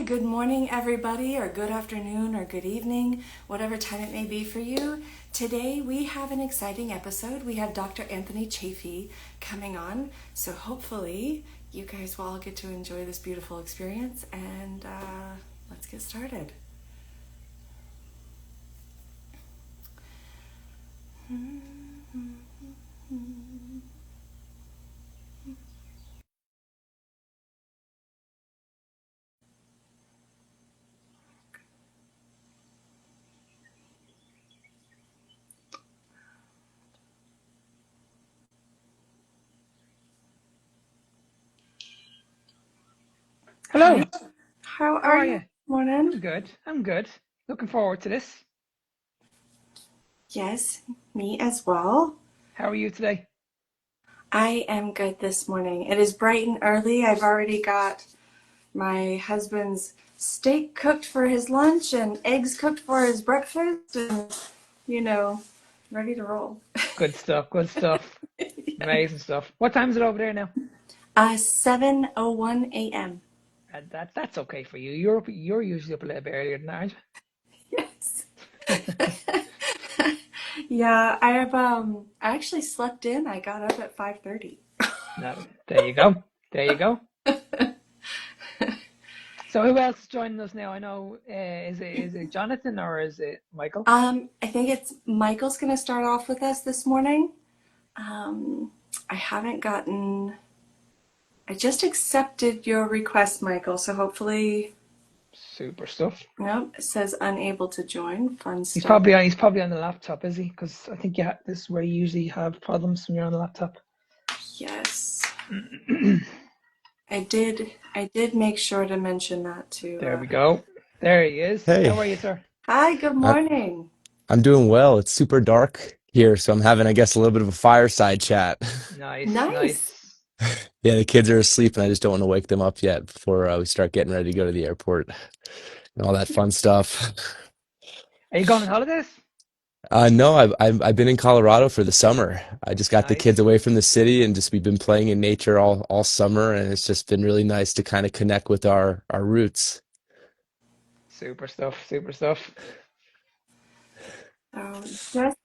Good morning, everybody, or good afternoon, or good evening, whatever time it may be for you. Today we have an exciting episode. We have Dr. Anthony Chaffee coming on, so hopefully you guys will all get to enjoy this beautiful experience, and let's get started. Hello, Hi, how how are are you? you? Morning. I'm good. I'm good. Looking forward to this. Yes, me as well. How are you today? I am good this morning. It is bright and early. I've already got my husband's steak cooked for his lunch and eggs cooked for his breakfast, and you know, ready to roll. Good stuff. Good stuff. Yes. Amazing stuff. What time is it over there now? 7:01 a.m. That's okay for you. You're usually up a little bit earlier than that, aren't Yes. you? Yeah, I actually slept in. I got up at 5:30. No, there you go. There you go. So who else is joining us now? I know. Is it Jonathan or is it Michael? I think it's Michael's gonna start off with us this morning. Um, I haven't gotten. I just accepted your request, Michael. So hopefully, Super stuff. nope, it says unable to join. Fun He's stuff. probably on. He's probably on the laptop, is he? Because I think this is where you usually have problems when you're on the laptop. Yes, I did make sure to mention that to. There we go. There he is. Hey, How are you, sir? Hi, good I, morning. I'm doing well. It's super dark here, so I'm having, I guess, a little bit of a fireside chat. Nice, Nice. nice. Yeah, the kids are asleep, and I just don't want to wake them up yet before we start getting ready to go to the airport and all that fun stuff. Are you going on holidays? No, I've been in Colorado for the summer. I just got the kids Nice. away from the city, and just we've been playing in nature all summer, and it's just been really nice to kind of connect with our roots. Super stuff, super stuff. So just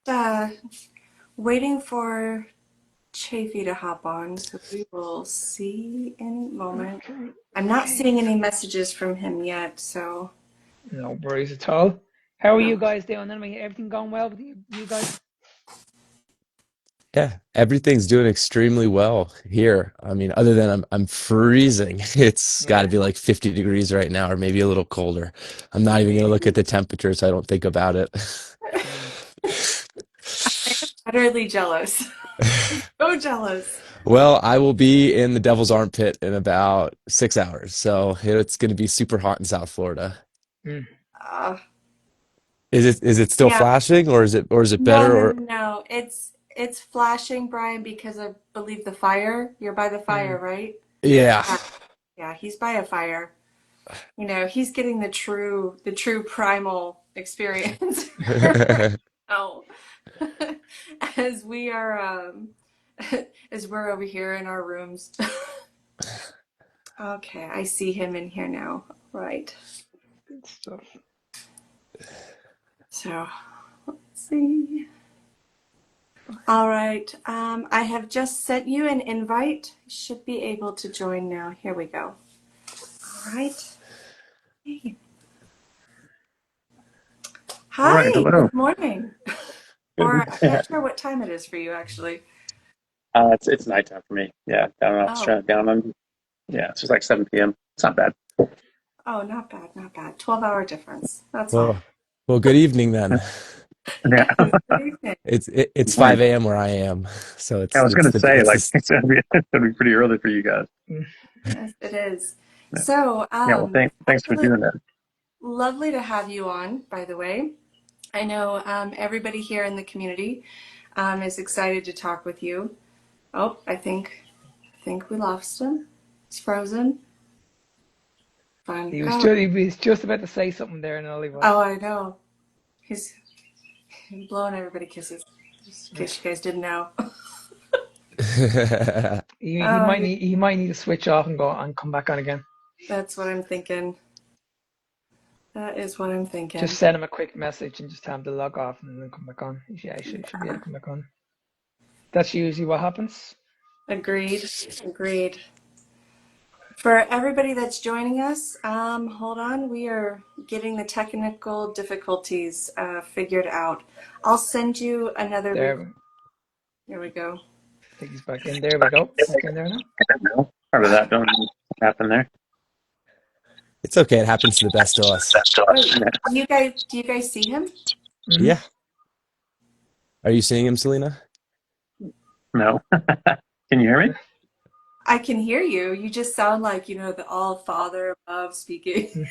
waiting for Chafee to hop on, so we will see any moment. Okay, I'm not okay. seeing any messages from him yet, so No worries at all. How are no. you guys doing? Anyway, everything going well with you guys? Yeah, everything's doing extremely well here. I mean, other than I'm freezing. It's got to Yeah. be like 50 degrees right now, or maybe a little colder. I'm not even gonna look at the temperature, so I don't think about it. Mm. Utterly jealous. So jealous. Well, I will be in the Devil's Armpit in about 6 hours, so it's gonna be super hot in South Florida. Mm. Uh, Is it still yeah. flashing, or is it No, better? no, Or no, no. It's flashing, Brian, because I believe the fire. You're by the fire, Mm. right? yeah. Yeah. Yeah, he's by a fire. He's getting the true primal experience. Oh, as we are, as we're over here in our rooms. Okay, I see him in here now. Right. Good stuff. So, let's see. All right. I have just sent you an invite. Should be able to join now. Here we go. All right. Hey. All right, Hi, hello. good morning. Good. Or I'm Yeah. not sure what time it is for you, actually. It's nighttime for me. Yeah, down in Oh, Australia. Yeah, it's just like 7 p.m. It's not bad. oh, not bad, not bad. 12-hour difference. That's fine. Well, well, good evening then. Yeah, Good evening. It's morning. 5 a.m. where I am, so I it's was it's gonna the say it's like the it's gonna be pretty early for you guys. Mm. Yes, it is. Yeah. So, Yeah, well, thanks for absolutely doing that. lovely to have you on, by the way. I know everybody here in the community is excited to talk with you. Oh, I think we lost him. He's frozen. Fun. Oh, He was just about to say something there, and all he was. oh, I know. He's blowing everybody kisses. Just in case you guys didn't know. He Oh, might need to switch off and go and come back on again. that's what I'm thinking. That is what I'm thinking. Just send him a quick message and just tell him to log off and then come back on. Yeah, he should be able to come back on. That's usually what happens. Agreed. Agreed. For everybody that's joining us, hold on. We are getting the technical difficulties figured out. I'll send you another. There, Here we go. I think he's back in. There we go. Back in there now. I don't know. Part of that don't know what happened there. It's okay. It happens to the best of us. Wait, do you guys see him? Mhm. Yeah. Are you seeing him, Selena? No. Can you hear me? I can hear you. You just sound like, the All Father above speaking.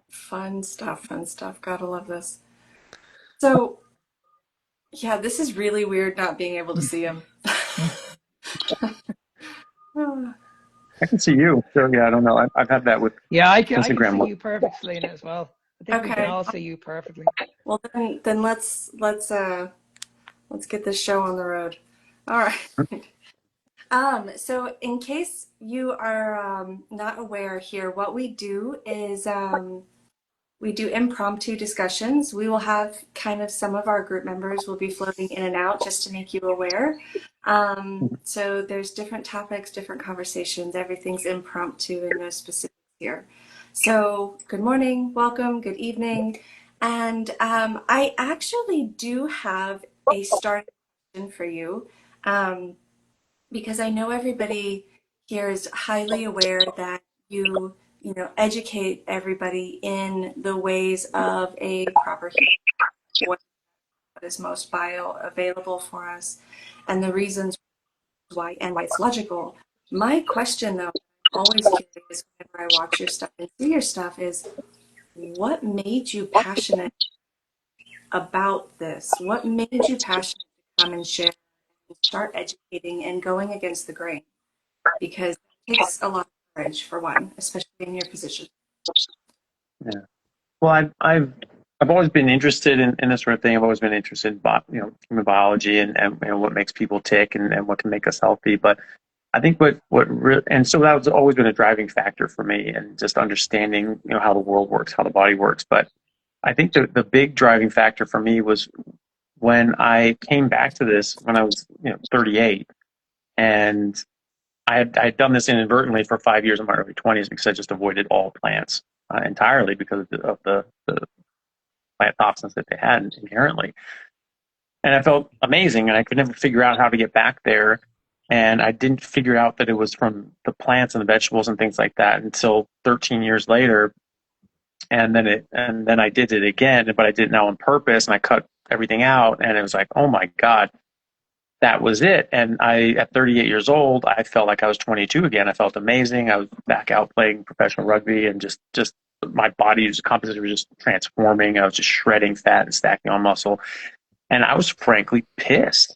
Fun stuff, fun stuff. Gotta love this. So, yeah, this is really weird not being able to see him. I can see you. So yeah, I don't know. I've had that with Yeah, I can Instagram. see you perfect, Selena, as well. I think we Okay. can all see you perfectly. Well, then let's get this show on the road. All right. So in case you are not aware here, what we do is we do impromptu discussions. We will have kind of some of our group members will be floating in and out just to make you aware. So there's different topics, different conversations. Everything's impromptu and no specifics here. So good morning, welcome, good evening. And I actually do have a starting question for you. Because I know everybody here is highly aware that educate everybody in the ways of a proper healing, what is most bioavailable for us, and the reasons why and why it's logical. My question, though, I'm always curious whenever I watch your stuff and see your stuff is, what made you passionate about this? What made you passionate to come and share and start educating and going against the grain? Because it takes a lot of courage, for one, especially in your position. Yeah. Well, I've always been interested in this sort of thing. I've always been interested in human biology and what makes people tick and what can make us healthy. But I think and so that was always been a driving factor for me, and just understanding how the world works, how the body works. But I think the big driving factor for me was when I came back to this when I was 38, and I had done this inadvertently for 5 years in my early 20s because I just avoided all plants entirely because of the plant toxins that they had inherently. And I felt amazing, and I could never figure out how to get back there. And I didn't figure out that it was from the plants and the vegetables and things like that until 13 years later. And then I did it again, but I did it now on purpose, and I cut everything out, and it was like, oh my God, that was it. And at 38 years old, I felt like I was 22 again. I felt amazing. I was back out playing professional rugby, and just my body's composition was just transforming. I was just shredding fat and stacking on muscle. And I was frankly pissed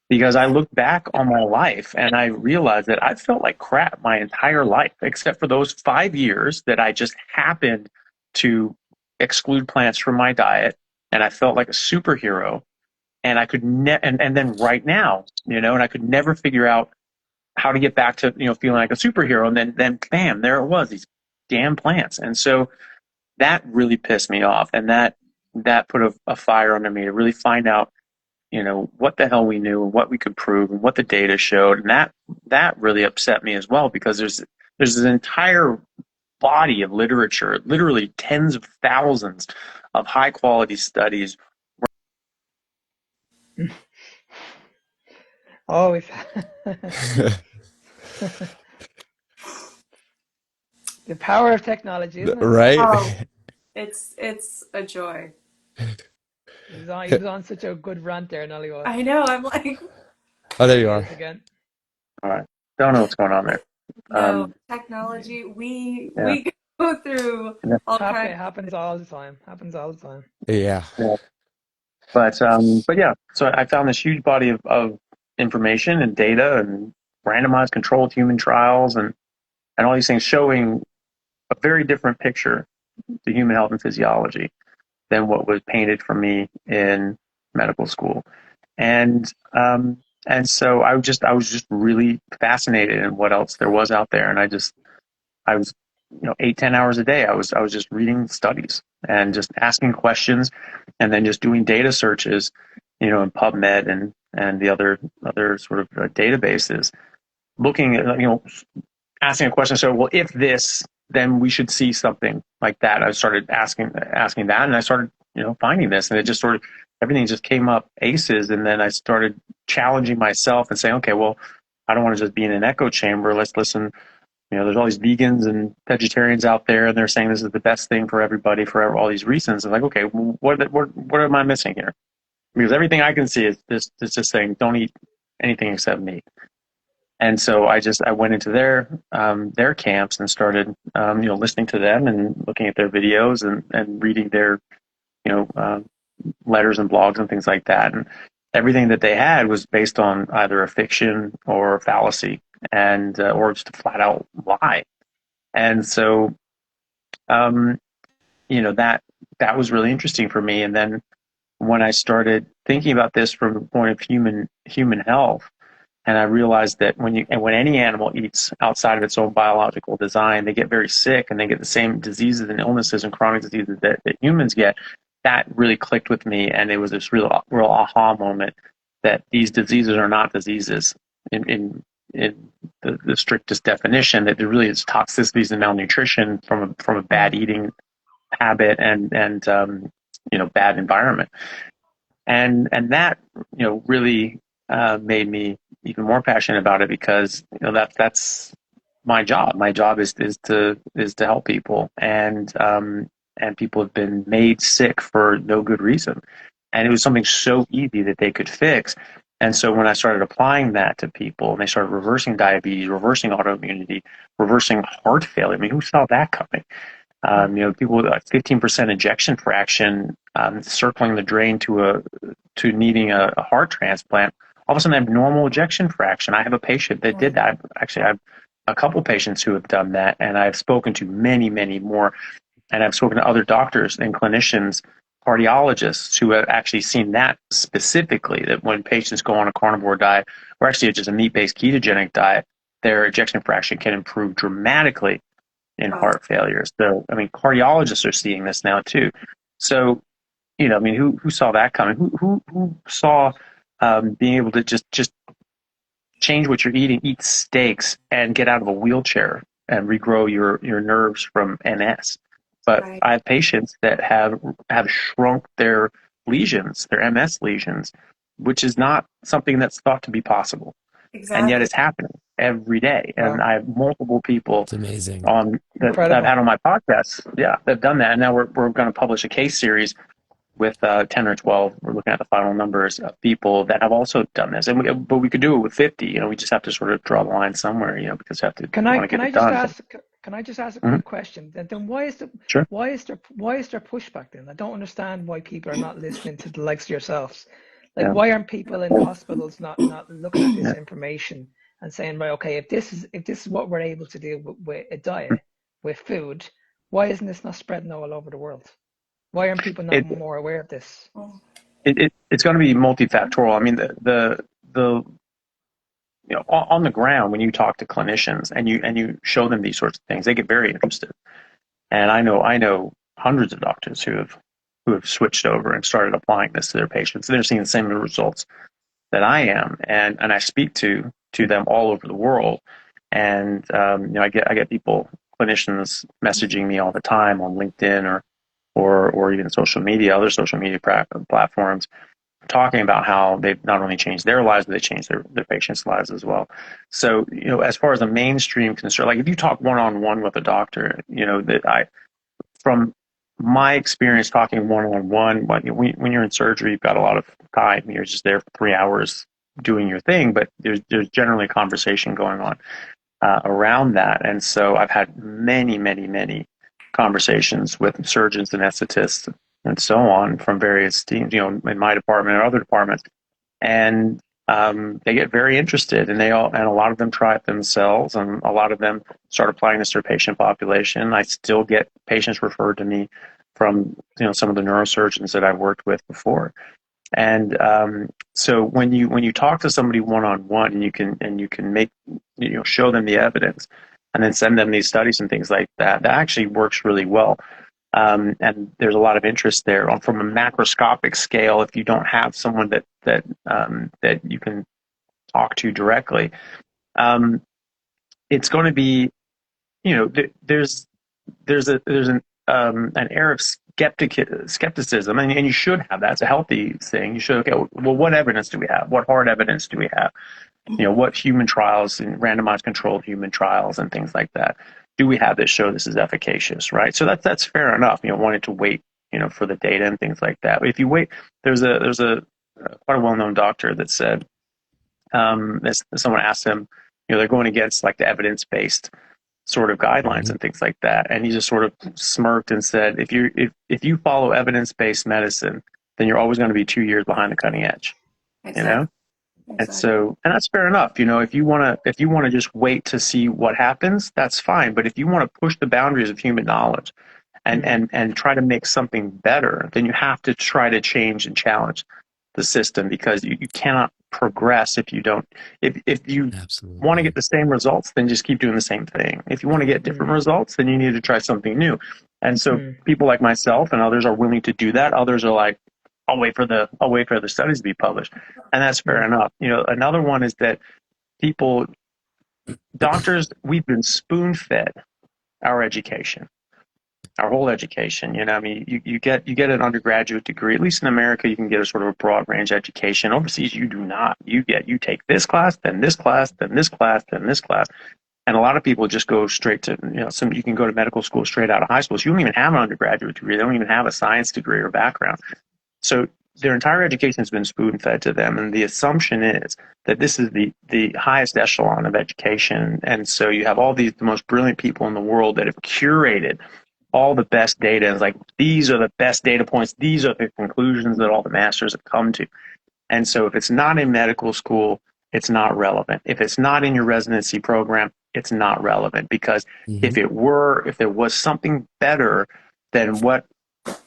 because I looked back on my life and I realized that I felt like crap my entire life, except for those 5 years that I just happened to exclude plants from my diet. And I felt like a superhero. And I could and then right now, and I could never figure out how to get back to, feeling like a superhero. And then bam, there it was, these damn plants. And so that really pissed me off. And that put a fire under me to really find out, what the hell we knew and what we could prove and what the data showed. And that really upset me as well, because there's an entire body of literature, literally tens of thousands of high quality studies. Always. The power of technology, isn't it? Right? Oh, it's a joy. He was on such a good rant there, Nolly was. I know. I'm like, Oh, there you are. Again. All right. Don't know what's going on there. no, technology. We go through all kinds. It happens all the time. Yeah. But yeah, so I found this huge body of information and data and randomized controlled human trials and all these things showing a very different picture to human health and physiology than what was painted for me in medical school. And And so I was just really fascinated in what else there was out there. And I was, 8, 10 hours a day. I was just reading studies and just asking questions, and then just doing data searches, in PubMed and the other sort of databases, looking at, asking a question. So, well, if this, then we should see something like that. I started asking that, and I started, finding this, and it just sort of, everything just came up aces. And then I started challenging myself and saying, okay, well, I don't want to just be in an echo chamber. Let's listen. There's all these vegans and vegetarians out there, and they're saying this is the best thing for everybody for all these reasons. And like, okay, what am I missing here? Because everything I can see is just saying, don't eat anything except meat. And so I went into their camps and started, listening to them and looking at their videos and reading their, letters and blogs and things like that. And everything that they had was based on either a fiction or a fallacy, and or just a flat out lie. And so, that was really interesting for me. And then when I started thinking about this from the point of human health, and I realized that when any animal eats outside of its own biological design, they get very sick, and they get the same diseases and illnesses and chronic diseases that humans get. That really clicked with me, and it was this real aha moment that these diseases are not diseases in the strictest definition. That there really is toxicities and malnutrition from a bad eating habit and bad environment, and that really made me even more passionate about it, because that's my job. My job is to help people, and people have been made sick for no good reason, and it was something so easy that they could fix. And so when I started applying that to people, and they started reversing diabetes, reversing autoimmunity, reversing heart failure, I mean, who saw that coming? People with a 15% ejection fraction, circling the drain to needing a heart transplant. All of a sudden, they have normal ejection fraction. I have a patient that did that. Actually, I have a couple patients who have done that, and I've spoken to many, many more. And I've spoken to other doctors and clinicians, cardiologists, who have actually seen that specifically, that when patients go on a carnivore diet, or actually just a meat-based ketogenic diet, their ejection fraction can improve dramatically in heart failure. So, I mean, cardiologists are seeing this now too. So, who saw that coming? Who saw being able to just change what you're eating, eat steaks, and get out of a wheelchair and regrow your nerves from MS? But I have patients that have shrunk their lesions, their MS lesions, which is not something that's thought to be possible. Exactly. And yet it's happening every day. And I have multiple people It's amazing. that I've had on my podcast, that've done that. And now we're going to publish a case series with 10 or 12. We're looking at the final numbers of people that have also done this. But we could do it with 50. We just have to sort of draw the line somewhere, because we have to. Can I just ask a quick question? Then why is there pushback then? I don't understand why people are not listening to the likes of yourselves. Like, why aren't people in hospitals not looking at this information and saying, right, okay, if this is what we're able to do with a diet, with food, why isn't this not spreading all over the world? Why aren't people not more aware of this? It's going to be multifactorial. I mean, the on the ground, when you talk to clinicians and you show them these sorts of things, they get very interested. And I know hundreds of doctors who have switched over and started applying this to their patients, and they're seeing the same results that I am. And I speak to them all over the world, and I get people, clinicians, messaging me all the time on LinkedIn or even other social media platforms, talking about how they've not only changed their lives, but they changed their patients' lives as well. So, as far as a mainstream concern, like if you talk one-on-one with a doctor, from my experience talking one-on-one, when you're in surgery, you've got a lot of time. You're just there for 3 hours doing your thing, but there's generally a conversation going on around that. And so I've had many, many, many conversations with surgeons, anesthetists, and so on from various teams, in my department or other departments, and they get very interested, and a lot of them try it themselves, and a lot of them start applying this to their patient population. I still get patients referred to me from some of the neurosurgeons that I've worked with before, And so when you talk to somebody one-on-one, and you can make, show them the evidence, and then send them these studies and things like that, that actually works really well. And there's a lot of interest there from a macroscopic scale. If you don't have someone that you can talk to directly, it's going to be, there's an air of skepticism, and you should have that. It's a healthy thing. You should, okay, well, what evidence do we have? What hard evidence do we have? What human trials and randomized controlled human trials and things like that do we have that show this is efficacious, right? So that's fair enough. Wanting to wait, for the data and things like that. But if you wait, there's a quite a well-known doctor that said, someone asked him, they're going against like the evidence-based sort of guidelines and things like that, and he just sort of smirked and said, if you follow evidence-based medicine, then you're always going to be 2 years behind the cutting edge. Exactly. And that's fair enough. If you want to just wait to see what happens, that's fine. But if you want to push the boundaries of human knowledge and try to make something better, then you have to try to change and challenge the system, because you cannot progress if you don't. If you Absolutely. want to get the same results, then just keep doing the same thing. If you want to get different results, then you need to try something new. And so people like myself and others are willing to do that. Others are like, I'll wait for the studies to be published, and that's fair enough. Another one is that doctors, we've been spoon-fed our education, our whole education. You get an undergraduate degree. At least in America, you can get a sort of a broad range education. Overseas, you do not. You take this class, then this class, then this class, then this class. And a lot of people just go straight to, you can go to medical school straight out of high school. So you don't even have an undergraduate degree. They don't even have a science degree or background. So their entire education has been spoon-fed to them, and the assumption is that this is the highest echelon of education. And so you have all the most brilliant people in the world that have curated all the best data. And it's like, these are the best data points. These are the conclusions that all the masters have come to. And so if it's not in medical school, it's not relevant. If it's not in your residency program, it's not relevant, because if there was something better than what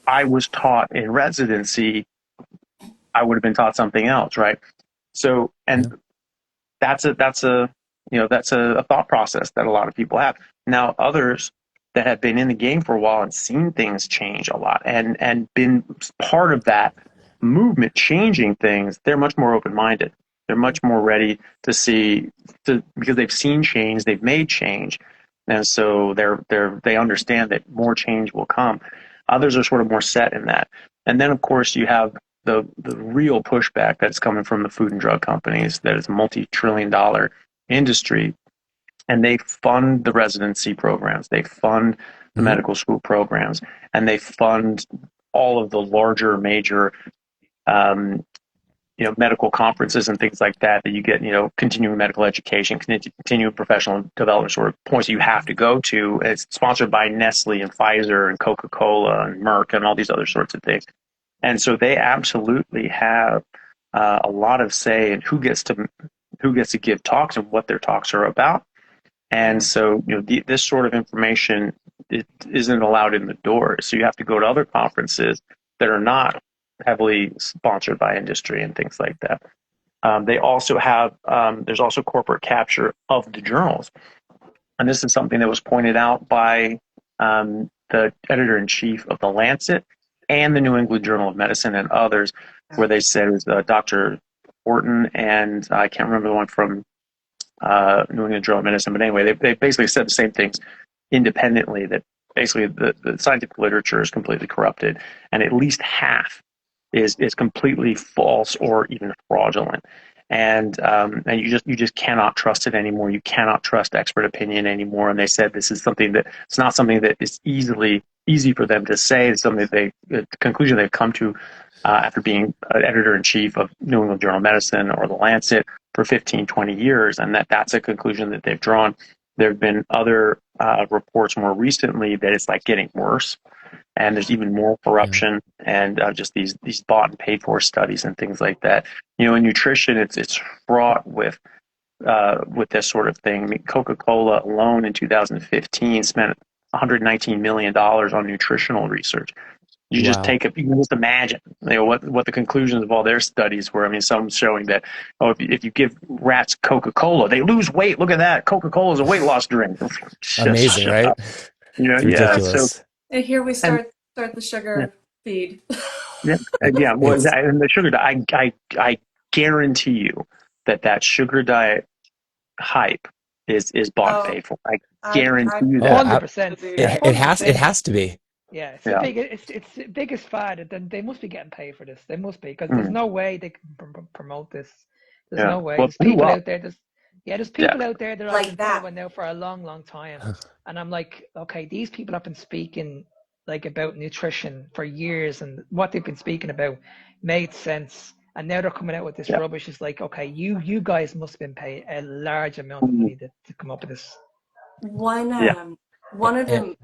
I was taught in residency, I would have been taught something else, right? So, and that's a thought process that a lot of people have. Now, others that have been in the game for a while and seen things change a lot and been part of that movement changing things, they're much more open-minded. They're much more ready to see, because they've seen change, they've made change, and so they understand that more change will come. Others are sort of more set in that. And then, of course, you have the real pushback that's coming from the food and drug companies, that is a multi-trillion-dollar industry, and they fund the residency programs, they fund the medical school programs, and they fund all of the larger major medical conferences and things like that you get, continuing medical education, continuing professional development sort of points you have to go to. It's sponsored by Nestle and Pfizer and Coca-Cola and Merck and all these other sorts of things. And so they absolutely have a lot of say in who gets to give talks and what their talks are about. And so, this sort of information isn't allowed in the door. So you have to go to other conferences that are not heavily sponsored by industry and things like that. They also have, there's also corporate capture of the journals. And this is something that was pointed out by the editor-in-chief of The Lancet and the New England Journal of Medicine and others, where they said it was Dr. Horton, and I can't remember the one from New England Journal of Medicine, but anyway, they basically said the same things independently, that basically the scientific literature is completely corrupted, and at least half is completely false or even fraudulent. And you just cannot trust it anymore. You cannot trust expert opinion anymore. And they said this is something that it's not something that is easy for them to say. It's something that the conclusion they've come to after being an editor-in-chief of New England Journal of Medicine or The Lancet for 15, 20 years, and that's a conclusion that they've drawn. There have been other reports more recently that it's like getting worse, and there's even more corruption and just these bought and paid for studies and things like that. In nutrition, it's fraught with this sort of thing. I mean, Coca-Cola alone in 2015 spent $119 million on nutritional research. You just Wow. take it. You can just imagine, what the conclusions of all their studies were. I mean, some showing that if you give rats Coca-Cola, they lose weight. Look at that. Coca-Cola is a weight loss drink. Just Amazing, shut right? up. It's Yeah. So ridiculous. And here we and start the yeah, sugar feed. yeah, yeah. Well, It's and the sugar diet, I guarantee you that sugar diet hype is bought and Oh, paid for. I I guarantee you oh, that. I, 100%. dude. Yeah. it 100%. has to be. Yeah, it's the Yeah. biggest. It's the biggest fad. Then they must be getting paid for this. They must be, because there's Mm, no way they can promote this. There's yeah. no way. Well, There's blew people up. out there. There's Yeah. people out there that I've Like been that. following now for a long, long time, and I'm like, okay, these people have been speaking like about nutrition for years, and what they've been speaking about made sense, and now they're coming out with this Yeah. rubbish. It's like, okay, you guys must have been paid a large amount of Mm, money to come up with this. yeah. One of And, them.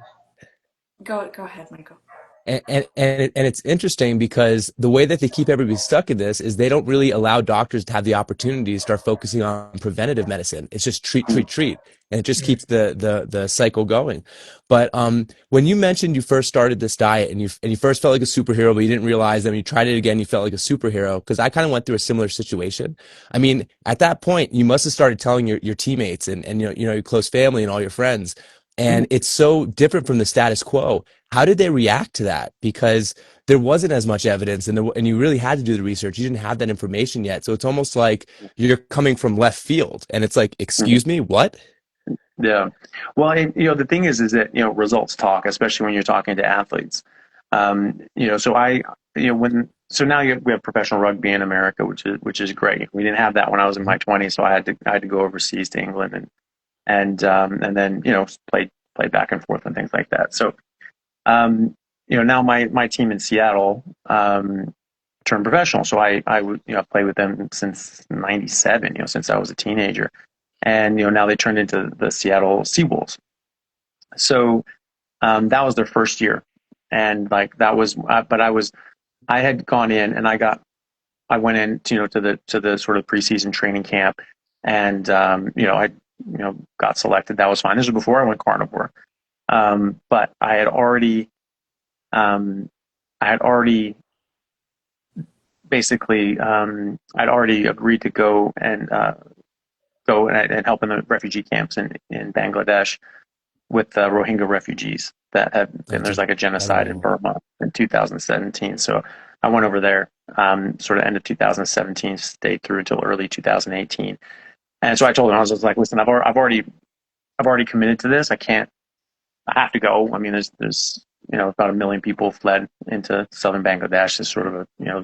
Go ahead, Michael. and it's interesting because the way that they keep everybody stuck in this is they don't really allow doctors to have the opportunity to start focusing on preventative medicine. It's just treat, Mm, treat, treat, and it just Mm. keeps the cycle going. But when you mentioned you first started this diet and you first felt like a superhero, but you didn't realize that when you tried it again, you felt like a superhero. Because I kind of went through a similar situation. I mean, at that point, you must have started telling your teammates and your close family and all your friends. And mm. it's so different from the status quo. How did they react to that? Because there wasn't as much evidence, and you really had to do the research. You didn't have that information yet, so it's almost like you're coming from left field, and it's like, Mhm. excuse me, what? Yeah. Well, the thing is that, results talk, especially when you're talking to athletes. So so now we have professional rugby in America, which is great. We didn't have that when I was in my 20s, so I had to go overseas to England and then, play back and forth and things like that. So, now my team in Seattle, turned professional. So I would, play with them since '97, since I was a teenager. And, now they turned into the Seattle Seawolves. So, that was their first year. And like, that was, but I had gone in and I went in, to the sort of preseason training camp and, I, got selected. That was fine. This was before I went carnivore. But I had already basically, I'd already agreed to go and help in the refugee camps in Bangladesh with Rohingya refugees that had been, there's like a genocide in Unbelievable. Burma in 2017. So I went over there, sort of end of 2017, stayed through until early 2018. And so I told them, I was just like, listen, I've already committed to this. I have to go. I mean, there's about 1 million people fled into southern Bangladesh. It's sort of a,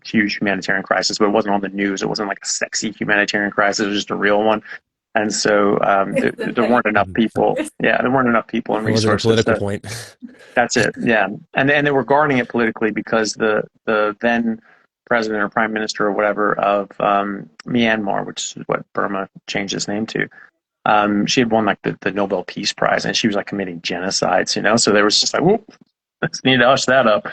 huge humanitarian crisis, but it wasn't on the news. It wasn't like a sexy humanitarian crisis. It was just a real one. And so It's the there thing. weren't enough people. Yeah, there weren't enough people and It wasn't a resources. political point. That's it. Yeah, and they were guarding it politically because the then president or prime minister or whatever of Myanmar, which is what Burma changed its name to, she had won like the Nobel Peace Prize, and she was like committing genocides. So there was just like, whoop, let's need to hush that up.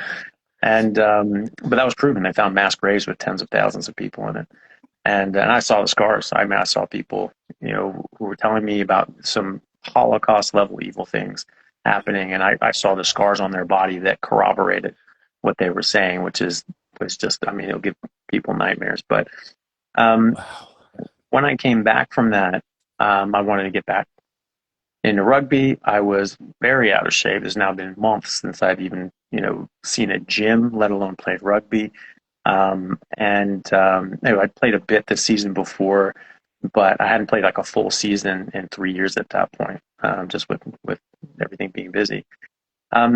And but that was proven. They found mass graves with tens of thousands of people in it. And I saw the scars. I mean, I saw people, who were telling me about some Holocaust level evil things happening, and I saw the scars on their body that corroborated what they were saying, was just, I mean, it'll give people nightmares. But Wow. when I came back from that, I wanted to get back into rugby. I was very out of shape. It's now been months since I've even, seen a gym, let alone played rugby. Anyway, I'd played a bit the season before, but I hadn't played like a full season in 3 years at that point, just with everything being busy.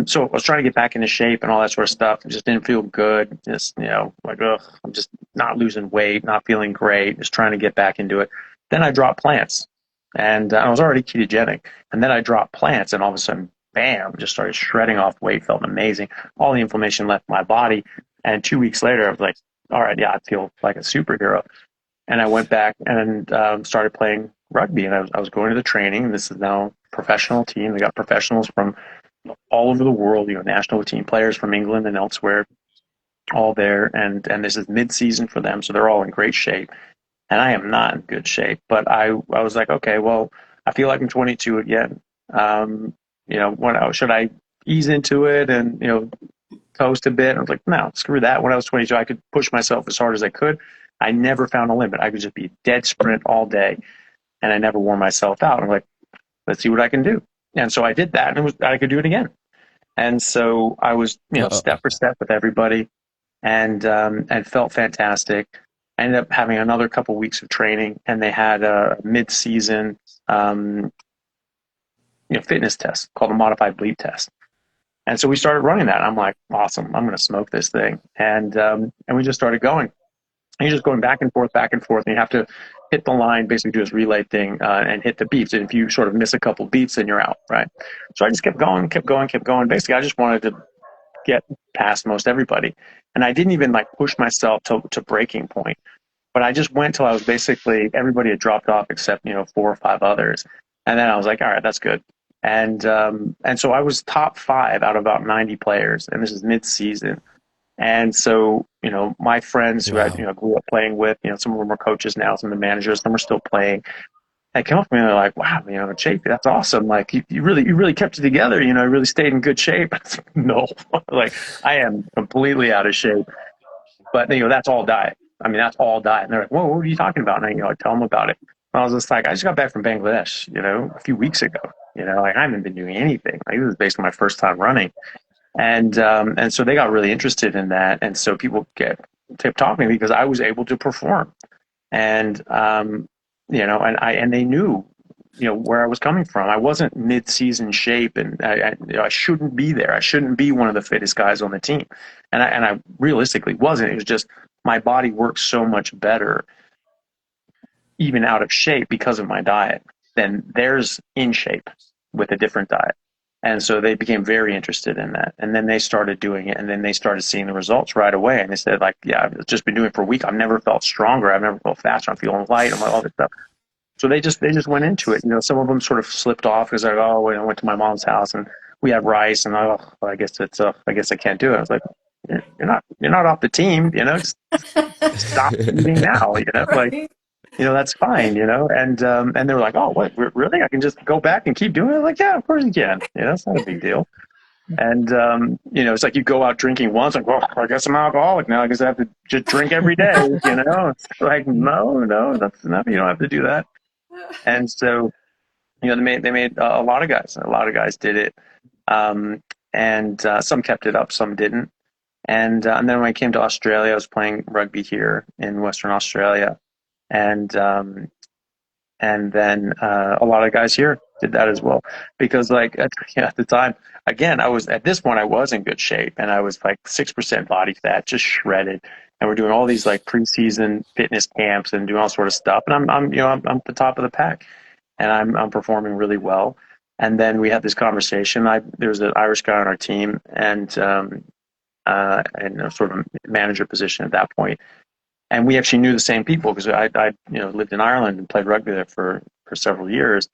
So I was trying to get back into shape and all that sort of stuff. It just didn't feel good. Just, like, ugh, I'm just not losing weight, not feeling great, just trying to get back into it. Then I dropped plants, and I was already ketogenic. And then I dropped plants, and all of a sudden, bam, just started shredding off weight, felt amazing. All the inflammation left my body. And 2 weeks later, I was like, all right, yeah, I feel like a superhero. And I went back and started playing rugby. And I was going to the training. This is now a professional team. They got professionals from all over the world, national team players from England and elsewhere, all there. And this is mid-season for them, so they're all in great shape. And I am not in good shape. But I was like, okay, well, I feel like I'm 22 again. Should I ease into it and coast a bit. I was like, no, screw that. When I was 22, I could push myself as hard as I could. I never found a limit. I could just be dead sprint all day, and I never wore myself out. I'm like, let's see what I can do. And so I did that, and I could do it again. And so I was, step for step with everybody, and felt fantastic. I ended up having another couple weeks of training, and they had a mid-season fitness test called a modified bleep test. And so we started running that. I'm like, awesome, I'm going to smoke this thing. And we just started going. And you're just going back and forth, and you have to hit the line, basically do this relay thing, and hit the beeps. And if you sort of miss a couple beeps, then you're out, right? So I just kept going. Basically, I just wanted to get past most everybody. And I didn't even push myself to breaking point. But I just went till I was basically, everybody had dropped off except, 4 or 5 others. And then I was like, all right, that's good. And so I was top 5 out of about 90 players, and this is mid-season. And so, my friends who I grew up playing with, some of them are coaches now, some of the managers, some are still playing. They came up to me and they're like, wow, Chaffee, that's awesome. Like you really kept it together, you really stayed in good shape. No, I am completely out of shape. But that's all diet. I mean, that's all diet. And they're like, whoa, what are you talking about? And I tell them about it. And I was just like, I just got back from Bangladesh, a few weeks ago. I haven't been doing anything. This was basically my first time running. And so they got really interested in that. And so people kept talking to me because I was able to perform. And, and they knew, where I was coming from. I wasn't mid-season shape, and I shouldn't be there. I shouldn't be one of the fittest guys on the team. And I realistically wasn't. It was just my body works so much better, even out of shape, because of my diet than theirs in shape with a different diet. And so they became very interested in that. And then they started doing it, and then they started seeing the results right away. And they said, yeah, I've just been doing it for a week. I've never felt stronger. I've never felt faster. I'm feeling light. I'm all this stuff. So they just went into it. Some of them sort of slipped off because I went to my mom's house and we had rice, and I guess I can't do it. I was like, you're not off the team, just stop eating now, Right. that's fine, and they were like, oh, what, really? I can just go back and keep doing it? Like, yeah, of course you can. It's not a big deal. And, it's like you go out drinking once, like, well, I guess I'm alcoholic now. I guess I have to just drink every day, It's like, no, that's enough. You don't have to do that. And so, they made a lot of guys did it. And some kept it up, some didn't. And then when I came to Australia, I was playing rugby here in Western Australia. And then a lot of guys here did that as well, because at the time, again, I was in good shape, and I was 6% body fat, just shredded. And we're doing all these preseason fitness camps and doing all sort of stuff. And I'm at the top of the pack, and I'm performing really well. And then we had this conversation. There was an Irish guy on our team, and a sort of manager position at that point. And we actually knew the same people because I lived in Ireland and played rugby there for several years.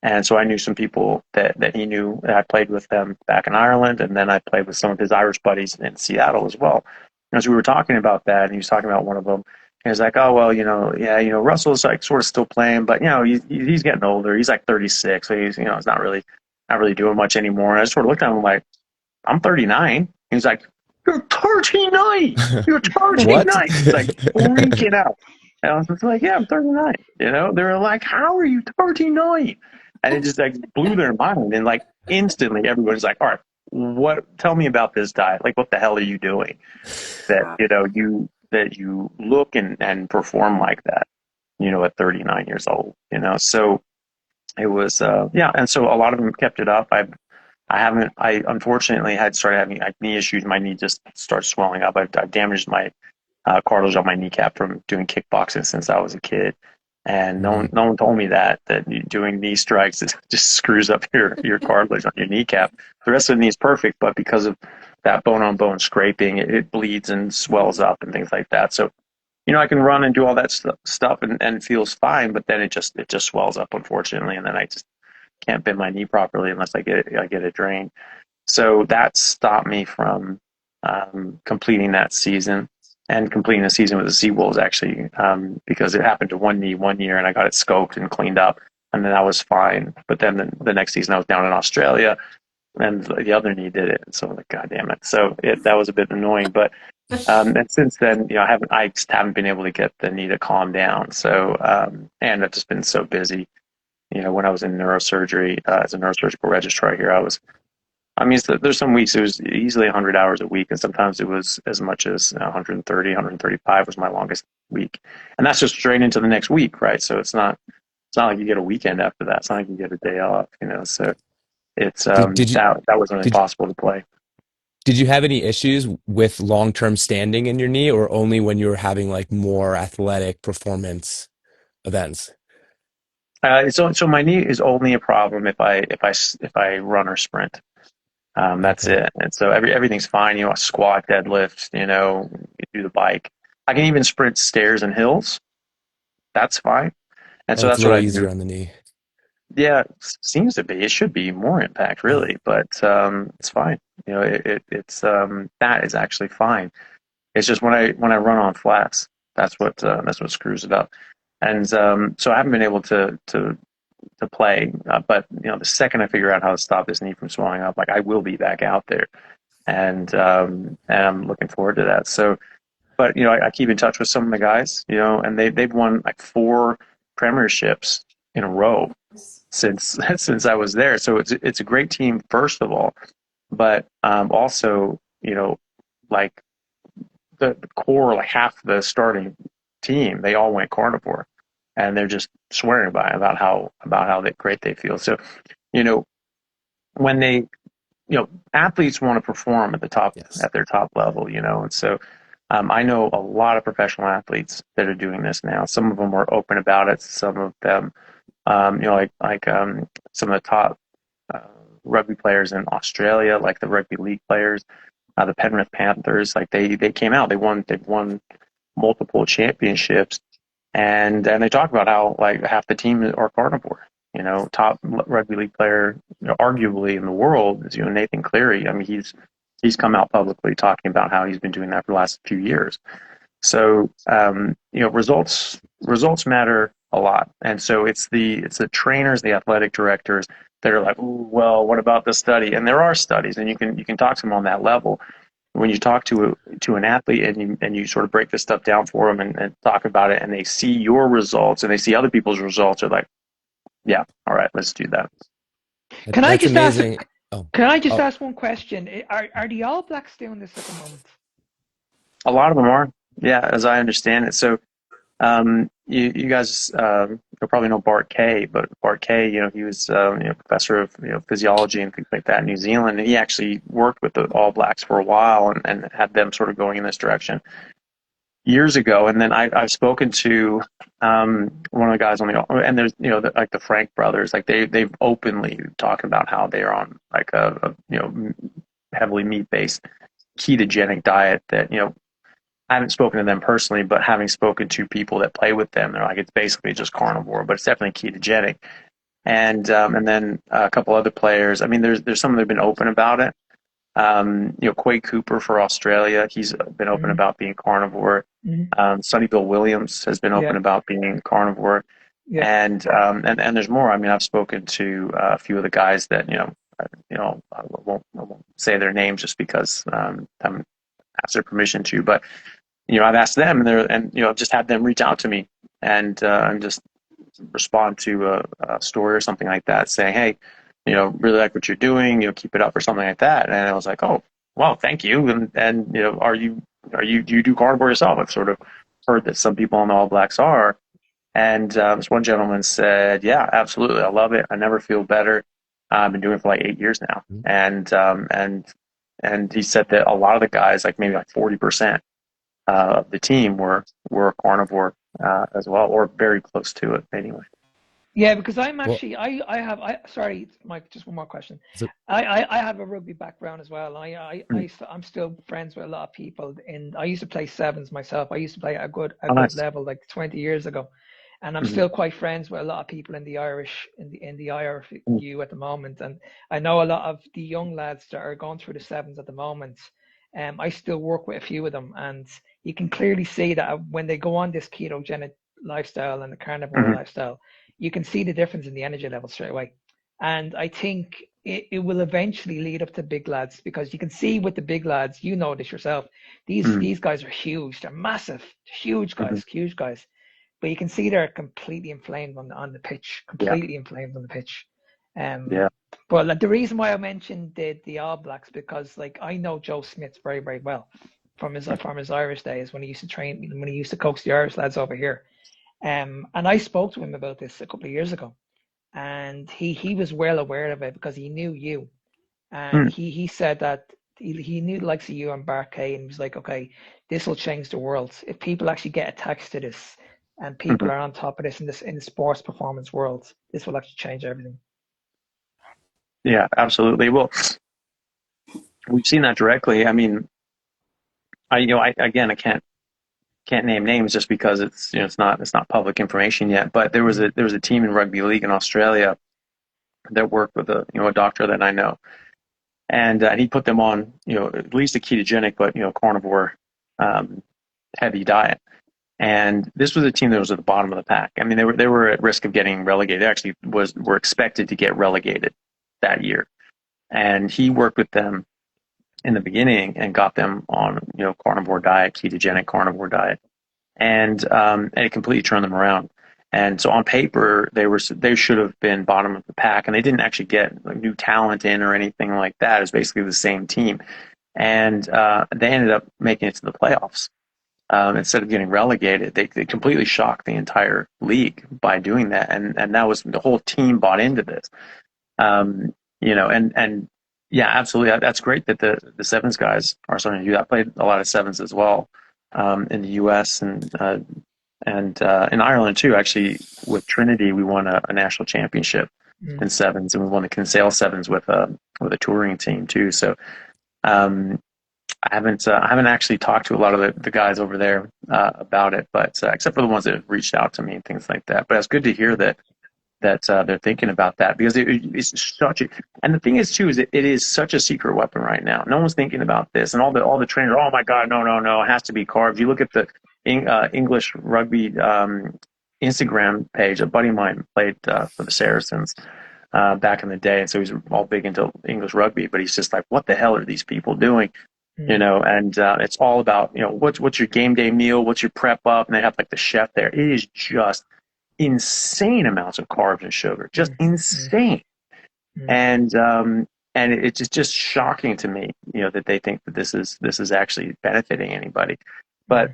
And so I knew some people that he knew, and I played with them back in Ireland. And then I played with some of his Irish buddies in Seattle as well. And as we were talking about that, and he was talking about one of them, and he was like, oh, well, Russell's sort of still playing, but, he's getting older. He's 36. So he's, he's not really doing much anymore. And I just sort of looked at him like, I'm 39. He was like, you're 39. You're 39. He's freaking out. And I was just like, yeah, I'm 39. They were like, how are you 39? And it just blew their mind. And instantly everybody's like, all right, tell me about this diet. What the hell are you doing that, you look and perform like that, at 39 years old, So it was, And so a lot of them kept it up. I unfortunately had started having knee issues. My knee just started swelling up. I've damaged my cartilage on my kneecap from doing kickboxing since I was a kid. And no one told me that doing knee strikes, it just screws up your cartilage on your kneecap. The rest of the knee is perfect, but because of that bone-on-bone scraping, it bleeds and swells up and things like that. So, I can run and do all that stuff and it feels fine, but then it just swells up, unfortunately, and then I just can't bend my knee properly unless I get it drained. So that stopped me from completing that season. And completing the season with the Seawolves, actually, because it happened to one knee one year, and I got it scoped and cleaned up, and then that was fine. But then the next season, I was down in Australia, and the other knee did it. So I'm like, God damn it. So that was a bit annoying. But and since then, I just haven't been able to get the knee to calm down. So and I've just been so busy. When I was in neurosurgery as a neurosurgical registrar here, there's some weeks it was easily 100 hours a week, and sometimes it was as much as 130, 135 was my longest week, and that's just straight into the next week, right? So it's not like you get a weekend after that. It's not like you get a day off, So it's Did you that wasn't did impossible to play. did you have any issues with long-term standing in your knee, or only when you were having like more athletic performance events? So my knee is only a problem if I run or sprint. That's Okay. it. And so everything's fine. Squat, deadlift. You do the bike. I can even sprint stairs and hills. That's fine. And Oh, so it's a that's what little I do. easier on the knee. Yeah, it seems to be. It should be more impact, Yeah. really, but it's fine. It's that is actually fine. It's just when I run on flats, that's what screws it up. And so I haven't been able to play, but the second I figure out how to stop this knee from swelling up, like I will be back out there, and I'm looking forward to that. So, but I keep in touch with some of the guys, and they've won like 4 premierships in a row since since I was there. So it's a great team, first of all, but also like the core, like half the starting team, they all went carnivore, and they're just swearing by it about how great they feel. So you know when they athletes want to perform Yes. at their top level, and so I know a lot of professional athletes that are doing this now. Some of them are open about it. Some of them some of the top uh, rugby players in Australia, like the rugby league players, the Penrith Panthers, like they came out, they've won multiple championships, and they talk about how like half the team are carnivore. Top rugby league player, arguably in the world is Nathan Cleary. I mean, he's come out publicly talking about how he's been doing that for the last few years. So results matter a lot, and so it's the trainers, the athletic directors that are like, "Ooh, well, what about the study?" And there are studies, and you can talk to them on that level. When you talk to an athlete and you sort of break this stuff down for them and talk about it, and they see your results and they see other people's results, they're like, "Yeah, all right, let's do that." Can I That's just ask? amazing. Oh, Can I just oh, ask one question? Are the All Blacks doing this at the moment? A lot of them are, yeah, as I understand it. So you guys you'll probably know Bart Kay, but Bart Kay, he was professor of physiology and things like that in New Zealand, and he actually worked with the All Blacks for a while and had them sort of going in this direction years ago. And then I've spoken to one of the guys on and there's like the Frank brothers, like they've openly talked about how they are on like a heavily meat based ketogenic diet that I haven't spoken to them personally, but having spoken to people that play with them, they're like, it's basically just carnivore, but it's definitely ketogenic. And then a couple other players. I mean, there's some that have been open about it. Quade Cooper for Australia, he's been open Mm-hmm. about being carnivore. Sonny Bill Williams has been open Yeah, about being carnivore, yeah. and there's more. I mean, I've spoken to a few of the guys that I won't say their names just because I haven't asked their permission to, but I've asked them, and I've just had them reach out to me and just respond to a story or something like that, saying, "Hey, really like what you're doing. Keep it up," or something like that. And I was like, "Oh, well, thank you." And do you do carnivore yourself? I've sort of heard that some people on the All Blacks are. And this one gentleman said, "Yeah, absolutely. I love it. I never feel better. I've been doing it for like 8 years now." And he said that a lot of the guys, like maybe like 40% of the team were carnivore as well, or very close to it anyway. Yeah, because I'm well, actually sorry, Mike, just one more question. so, I have a rugby background as well. Mm. I'm still friends with a lot of people, and I used to play sevens myself. I used to play at a Oh, good nice. level like 20 years ago, and I'm Mm-hmm. still quite friends with a lot of people in the IRFU at the moment. And I know a lot of the young lads that are going through the sevens at the moment. I still work with a few of them, and you can clearly see that when they go on this ketogenic lifestyle and the carnivore Mm-hmm. lifestyle, you can see the difference in the energy level straight away. And I think it will eventually lead up to big lads, because you can see with the big lads, you know this yourself. These guys are huge. They're massive, huge guys, huge guys. But you can see they're completely inflamed on the pitch, completely inflamed on the pitch. But like, the reason why I mentioned the All Blacks, because like I know Joe Smith very, very well from his Irish days, when he used to train, when he used to coach the Irish lads over here. And I spoke to him about this a couple of years ago, and he was well aware of it because he knew you, and he said that he knew the likes of you and Barkay, and he was like, okay, this will change the world if people actually get attached to this, and people are on top of this in the sports performance world. This will actually change everything. Yeah, absolutely. Well, we've seen that directly. I mean, I can't name names just because it's not public information yet. But there was a team in rugby league in Australia that worked with a doctor that I know, and he put them on at least a ketogenic but carnivore heavy diet. And this was a team that was at the bottom of the pack. I mean, they were at risk of getting relegated. They actually were expected to get relegated that year. And he worked with them in the beginning and got them on carnivore diet, ketogenic carnivore diet, and it completely turned them around. And so on paper, they should have been bottom of the pack, and they didn't actually get new talent in or anything like that. It was basically the same team, and they ended up making it to the playoffs. Instead of getting relegated, they completely shocked the entire league by doing that, and that was the whole team bought into this. And yeah, absolutely, that's great that the sevens guys are starting to do that. I played a lot of sevens as well in the U.S. and in Ireland too. Actually, with Trinity, we won a national championship in sevens, and we won the Kinsale sevens with a touring team too. So. I haven't actually talked to a lot of the guys over there about it, but except for the ones that have reached out to me and things like that. But it's good to hear that they're thinking about that, because it's such a, and the thing is too, is it is such a secret weapon right now. No one's thinking about this, and all the trainers, oh my God, no, it has to be carbs. You look at the English rugby Instagram page. A buddy of mine played for the Saracens back in the day, and so he's all big into English rugby, but he's just like, what the hell are these people doing? And it's all about, what's your game day meal, what's your prep up, and they have like the chef there. It is just insane amounts of carbs and sugar, just insane. And it's just shocking to me, that they think that this is actually benefiting anybody. But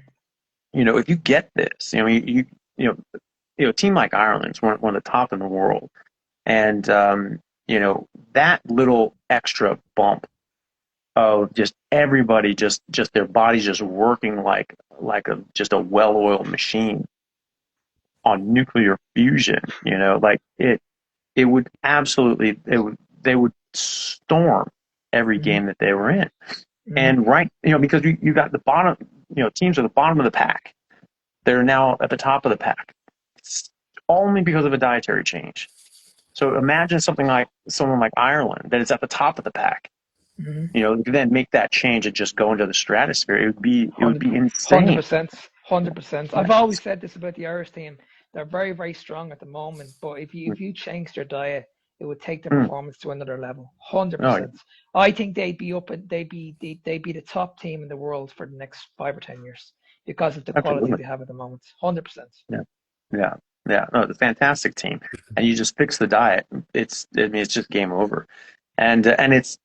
if you get this, a team like Ireland's one of the top in the world, and that little extra bump of just everybody, just their bodies just working like a well-oiled machine on nuclear fusion, like it would absolutely, they would storm every game that they were in. And because you got the bottom, teams at the bottom of the pack, they're now at the top of the pack. It's only because of a dietary change. So imagine someone like Ireland that is at the top of the pack. Then make that change and just go into the stratosphere. It would be insane. 100%. I've always said this about the Irish team. They're very, very strong at the moment, but if you change their diet, it would take their performance to another level. 100%. Oh, yeah. I think they'd be the top team in the world for the next 5 or 10 years because of the quality they have at the moment. 100%. Yeah. No, it's a fantastic team, and you just fix the diet. It's just game over, and it's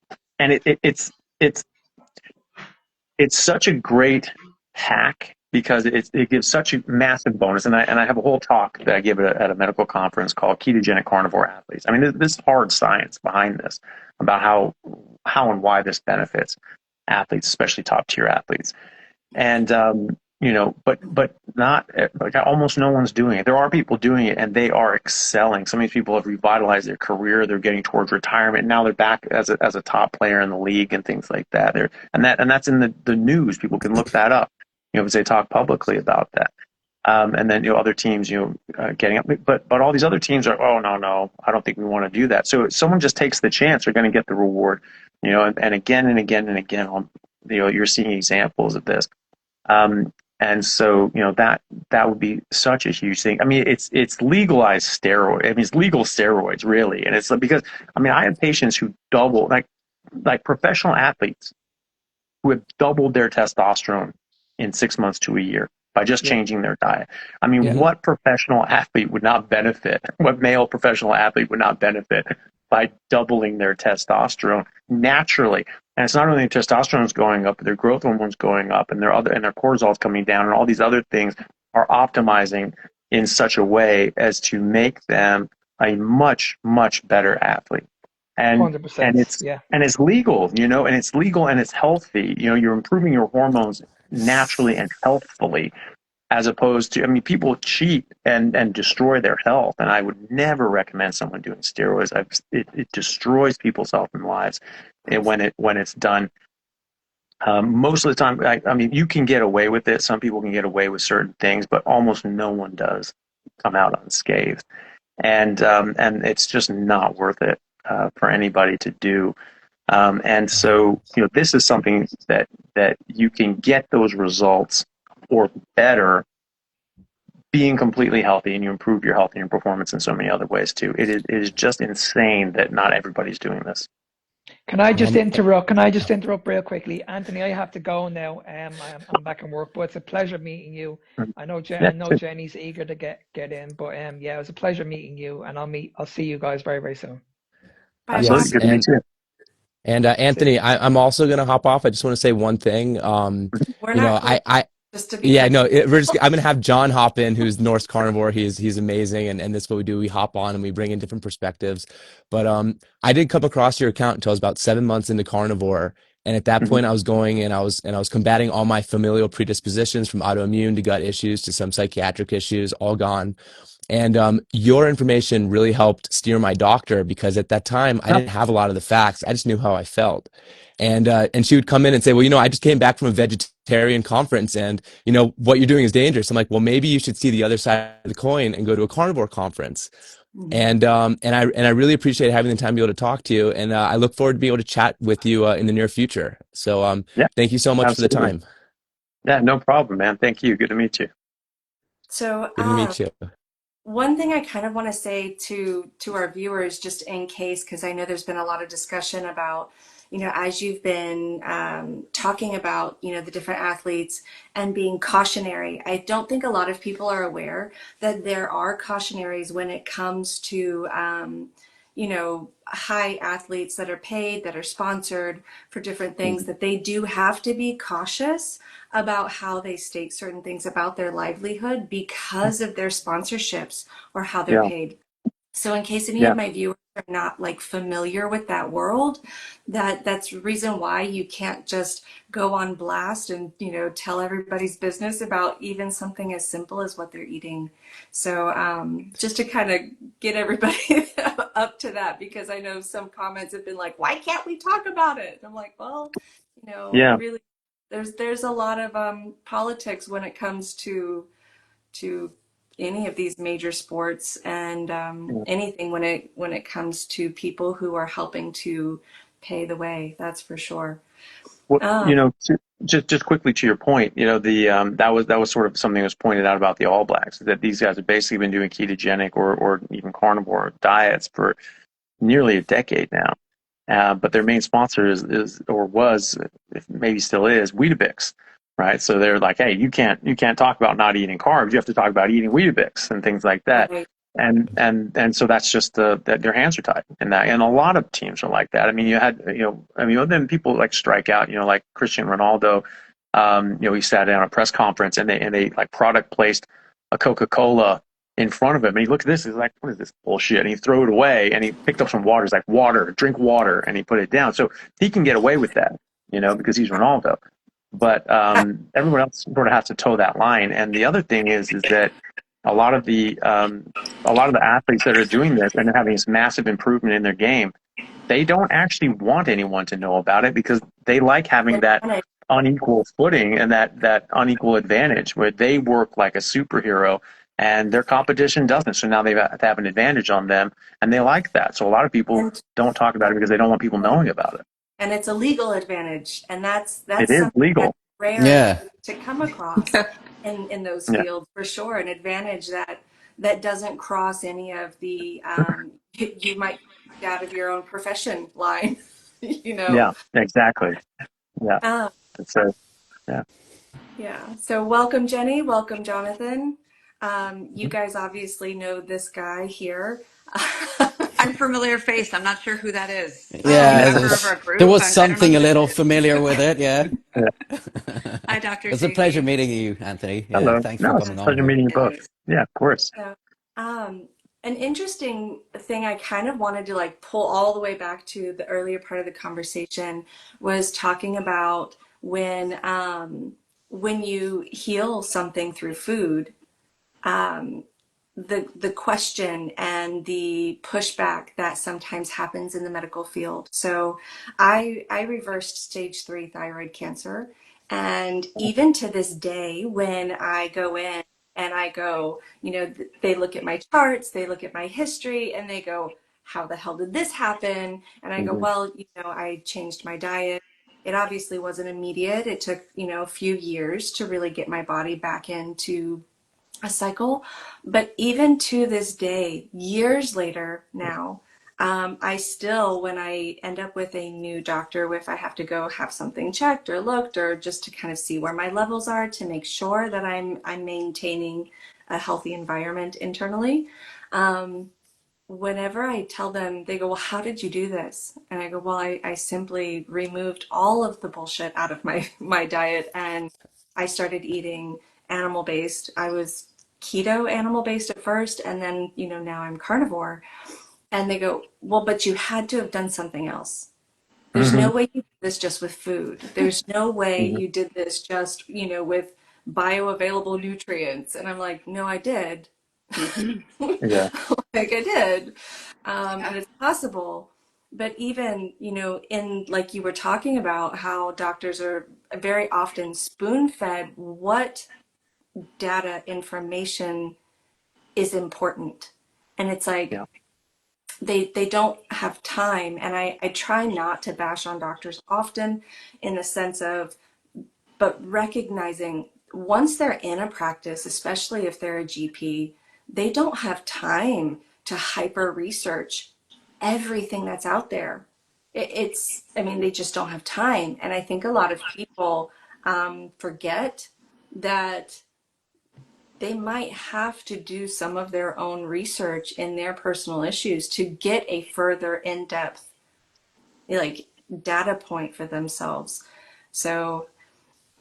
such a great hack because it gives such a massive bonus. And I have a whole talk that I give at a medical conference called Ketogenic Carnivore Athletes. I mean, there's hard science behind this about how and why this benefits athletes, especially top tier athletes. And but not like almost no one's doing it. There are people doing it, and they are excelling. Some of these people have revitalized their career. They're getting towards retirement. Now they're back as a top player in the league and things like that. And that's in the news. People can look that up. Because they talk publicly about that. And then other teams getting up, but all these other teams are, oh no, I don't think we want to do that. So if someone just takes the chance, they're going to get the reward. And again and again and again. You're seeing examples of this. And so, that would be such a huge thing. I mean, it's legalized steroid. I mean, it's legal steroids, really. And it's because, I mean, I have patients who double, like professional athletes who have doubled their testosterone in 6 months to a year by just changing their diet. I mean, what professional athlete would not benefit? What male professional athlete would not benefit by doubling their testosterone naturally? And it's not only testosterone is going up, but their growth hormones going up, and their cortisol is coming down, and all these other things are optimizing in such a way as to make them a much, much better athlete. And 100%, and it's legal, and it's legal and it's healthy. You're improving your hormones naturally and healthfully, as opposed to, I mean, people cheat and destroy their health. And I would never recommend someone doing steroids. It destroys people's health and lives when it's done. Most of the time, I mean, you can get away with it. Some people can get away with certain things, but almost no one does come out unscathed. And it's just not worth it for anybody to do. And so, this is something that you can get those results or better being completely healthy, and you improve your health and your performance in so many other ways too. It is just insane that not everybody's doing this. Can I just interrupt? Can I just interrupt real quickly, Anthony? I have to go now. I'm back in work, but it's a pleasure meeting you. I know Jenny's eager to get in, but it was a pleasure meeting you, and I'll see you guys very, very soon. Bye. Absolutely, good to meet you. And Anthony, I'm also gonna hop off. I just want to say one thing. We're not just to be I'm gonna have John hop in, who's Norse Carnivore. He's amazing, and that's what we do. We hop on and we bring in different perspectives. But I didn't come across your account until I was about 7 months into Carnivore, and at that point I was going and I was combating all my familial predispositions, from autoimmune to gut issues to some psychiatric issues, all gone. And your information really helped steer my doctor, because at that time I didn't have a lot of the facts. I just knew how I felt. And she would come in and say, well, I just came back from a vegetarian conference, and what you're doing is dangerous. I'm like, well, maybe you should see the other side of the coin and go to a carnivore conference. And I really appreciate having the time to be able to talk to you, and I look forward to being able to chat with you in the near future. So thank you so much for the time. Yeah, no problem, man. Thank you. Good to meet you. So good to meet you. One thing I kind of want to say to our viewers, just in case, because I know there's been a lot of discussion about, as you've been talking about, the different athletes and being cautionary. I don't think a lot of people are aware that there are cautionaries when it comes to, high athletes that are paid, that are sponsored for different things, that they do have to be cautious about how they state certain things about their livelihood because of their sponsorships or how they're paid. So in case any of my viewers are not familiar with that world, that's the reason why you can't just go on blast and tell everybody's business about even something as simple as what they're eating. So just to kind of get everybody up to that, because I know some comments have been like, why can't we talk about it? And I'm like, well, really, there's a lot of politics when it comes to any of these major sports, and anything when it comes to people who are helping to pay the way. That's for sure. Well, just quickly to your point, that was sort of something that was pointed out about the All Blacks, that these guys have basically been doing ketogenic or even carnivore diets for nearly a decade now. But their main sponsor is or was, maybe still is, Weetabix. Right, so they're like, hey, you can't talk about not eating carbs. You have to talk about eating Weetabix and things like that. Right. And so that's just that their hands are tied in that. And a lot of teams are like that. I mean, you had then people like strike out. Like Cristiano Ronaldo. He sat down at a press conference and they like product placed a Coca-Cola in front of him, and he looked at this. He's like, what is this bullshit? And he threw it away, and he picked up some water. He's like, water, drink water, and he put it down. So he can get away with that, because he's Ronaldo. But everyone else sort of has to toe that line. And the other thing is that a lot of the athletes that are doing this and having this massive improvement in their game, they don't actually want anyone to know about it, because they like having that unequal footing and that unequal advantage where they work like a superhero and their competition doesn't. So now they have to have an advantage on them, and they like that. So a lot of people don't talk about it because they don't want people knowing about it. And it's a legal advantage, and that's it is legal. rare to come across in those fields for sure. An advantage that doesn't cross any of the you might be out of your own profession line, you know. Yeah, exactly. Yeah. Um, It's a, yeah. yeah. So welcome, Jenny. Welcome, Jonathan. You guys obviously know this guy here. I'm familiar face. I'm not sure who that is. Yeah, Member of our group. there was I don't know something who a that little is. familiar with it, yeah. Hi, Dr. It's a pleasure Chaffee. meeting you, Anthony. Yeah, Hello. thanks for No, it's a coming pleasure on. meeting you both. Yes. Yeah, of course. So, an interesting thing I kind of wanted to like pull all the way back to the earlier part of the conversation was talking about when you heal something through food, um, the question and the pushback that sometimes happens in the medical field. So I reversed stage 3 thyroid cancer. And even to this day, when I go in and I go, you know, they look at my charts, they look at my history, and they go, how the hell did this happen? And I go, Mm-hmm. well, you know, I changed my diet. It obviously wasn't immediate. It took, you know, a few years to really get my body back into a cycle. But even to this day, years later now, I still, when I end up with a new doctor, if I have to go have something checked or looked, or just to kind of see where my levels are to make sure that I'm maintaining a healthy environment internally. Whenever I tell them, they go, well, how did you do this? And I go, well, I simply removed all of the bullshit out of my diet, and I started eating animal based. I was keto animal based at first, and then, you know, now I'm carnivore. And they go, well, but you had to have done something else. There's Mm-hmm. no way you did this just with food. There's no way Mm-hmm. you did this just, you know, with bioavailable nutrients. And I'm like, no, I did. Yeah. Like I did. And it's possible. But even, you know, in like you were talking about how doctors are very often spoon fed what data information is important. And it's like Yeah. they don't have time. And I try not to bash on doctors often in the sense of, but recognizing once they're in a practice, especially if they're a GP, they don't have time to hyper research everything that's out there. I mean, they just don't have time. And I think a lot of people forget that they might have to do some of their own research in their personal issues to get a further in-depth, like, data point for themselves. So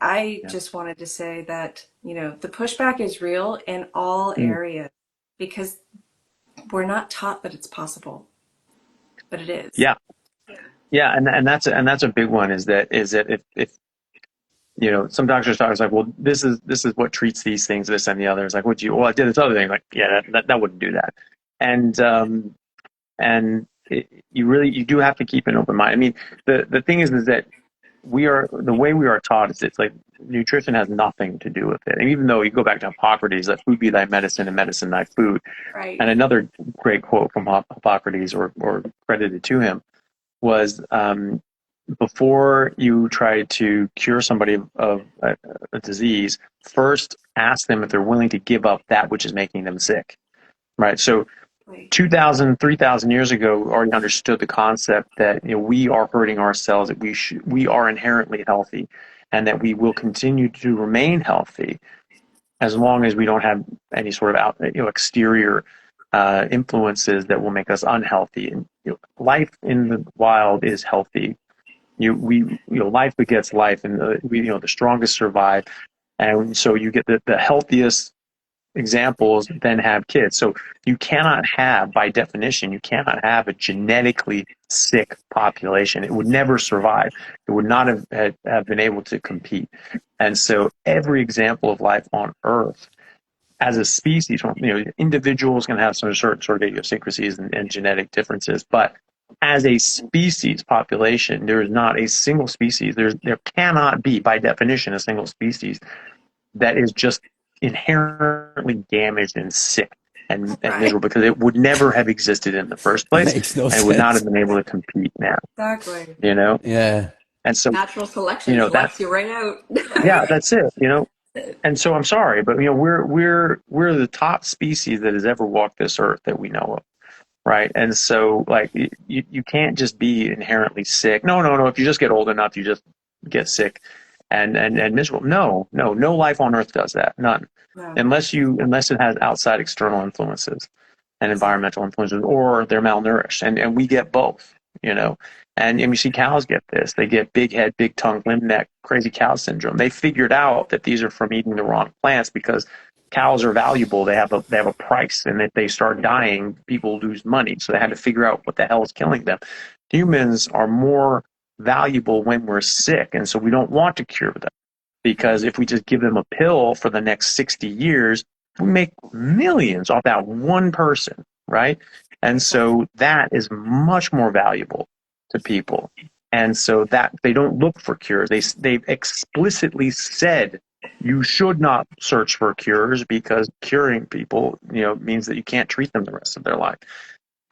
I Yeah. just wanted to say that, you know, the pushback is real in all Mm. areas because we're not taught that it's possible, but it is. Yeah. Yeah. And that's a big one is that if you know, some doctors are like, well, this is what treats these things, this and the other. It's like, well, I did this other thing. Like, yeah, that wouldn't do that. And you do have to keep an open mind. I mean, the thing is that the way we are taught is it's like nutrition has nothing to do with it. And even though you go back to Hippocrates, let food be thy medicine and medicine thy food. Right. And another great quote from Hippocrates or credited to him was, before you try to cure somebody of a disease, first ask them if they're willing to give up that which is making them sick. Right. So 2,000, 3,000 years ago, we already understood the concept that, you know, we are hurting ourselves, that we are inherently healthy, and that we will continue to remain healthy as long as we don't have any sort of exterior influences that will make us unhealthy. And life in the wild is healthy. Life begets life, and the strongest survive, and so you get the healthiest examples then have kids. So you cannot have, by definition, you cannot have a genetically sick population. It would never survive. It would not have been able to compete. And so every example of life on Earth, as a species, individuals can have some sort of idiosyncrasies and genetic differences, but as a species population, there is not a single species. There cannot be, by definition, a single species that is just inherently damaged and sick and miserable, because it would never have existed in the first place. Makes no and it would not sense. have been able to compete now. Exactly. You know? Yeah. And so, natural selection selects you right out. yeah, that's it, And so I'm sorry, but we're the top species that has ever walked this earth that we know of. Right. And so like you can't just be inherently sick. No. If you just get old enough, you just get sick and miserable. No life on earth does that. None. Wow. Unless it has outside external influences and environmental influences, or they're malnourished. And we get both, And you see cows get this. They get big head, big tongue, limb neck, crazy cow syndrome. They figured out that these are from eating the wrong plants because cows are valuable. They have a price, and if they start dying, people lose money. So they had to figure out what the hell is killing them. Humans are more valuable when we're sick, and so we don't want to cure them, because if we just give them a pill for the next 60 years, we make millions off that one person, right? And so that is much more valuable to people. And so that they don't look for cures. They've explicitly said you should not search for cures, because curing people, means that you can't treat them the rest of their life.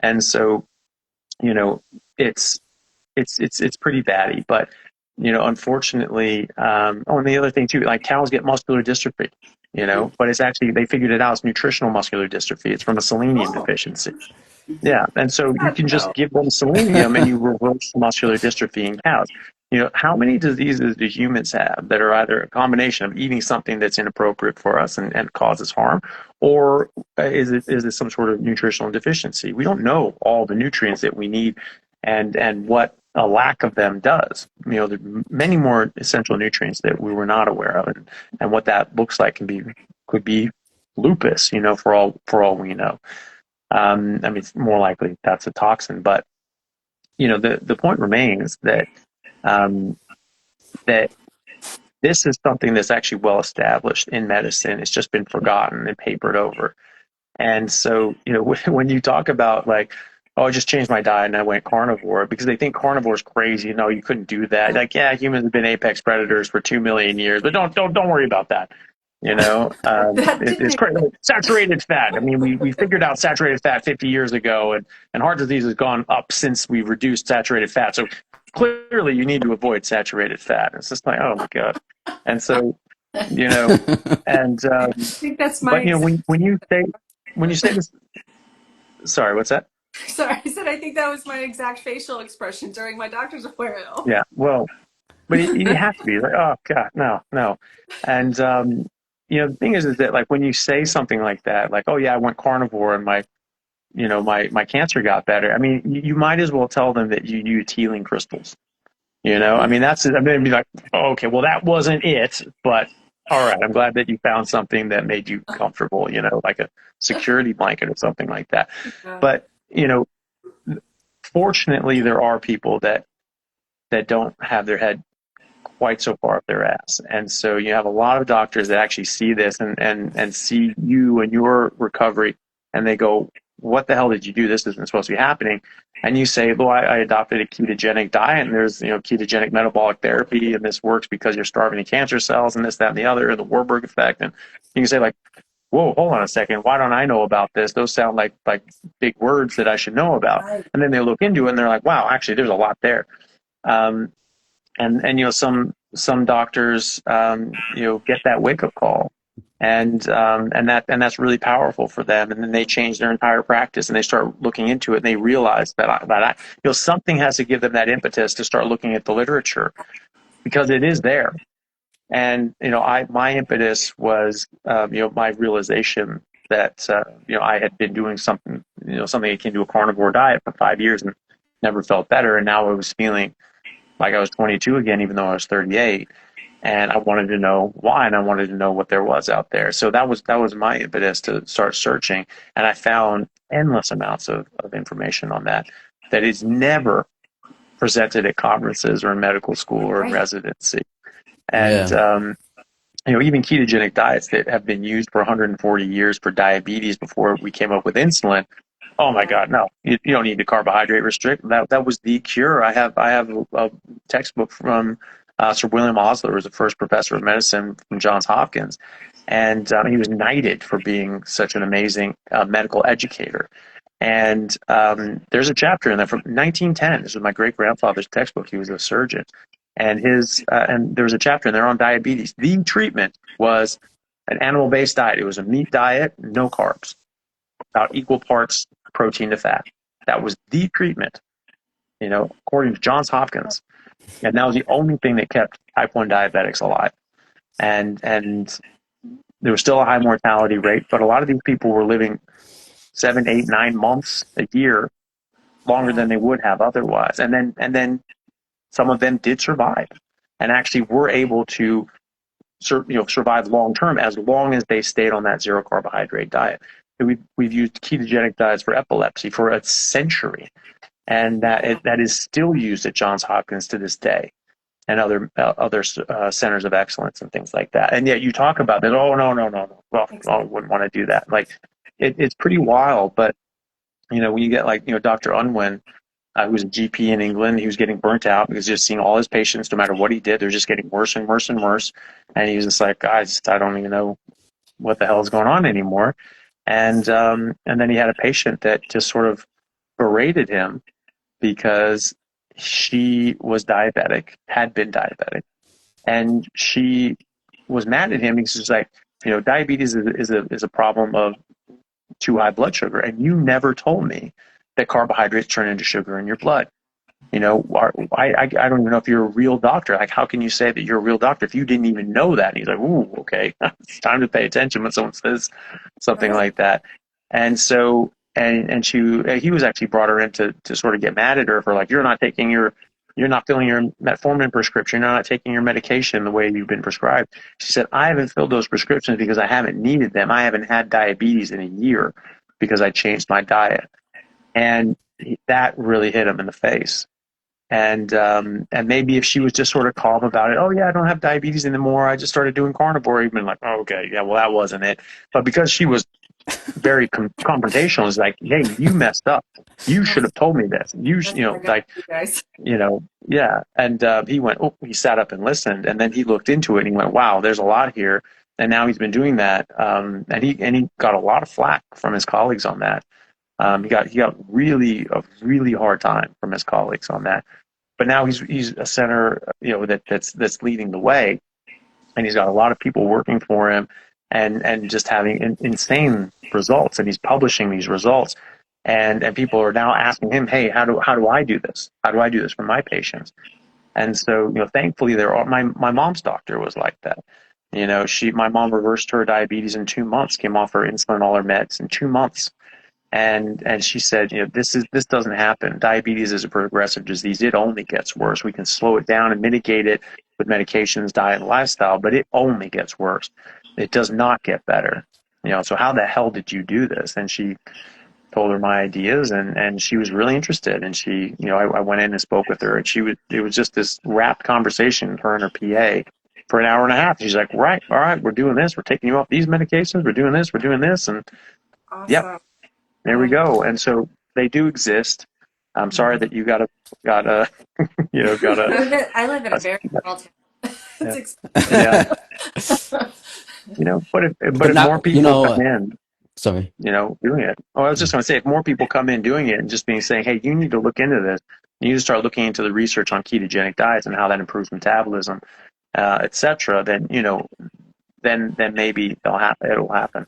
And so, it's pretty batty. But, unfortunately, and the other thing too, like cows get muscular dystrophy, but it's actually, they figured it out, it's nutritional muscular dystrophy. It's from a selenium deficiency. Yeah, and so you can just give them selenium and you reverse muscular dystrophy in cows. How many diseases do humans have that are either a combination of eating something that's inappropriate for us and causes harm, or is it some sort of nutritional deficiency? We don't know all the nutrients that we need and what a lack of them does. There are many more essential nutrients that we were not aware of, and what that looks like could be lupus, for all we know. It's more likely that's a toxin, but the point remains that that this is something that's actually well established in medicine. It's just been forgotten and papered over. And so, when you talk about like, oh, I just changed my diet and I went carnivore, because they think carnivore is crazy. You couldn't do that. Like, yeah, humans have been apex predators for 2 million years, but don't worry about that. It's crazy. Saturated fat. We figured out saturated fat 50 years ago, and heart disease has gone up since we reduced saturated fat. So clearly you need to avoid saturated fat. It's just like, oh my God. And so, and, I think that's my, but when you say this, sorry, what's that? sorry, I said, I think that was my exact facial expression during my doctor's appointment. Yeah. Well, but you have to be like, oh God, no. And, the thing is that like when you say something like that, like, oh yeah, I went carnivore and my cancer got better. You might as well tell them that you used healing crystals. That's it. Be like, oh, okay, well that wasn't it, but all right, I'm glad that you found something that made you comfortable. Like a security blanket or something like that. But fortunately, there are people that don't have their head quite so far up their ass. And so you have a lot of doctors that actually see this and see you and your recovery, and they go, what the hell did you do? This isn't supposed to be happening. And you say, well, I adopted a ketogenic diet, and there's, ketogenic metabolic therapy, and this works because you're starving the cancer cells and this, that, and the other, the Warburg effect. And you can say like, whoa, hold on a second. Why don't I know about this? Those sound like big words that I should know about. Right. And then they look into it and they're like, wow, actually there's a lot there. And some doctors get that wake up call, and that's really powerful for them, and then they change their entire practice and they start looking into it, and they realize that something has to give them that impetus to start looking at the literature, because it is there. And my impetus was my realization that I had been doing something akin to a carnivore diet for 5 years and never felt better, and now I was feeling like I was 22 again, even though I was 38, and I wanted to know why, and I wanted to know what there was out there. So that was my impetus to start searching, and I found endless amounts of information on that is never presented at conferences or in medical school or in residency. And even ketogenic diets that have been used for 140 years for diabetes before we came up with insulin. Oh my God, no! You don't need to carbohydrate restrict. That was the cure. I have a textbook from Sir William Osler, who was the first professor of medicine from Johns Hopkins, and he was knighted for being such an amazing medical educator. And there's a chapter in there from 1910. This was my great grandfather's textbook. He was a surgeon, And and there was a chapter in there on diabetes. The treatment was an animal-based diet. It was a meat diet, no carbs, about equal parts protein to fat. That was the treatment, according to Johns Hopkins. And that was the only thing that kept type 1 diabetics alive. And there was still a high mortality rate, but a lot of these people were living 7, 8, 9 months, a year, longer than they would have otherwise. And then some of them did survive and actually were able to survive long term as long as they stayed on that zero carbohydrate diet. We've used ketogenic diets for epilepsy for a century, and that is still used at Johns Hopkins to this day, and other centers of excellence and things like that. And yet you talk about that. Oh, no. Well, I wouldn't want to do that. Like it's pretty wild. But when you get Dr. Unwin, who was a GP in England, he was getting burnt out because he was just seeing all his patients, no matter what he did, they're just getting worse and worse and worse. And he was just like, guys, I don't even know what the hell is going on anymore. And then he had a patient that just sort of berated him because she was diabetic, had been diabetic, and she was mad at him because she's like, diabetes is a problem of too high blood sugar, and you never told me that carbohydrates turn into sugar in your blood. I don't even know if you're a real doctor. Like, how can you say that you're a real doctor if you didn't even know that? And he's like, ooh, okay, it's time to pay attention when someone says something like that. And so, and he was actually brought her in to sort of get mad at her for like, you're not filling your metformin prescription, you're not taking your medication the way you've been prescribed. She said, I haven't filled those prescriptions because I haven't needed them. I haven't had diabetes in a year because I changed my diet. And that really hit him in the face. And maybe if she was just sort of calm about it, oh yeah, I don't have diabetes anymore, I just started doing carnivore, he'd been like, oh, okay, yeah, well, that wasn't it. But because she was very confrontational, it's like, hey, you messed up. You should have told me this. Yeah. And he sat up and listened, and then he looked into it and he went, wow, there's a lot here. And now he's been doing that. And he got a lot of flack from his colleagues on that. He got really a really hard time from his colleagues on that. But now he's a center, that's leading the way, and he's got a lot of people working for him, and just having insane results. And he's publishing these results, and people are now asking him, hey, how do I do this? How do I do this for my patients? And so, thankfully, my mom's doctor was like that. My mom reversed her diabetes in 2 months, came off her insulin, all her meds in 2 months. And she said, this doesn't happen. Diabetes is a progressive disease. It only gets worse. We can slow it down and mitigate it with medications, diet, and lifestyle, but it only gets worse. It does not get better. So how the hell did you do this? And she told her my ideas, and she was really interested. And she, I went in and spoke with her, and it was just this rapt conversation, her and her PA, for an hour and a half. She's like, right, all right, we're doing this. We're taking you off these medications. We're doing this. We're doing this. And Awesome. Yep. There we go. And so they do exist. I'm sorry that you gotta I live in a very small town. Yeah. But if now, more people come in, sorry. doing it. Oh, I was just going to say, if more people come in doing it and just saying, hey, you need to look into this. You need to start looking into the research on ketogenic diets and how that improves metabolism, etc. Then then maybe it'll happen.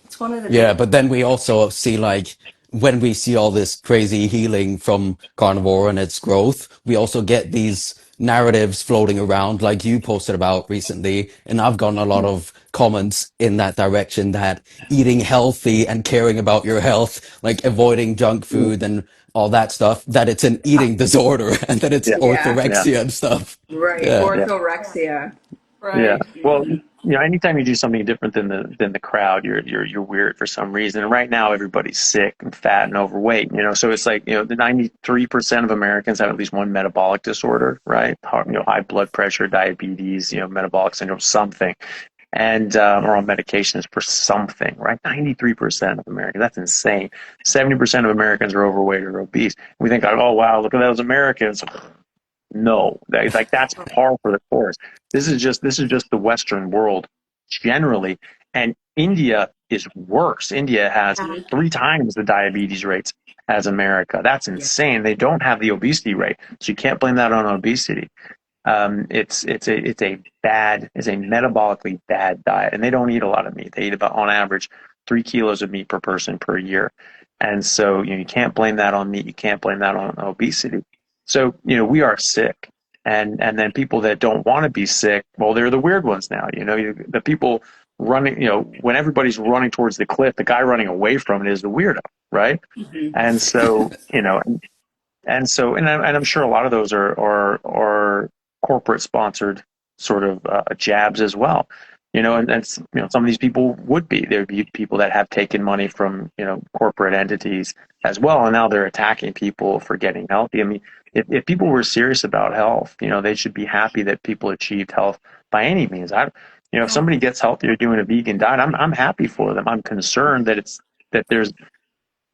It's one of the But then we also see, like, when we see all this crazy healing from Carnivore and its growth, we also get these narratives floating around, like you posted about recently, and I've gotten a lot of comments in that direction, that eating healthy and caring about your health, like avoiding junk food and all that stuff, that it's an eating disorder and that it's orthorexia and stuff. Right. Yeah. Orthorexia. right. Yeah. Well, anytime you do something different than the crowd, you're weird for some reason. And right now, everybody's sick and fat and overweight. So it's like, the 93% of Americans have at least one metabolic disorder, right? High blood pressure, diabetes, metabolic syndrome, something, and or on medications for something, right? 93% of Americans. That's insane. 70% of Americans are overweight or obese. We think, oh wow, look at those Americans. No, that's par for the course. This is just the Western world generally, and India is worse. India has 3 times the diabetes rates as America. That's insane. They don't have the obesity rate, so you can't blame that on obesity. It's a metabolically bad diet, and they don't eat a lot of meat. They eat about, on average, 3 kilos of meat per person per year. And so, you can't blame that on meat. You can't blame that on obesity. So, we are sick. And then people that don't want to be sick, well, they're the weird ones now. The people running, when everybody's running towards the cliff, the guy running away from it is the weirdo, right? And so, and I'm sure a lot of those are corporate sponsored sort of jabs as well. And some of these people there'd be people that have taken money from, corporate entities as well, and now they're attacking people for getting healthy. I mean, if people were serious about health, they should be happy that people achieved health by any means. If somebody gets healthier doing a vegan diet, I'm happy for them. I'm concerned that there's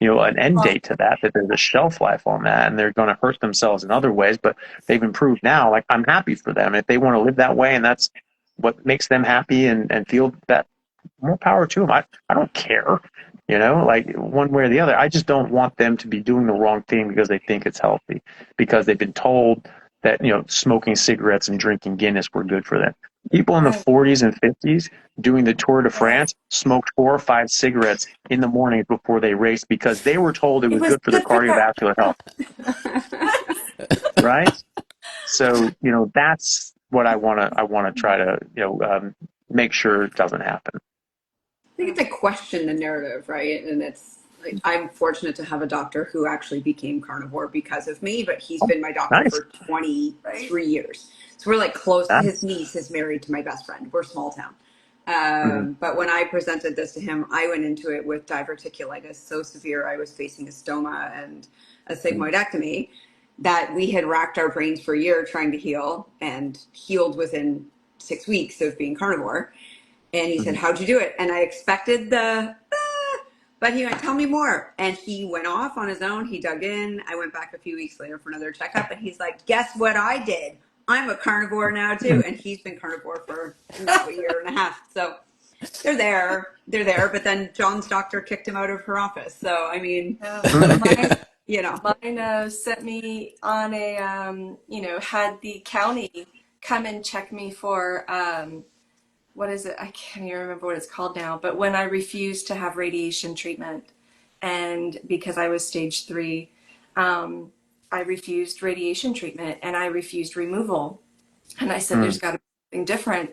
an end date to that there's a shelf life on that, and they're going to hurt themselves in other ways, but they've improved now. Like, I'm happy for them. If they want to live that way and that's what makes them happy and feel that, more power to them. I don't care, like one way or the other. I just don't want them to be doing the wrong thing because they think it's healthy, because they've been told that, smoking cigarettes and drinking Guinness were good for them. People in the 40s and 50s doing the Tour de France smoked 4 or 5 cigarettes in the morning before they raced because they were told it was good for their cardiovascular health. Right? So, that's what I want to try to, make sure it doesn't happen. I think it's a question the narrative, right? And it's like, I'm fortunate to have a doctor who actually became carnivore because of me, but he's been my doctor for 23 years. So we're like close. His niece is married to my best friend. We're small town. But when I presented this to him, I went into it with diverticulitis so severe. I was facing a stoma and a sigmoidectomy that we had racked our brains for a year trying to heal, and healed within 6 weeks of being carnivore. And he said, how'd you do it? And I expected but he went, tell me more. And he went off on his own. He dug in. I went back a few weeks later for another checkup, and he's like, guess what I did? I'm a carnivore now too. And he's been carnivore for a year and a half. So they're there. But then John's doctor kicked him out of her office. So, I mean, mine sent me on a, had the county come and check me for, what is it? I can't even remember what it's called now, but when I refused to have radiation treatment, and because I was stage 3, I refused radiation treatment and I refused removal. And I said, there's got to be something different.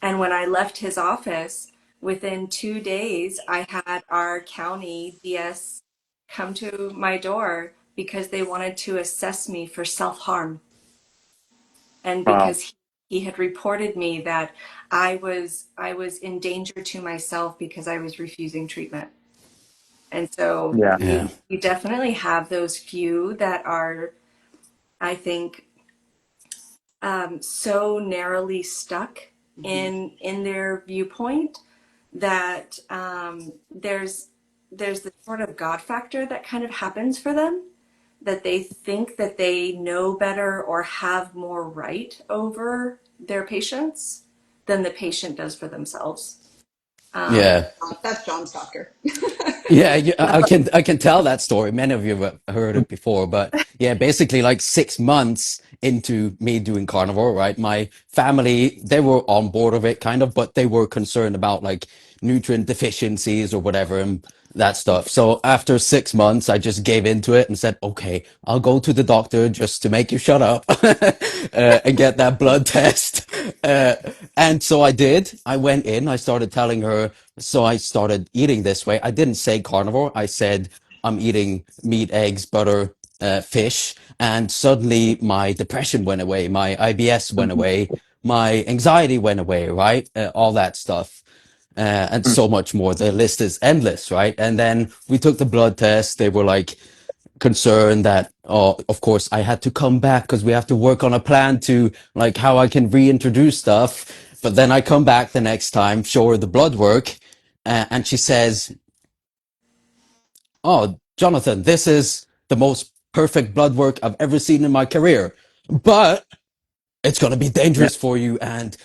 And when I left his office, within 2 days, I had our county DS come to my door because they wanted to assess me for self-harm. And because he had reported me that I was in danger to myself because I was refusing treatment. And so you definitely have those few that are, I think, so narrowly stuck in their viewpoint that there's this sort of God factor that kind of happens for them, that they think that they know better or have more right over their patients than the patient does for themselves. That's John's doctor. I can tell that story. Many of you have heard it before, but yeah, basically like 6 months into me doing carnivore, right? My family, they were on board of it kind of, but they were concerned about like nutrient deficiencies or whatever and that stuff. So after 6 months, I just gave into it and said, okay, I'll go to the doctor just to make you shut up and get that blood test. And so I did. I went in, I started telling her, so I started eating this way. I didn't say carnivore. I said I'm eating meat, eggs, butter, fish. And suddenly my depression went away. My IBS went away. My anxiety went away, right? All that stuff. And so much more. The list is endless, right? And then we took the blood test. They were like concerned that, oh, of course, I had to come back because we have to work on a plan to like how I can reintroduce stuff. But then I come back the next time, show her the blood work, and she says, oh, Jonathan, this is the most perfect blood work I've ever seen in my career. But it's going to be dangerous for you, and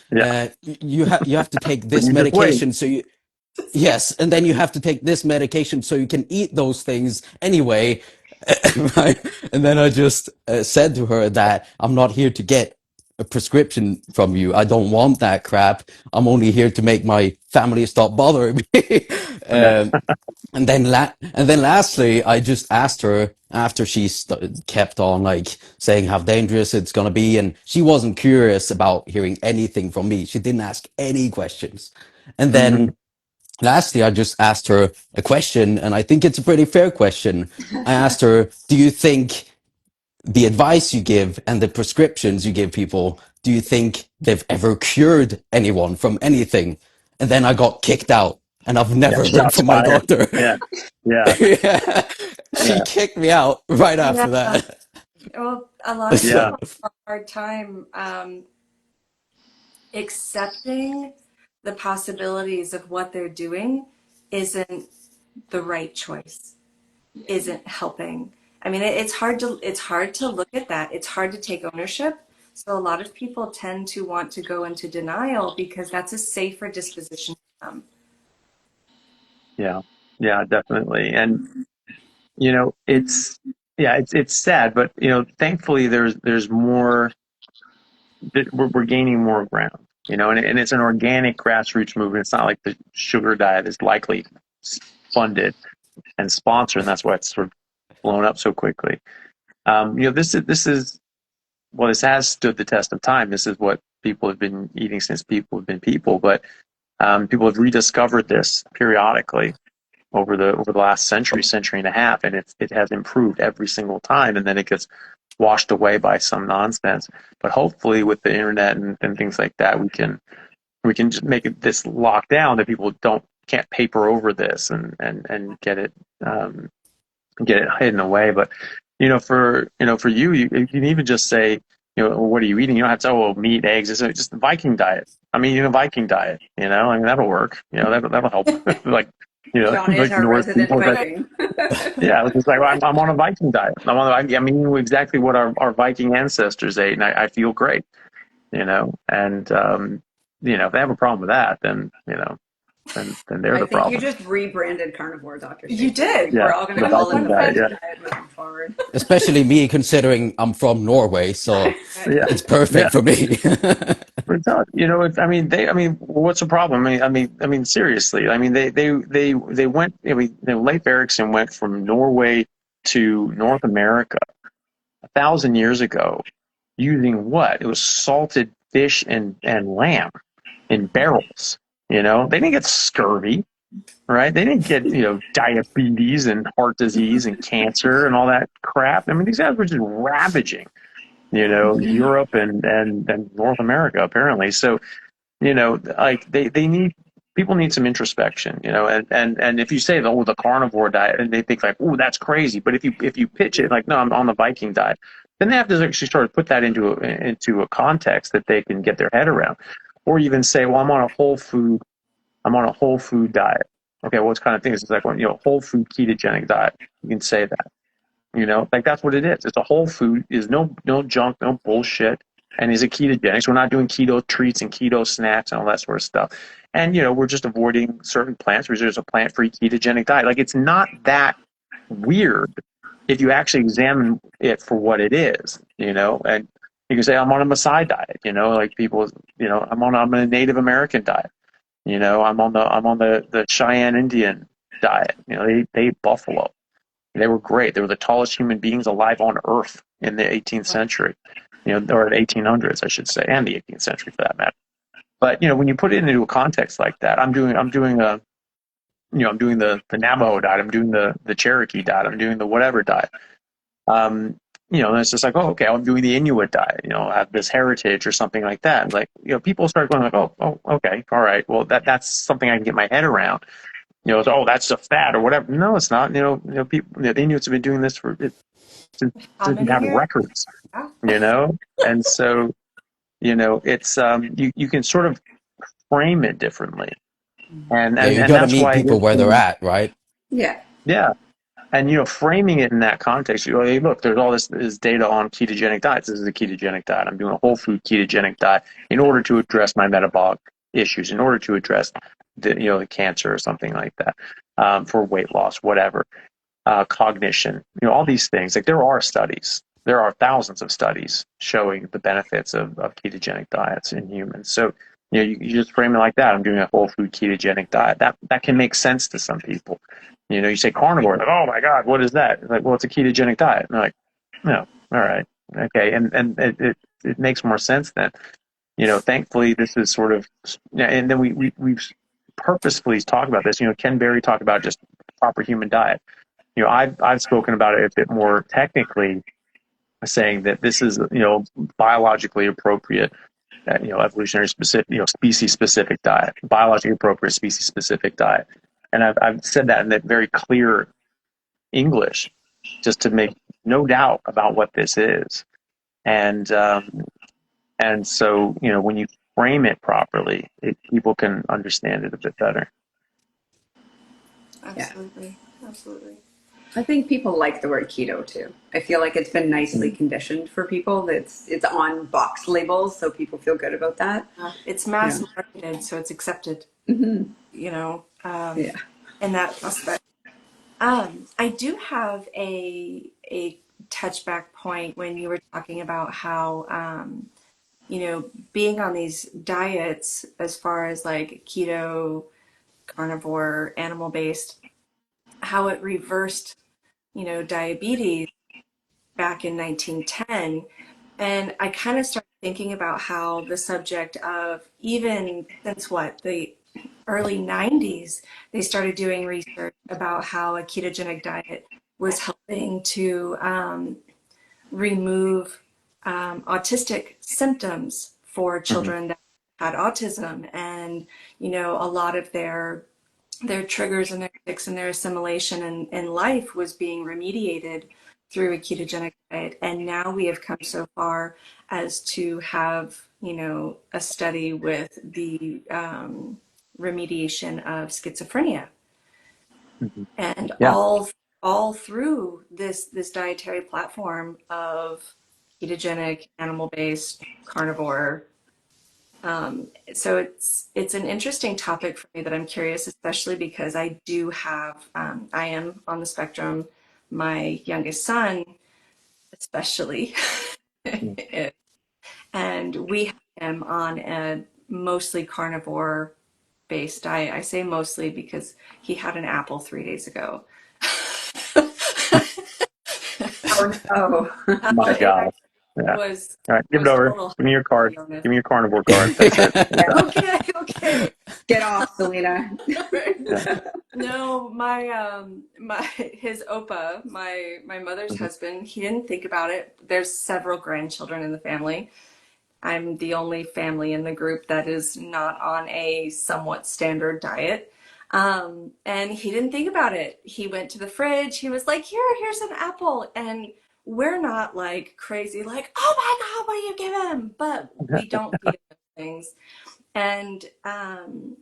you have to take this medication. So you, yes, and then you have to take this medication so you can eat those things anyway. Right? And then I just said to her that I'm not here to get a prescription from you. I don't want that crap. I'm only here to make my family stop bothering me. um, and then lastly, I just asked her after she kept on like saying how dangerous it's gonna be, and she wasn't curious about hearing anything from me. She didn't ask any questions. And Mm-hmm. then lastly, I just asked her a question, and I think it's a pretty fair question. I asked her, "Do you think the advice you give and the prescriptions you give people, do you think they've ever cured anyone from anything?" And then I got kicked out, and I've Yeah, never heard shots from my fired. doctor. Yeah, yeah, Yeah. She yeah, kicked me out right Yeah. after that. Well, a lot of yeah, people have a hard time accepting the possibilities of what they're doing isn't the right choice, isn't helping. I mean, it's hard to look at that. It's hard to take ownership. So a lot of people tend to want to go into denial because that's a safer disposition for them. yeah, yeah, definitely. And it's yeah, it's sad, but thankfully there's more. We're gaining more ground, and it's an organic grassroots movement. It's not like the sugar diet is likely funded and sponsored, and that's why it's sort of blown up so quickly. This is well, this has stood the test of time. This is what people have been eating since people have been people, but people have rediscovered this periodically over the last century and a half, and it has improved every single time, and then it gets washed away by some nonsense. But hopefully, with the internet and things like that, we can just make this lockdown that people can't paper over this and get it hidden away. But for you can even just say, what are you eating? You don't have to say, oh, meat, eggs. It's just the Viking diet. I mean, Viking diet. I mean, that'll work. That'll help. Like, John is like our North resident people. Viking. Yeah, it's just like, well, I'm on a Viking diet. I'm eating exactly what our Viking ancestors ate, and I feel great. And if they have a problem with that, then they're I the think you problem. just rebranded Carnivore, Dr. You Shafer. did. Yeah, We're all going the to call it Viking the diet. Viking Yeah, diet moving forward. Especially me, considering I'm from Norway, so yeah, it's yeah. perfect for me. But it's not, I mean, what's the problem? I mean, seriously. I mean, they went. I mean, Leif Erikson went from Norway to North America 1,000 years ago, using what? It was salted fish and lamb in barrels. They didn't get scurvy, right? They didn't get diabetes and heart disease and cancer and all that crap. I mean, these guys were just ravaging, Europe and North America apparently. So like they need people need some introspection, and if you say the carnivore diet, and they think like, oh, that's crazy. But if you pitch it like, no, I'm on the Viking diet, then they have to actually start to put that into a context that they can get their head around, or even say, well, I'm on a whole food diet. Okay, well, what kind of things? It's like, well, whole food ketogenic diet. You can say that. Like that's what it is. It's a whole food. Is no junk, no bullshit, and is it ketogenic? So we're not doing keto treats and keto snacks and all that sort of stuff. And we're just avoiding certain plants. There's a plant-free ketogenic diet. Like it's not that weird if you actually examine it for what it is. And you can say I'm on a Maasai diet. Like people. I'm on a Native American diet. I'm on the Cheyenne Indian diet. They eat buffalo. They were great. They were the tallest human beings alive on Earth in the 18th century, or the 1800s, I should say, and the 18th century for that matter. But when you put it into a context like that, I'm doing the Navajo diet. I'm doing the Cherokee diet. I'm doing the whatever diet. And it's just like, oh, okay, I'm doing the Inuit diet. I have this heritage or something like that. And like, people start going like, oh, okay, all right. Well, that's something I can get my head around. It's, oh, that's just fat or whatever. No, it's not. People, the Inuits have been doing this since How we many have years? records. Yeah. And so it's you can sort of frame it differently, and Yeah, and you and gotta that's meet why people where they're at, right? Yeah. yeah. And framing it in that context, you go, hey, look, there's all this data on ketogenic diets. This is a ketogenic diet. I'm doing a whole food ketogenic diet in order to address my metabolic issues, in order to address the cancer or something like that, for weight loss, whatever, cognition, all these things. Like there are studies, there are thousands of studies showing the benefits of ketogenic diets in humans. So, you just frame it like that. I'm doing a whole food ketogenic diet. That can make sense to some people. You say carnivore, like, oh my God, what is that? It's like, well, it's a ketogenic diet. And they're like, no, all right, okay, and it makes more sense then. Thankfully, this is sort of, and then we've purposefully talked about this. Ken Berry talked about just proper human diet. I've spoken about it a bit more technically, saying that this is biologically appropriate, evolutionary specific, species specific diet, biologically appropriate species specific diet, and I've said that in that very clear English, just to make no doubt about what this is, and so when you frame it properly, people can understand it a bit better. Absolutely, absolutely. I think people like the word keto too. I feel like it's been nicely conditioned for people. It's on box labels, so people feel good about that. It's mass marketed, so it's accepted. Mm-hmm. In that aspect. I do have a touchback point when you were talking about how being on these diets, as far as like keto, carnivore, animal based, how it reversed diabetes back in 1910. And I kind of started thinking about how the subject of, even since the early 90s, they started doing research about how a ketogenic diet was helping to remove autistic symptoms for children that had autism. And, a lot of their triggers and their tics and their assimilation in life was being remediated through a ketogenic diet. And now we have come so far as to have, a study with the remediation of schizophrenia. And all through this dietary platform of ketogenic, animal-based, carnivore. So it's an interesting topic for me that I'm curious, especially because I do have, I am on the spectrum. My youngest son, especially, and we have him on a mostly carnivore based diet. I say mostly because he had an apple 3 days ago. Oh no! My God. Yeah. All right, give it over. Give me your card. Give me your carnivore card. That's it. Okay. Get off, Selena. No, his Opa, my mother's husband, he didn't think about it. There's several grandchildren in the family. I'm the only family in the group that is not on a somewhat standard diet. And he didn't think about it. He went to the fridge. He was like, here's an apple. And we're not like crazy, like, oh my God, what do you give him? But we don't feed him those things. And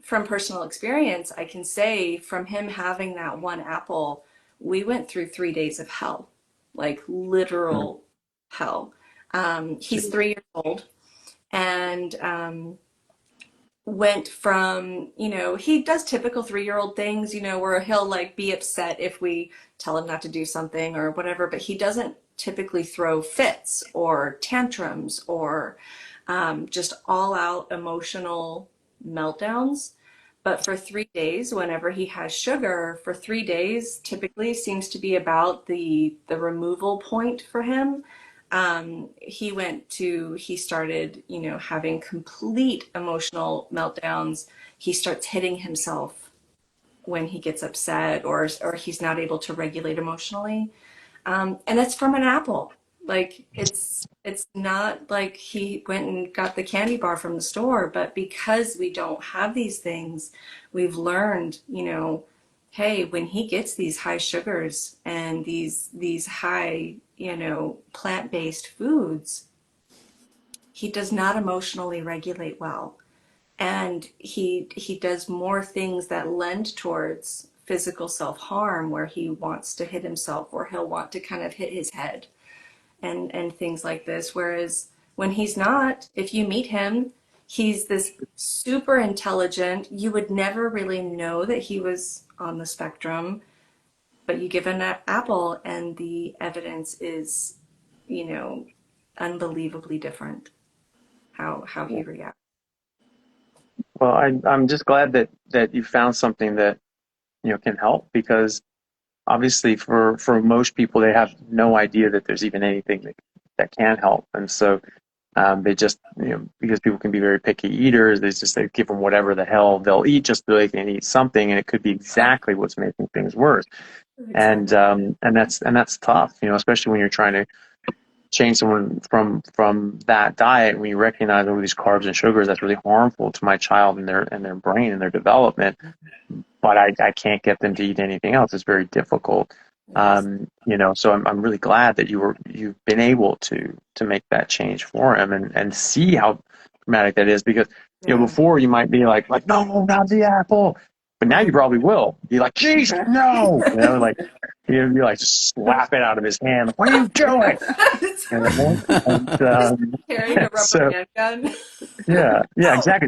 from personal experience, I can say from him having that one apple, we went through 3 days of hell, like literal hell. He's 3 years old and went from, he does typical 3-year-old things, where he'll like be upset if we tell him not to do something or whatever, but he doesn't typically throw fits or tantrums or just all out emotional meltdowns. But for 3 days, whenever he has sugar, for 3 days typically seems to be about the removal point for him. He started, having complete emotional meltdowns. He starts hitting himself when he gets upset or he's not able to regulate emotionally. And it's from an apple. Like it's not like he went and got the candy bar from the store, but because we don't have these things, we've learned, hey, when he gets these high sugars and these high, plant-based foods, he does not emotionally regulate well. And he does more things that lend towards physical self-harm, where he wants to hit himself or he'll want to kind of hit his head and things like this. Whereas when he's not, if you meet him, he's this super intelligent. You would never really know that he was on the spectrum, but you give him an apple and the evidence is you know, unbelievably different how he reacts. Well, I'm just glad that you found something that, you know, can help, because obviously for most people, they have no idea that there's even anything that can help. And so they just, you know, because people can be very picky eaters, they give them whatever the hell they'll eat just so they can eat something, and it could be exactly what's making things worse. Exactly. And that's tough, you know, especially when you're trying to change someone from that diet, when you recognize all these carbs and sugars, that's really harmful to my child and their brain and their development. But I can't get them to eat anything else. It's very difficult. Yes. You know, so I'm really glad that you've been able to make that change for him, and see how dramatic that is, because, you know, Yeah. before you might be like, no, not the apple. But now you probably will be like, geez, no, you know, like you'd be like, just slap it out of his hand. What are you doing? You know? And Carrying a rubber so handgun. yeah, exactly.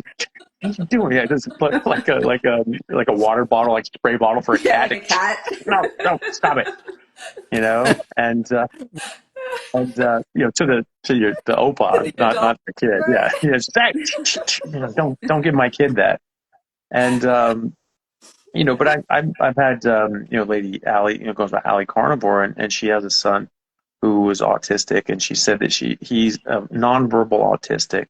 What are you doing? Yeah, this is like a water bottle, like spray bottle for a Yeah, cat. like a cat. No, stop it. You know, and you know, to the opa, Hitting your dog. not the kid. Right. Yeah, yeah. You know, don't give my kid that. And you know, but I've had you know, Lady Allie, you know, goes by Allie Carnivore, and she has a son who was autistic, and she said that he's nonverbal autistic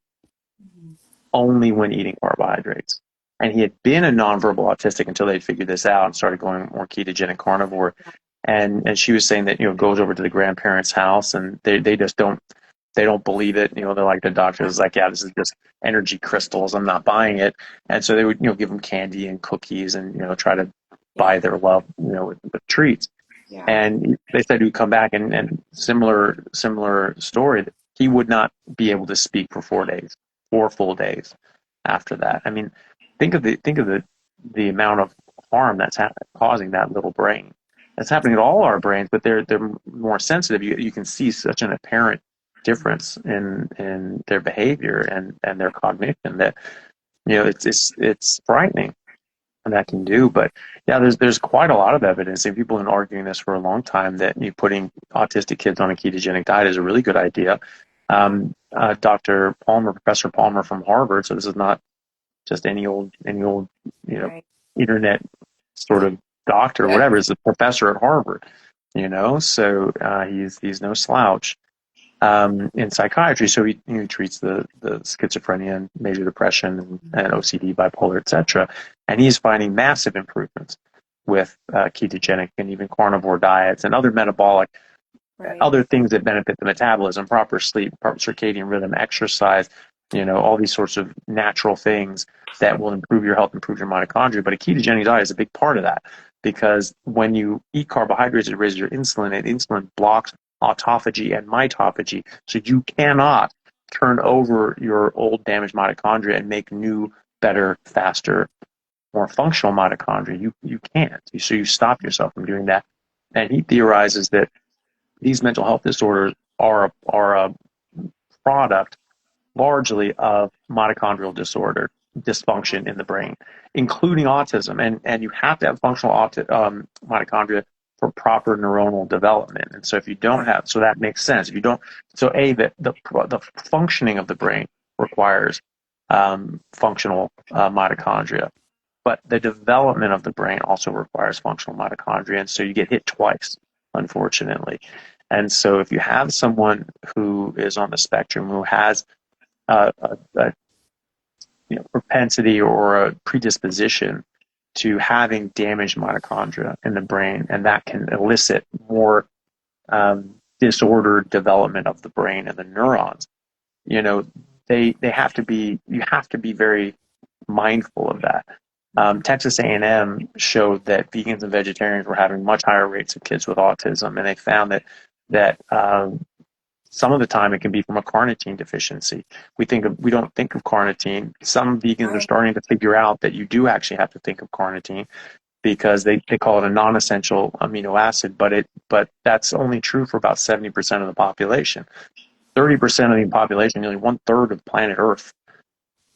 only when eating carbohydrates. And he had been a nonverbal autistic until they figured this out and started going more ketogenic carnivore. And she was saying that, you know, goes over to the grandparents' house, and they just don't believe it. You know, they're like, the doctor is like, yeah, this is just energy crystals. I'm not buying it. And so they would, you know, give them candy and cookies and, you know, try to buy their love, you know, with treats. Yeah. And they said he would come back, and similar story, that he would not be able to speak for 4 full days after that. I mean, think of the amount of harm that's causing that little brain. That's happening to all our brains, but they're more sensitive. You can see such an apparent difference in their behavior and their cognition that, you know, it's frightening what that can do. But yeah, there's quite a lot of evidence, and people have been arguing this for a long time, that you putting autistic kids on a ketogenic diet is a really good idea. Dr. Palmer, Professor Palmer from Harvard, so this is not just any old, you know, Right. internet sort of doctor or whatever, is a professor at Harvard, you know, so he's no slouch in psychiatry. So he treats the schizophrenia and major depression and OCD, bipolar, etc. And he's finding massive improvements with ketogenic and even carnivore diets and other metabolic, other things that benefit the metabolism, proper sleep, proper circadian rhythm, exercise, you know, all these sorts of natural things that will improve your health, improve your mitochondria. But a ketogenic diet is a big part of that, because when you eat carbohydrates, it raises your insulin, and insulin blocks autophagy and mitophagy. So you cannot turn over your old damaged mitochondria and make new, better, faster, more functional mitochondria. You can't. So you stop yourself from doing that. And he theorizes that these mental health disorders are a product largely of mitochondrial disorder, dysfunction in the brain, including autism. And you have to have functional mitochondria for proper neuronal development. And so if you don't have, so that makes sense. If you don't, so the functioning of the brain requires functional mitochondria, but the development of the brain also requires functional mitochondria. And so you get hit twice, unfortunately. And so if you have someone who is on the spectrum, who has a propensity or a predisposition to having damaged mitochondria in the brain, and that can elicit more disordered development of the brain and the neurons. You know, you have to be very mindful of that. Texas A&M showed that vegans and vegetarians were having much higher rates of kids with autism, and they found that some of the time it can be from a carnitine deficiency. We don't think of carnitine. Some vegans are starting to figure out that you do actually have to think of carnitine, because they call it a non-essential amino acid, but that's only true for about 70% of the population. 30% of the population, nearly 1/3 of planet Earth,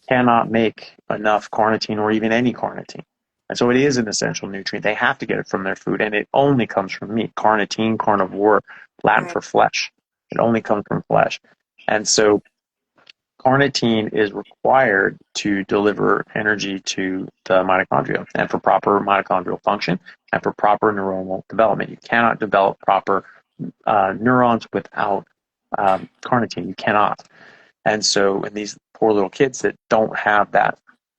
cannot make enough carnitine or even any carnitine. And so it is an essential nutrient. They have to get it from their food, and it only comes from meat. Carnitine, carnivore, Latin for flesh. It only comes from flesh. And so carnitine is required to deliver energy to the mitochondria and for proper mitochondrial function and for proper neuronal development. You cannot develop proper neurons without carnitine. You cannot. And so in these poor little kids that don't have that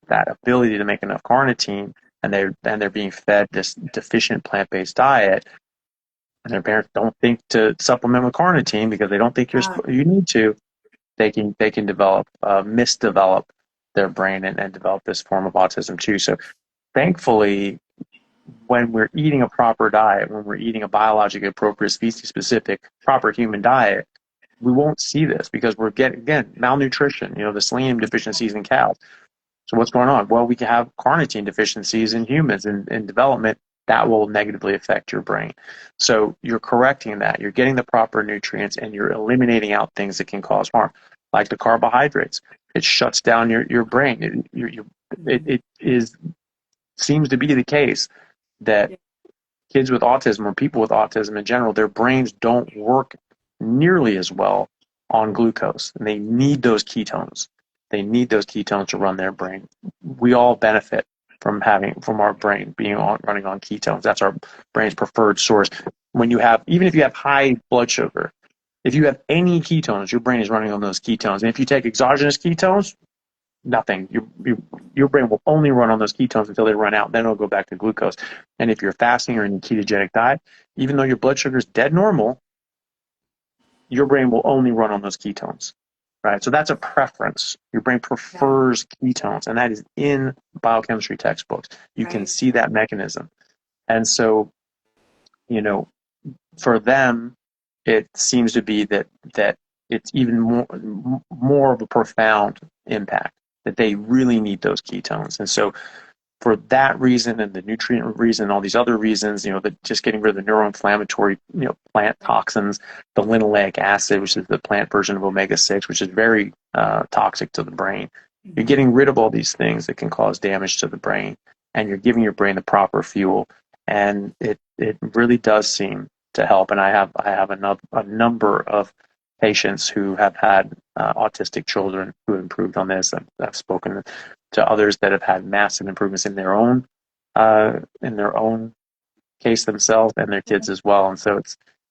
ability to make enough carnitine, and they're being fed this deficient plant-based diet, and their parents don't think to supplement with carnitine because they don't think you need to, they can develop misdevelop their brain and develop this form of autism too. So thankfully, when we're eating a proper diet, when we're eating a biologically appropriate, species-specific, proper human diet, we won't see this because we're getting, again, malnutrition, the selenium deficiencies in cows. So what's going on? Well, we can have carnitine deficiencies in humans in development that will negatively affect your brain. So you're correcting that. You're getting the proper nutrients and you're eliminating out things that can cause harm, like the carbohydrates. It shuts down your brain. It seems to be the case that kids with autism or people with autism in general, their brains don't work nearly as well on glucose, and they need those ketones. They need those ketones to run their brain. We all benefit from our brain running on ketones. That's our brain's preferred source. Even if you have high blood sugar, if you have any ketones, your brain is running on those ketones. And if you take exogenous ketones, nothing. Your brain will only run on those ketones until they run out. Then it'll go back to glucose. And if you're fasting or in a ketogenic diet, even though your blood sugar is dead normal, your brain will only run on those ketones. Right, so that's a preference. Your brain prefers ketones, and that is in biochemistry textbooks. You can see that mechanism. And so, for them, it seems to be that it's even more of a profound impact, that they really need those ketones. And so for that reason and the nutrient reason, all these other reasons, just getting rid of the neuroinflammatory, plant toxins, the linoleic acid, which is the plant version of omega-6, which is very toxic to the brain. You're getting rid of all these things that can cause damage to the brain, and you're giving your brain the proper fuel. And it really does seem to help. And I have a number of patients who have had autistic children who have improved on this. I've spoken to others that have had massive improvements in their own case themselves and their kids as well. And so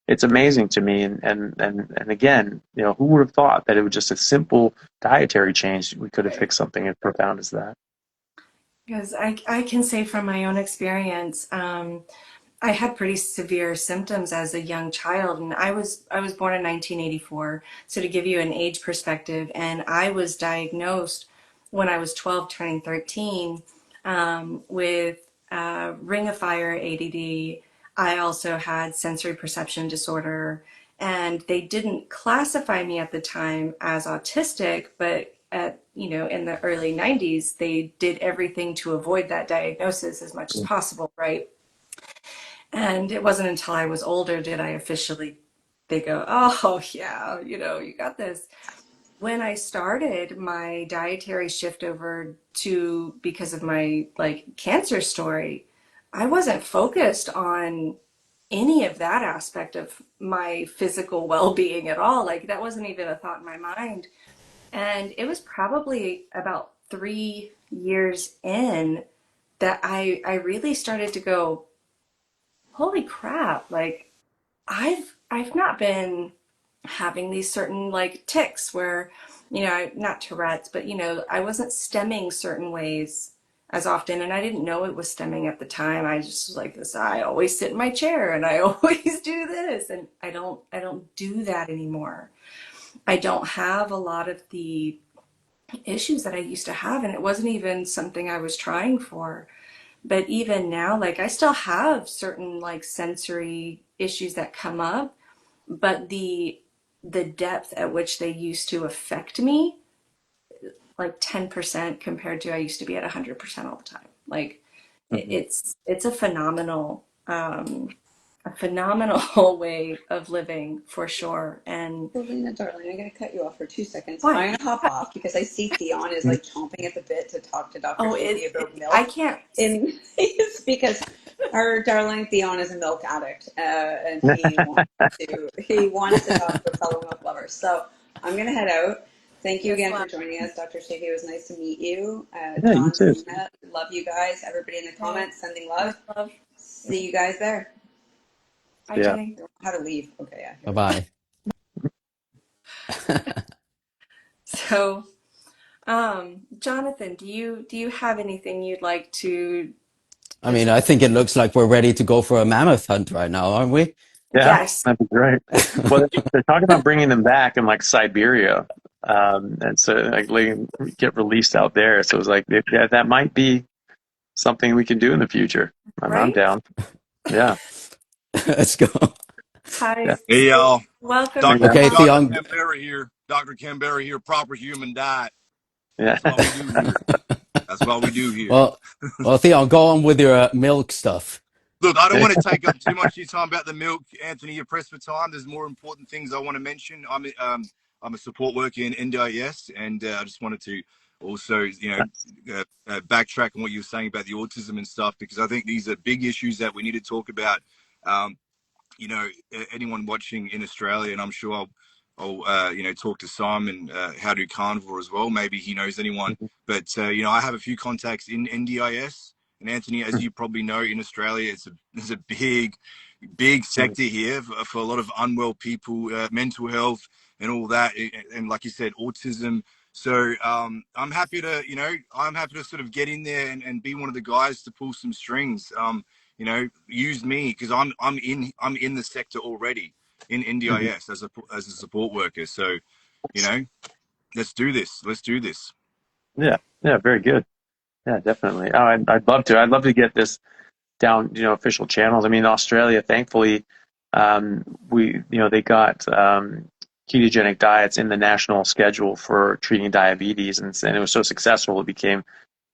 it's amazing to me. And again, who would have thought that it was just a simple dietary change we could have fixed something as profound as that? Because I can say from my own experience, I had pretty severe symptoms as a young child, and I was born in 1984. So to give you an age perspective, and I was diagnosed when I was 12, turning 13, with Ring of Fire ADD. I also had sensory perception disorder, and they didn't classify me at the time as autistic, but in the early 90s, they did everything to avoid that diagnosis as much as possible, right? And it wasn't until I was older did I officially, they go, oh yeah, you got this. When I started my dietary shift over to, because of my cancer story, I wasn't focused on any of that aspect of my physical well-being at all. That wasn't even a thought in my mind. And it was probably about 3 years in that I really started to go, holy crap, I've not been having these certain tics where, not Tourette's, but I wasn't stemming certain ways as often, and I didn't know it was stemming at the time. I just was like this, I always sit in my chair and I always do this, and I don't do that anymore. I don't have a lot of the issues that I used to have, and it wasn't even something I was trying for. But even now, I still have certain sensory issues that come up, but the depth at which they used to affect me, 10% compared to I used to be at 100% all the time. It's a phenomenal way of living for sure. And Lena, darling, I gotta cut you off for 2 seconds. why? I'm gonna hop off because I see Theon is chomping at the bit to talk to Dr. Chaffee about milk. I can't. And it's because Our darling Theon is a milk addict, and he wants to talk with fellow milk lovers. So I'm gonna head out. Thank you again for joining us, Dr. Chaffee. It was nice to meet you. Yeah, you John, too. Selena, love you guys. Everybody in the comments, sending love. See you guys there. Bye, Yeah. Jenny. How to leave? Okay, yeah. Bye bye. So, Jonathan, do you have anything you'd like to I mean, I think it looks like we're ready to go for a mammoth hunt right now, aren't we? Yeah, Yes. that'd be great. Well, they're talking about bringing them back in like Siberia, and so like letting them get released out there. So it was like, yeah, that might be something we can do in the future. I'm Right? down. Yeah, Let's go. Hi. yeah. Hey y'all, Welcome. There you go. Okay, Dr. Theon. Canberra here. Dr. Canberra here. Proper human diet. Yeah. That's what we do here. That's what we do here. Well, Theon, go on with your milk stuff. Look, I don't want to take up too much of your time about the milk, Anthony. You're pressed for time. There's more important things I want to mention. I'm a support worker in NDIS, and I just wanted to also, backtrack on what you were saying about the autism and stuff, because I think these are big issues that we need to talk about. Anyone watching in Australia, and I'm sure I'll talk to Simon, how to Carnivore as well. Maybe he knows anyone, but I have a few contacts in NDIS. And Anthony, as you probably know, in Australia, there's a big sector here for a lot of unwell people, mental health and all that, and like you said, autism. So I'm happy to sort of get in there and be one of the guys to pull some strings. Use me, because I'm in the sector already in NDIS as a support worker. So, let's do this. Yeah. Yeah. Very good. Yeah, definitely. Oh, I'd love to. I'd love to get this down, official channels. I mean, Australia, thankfully, they got ketogenic diets in the national schedule for treating diabetes, and it was so successful it became,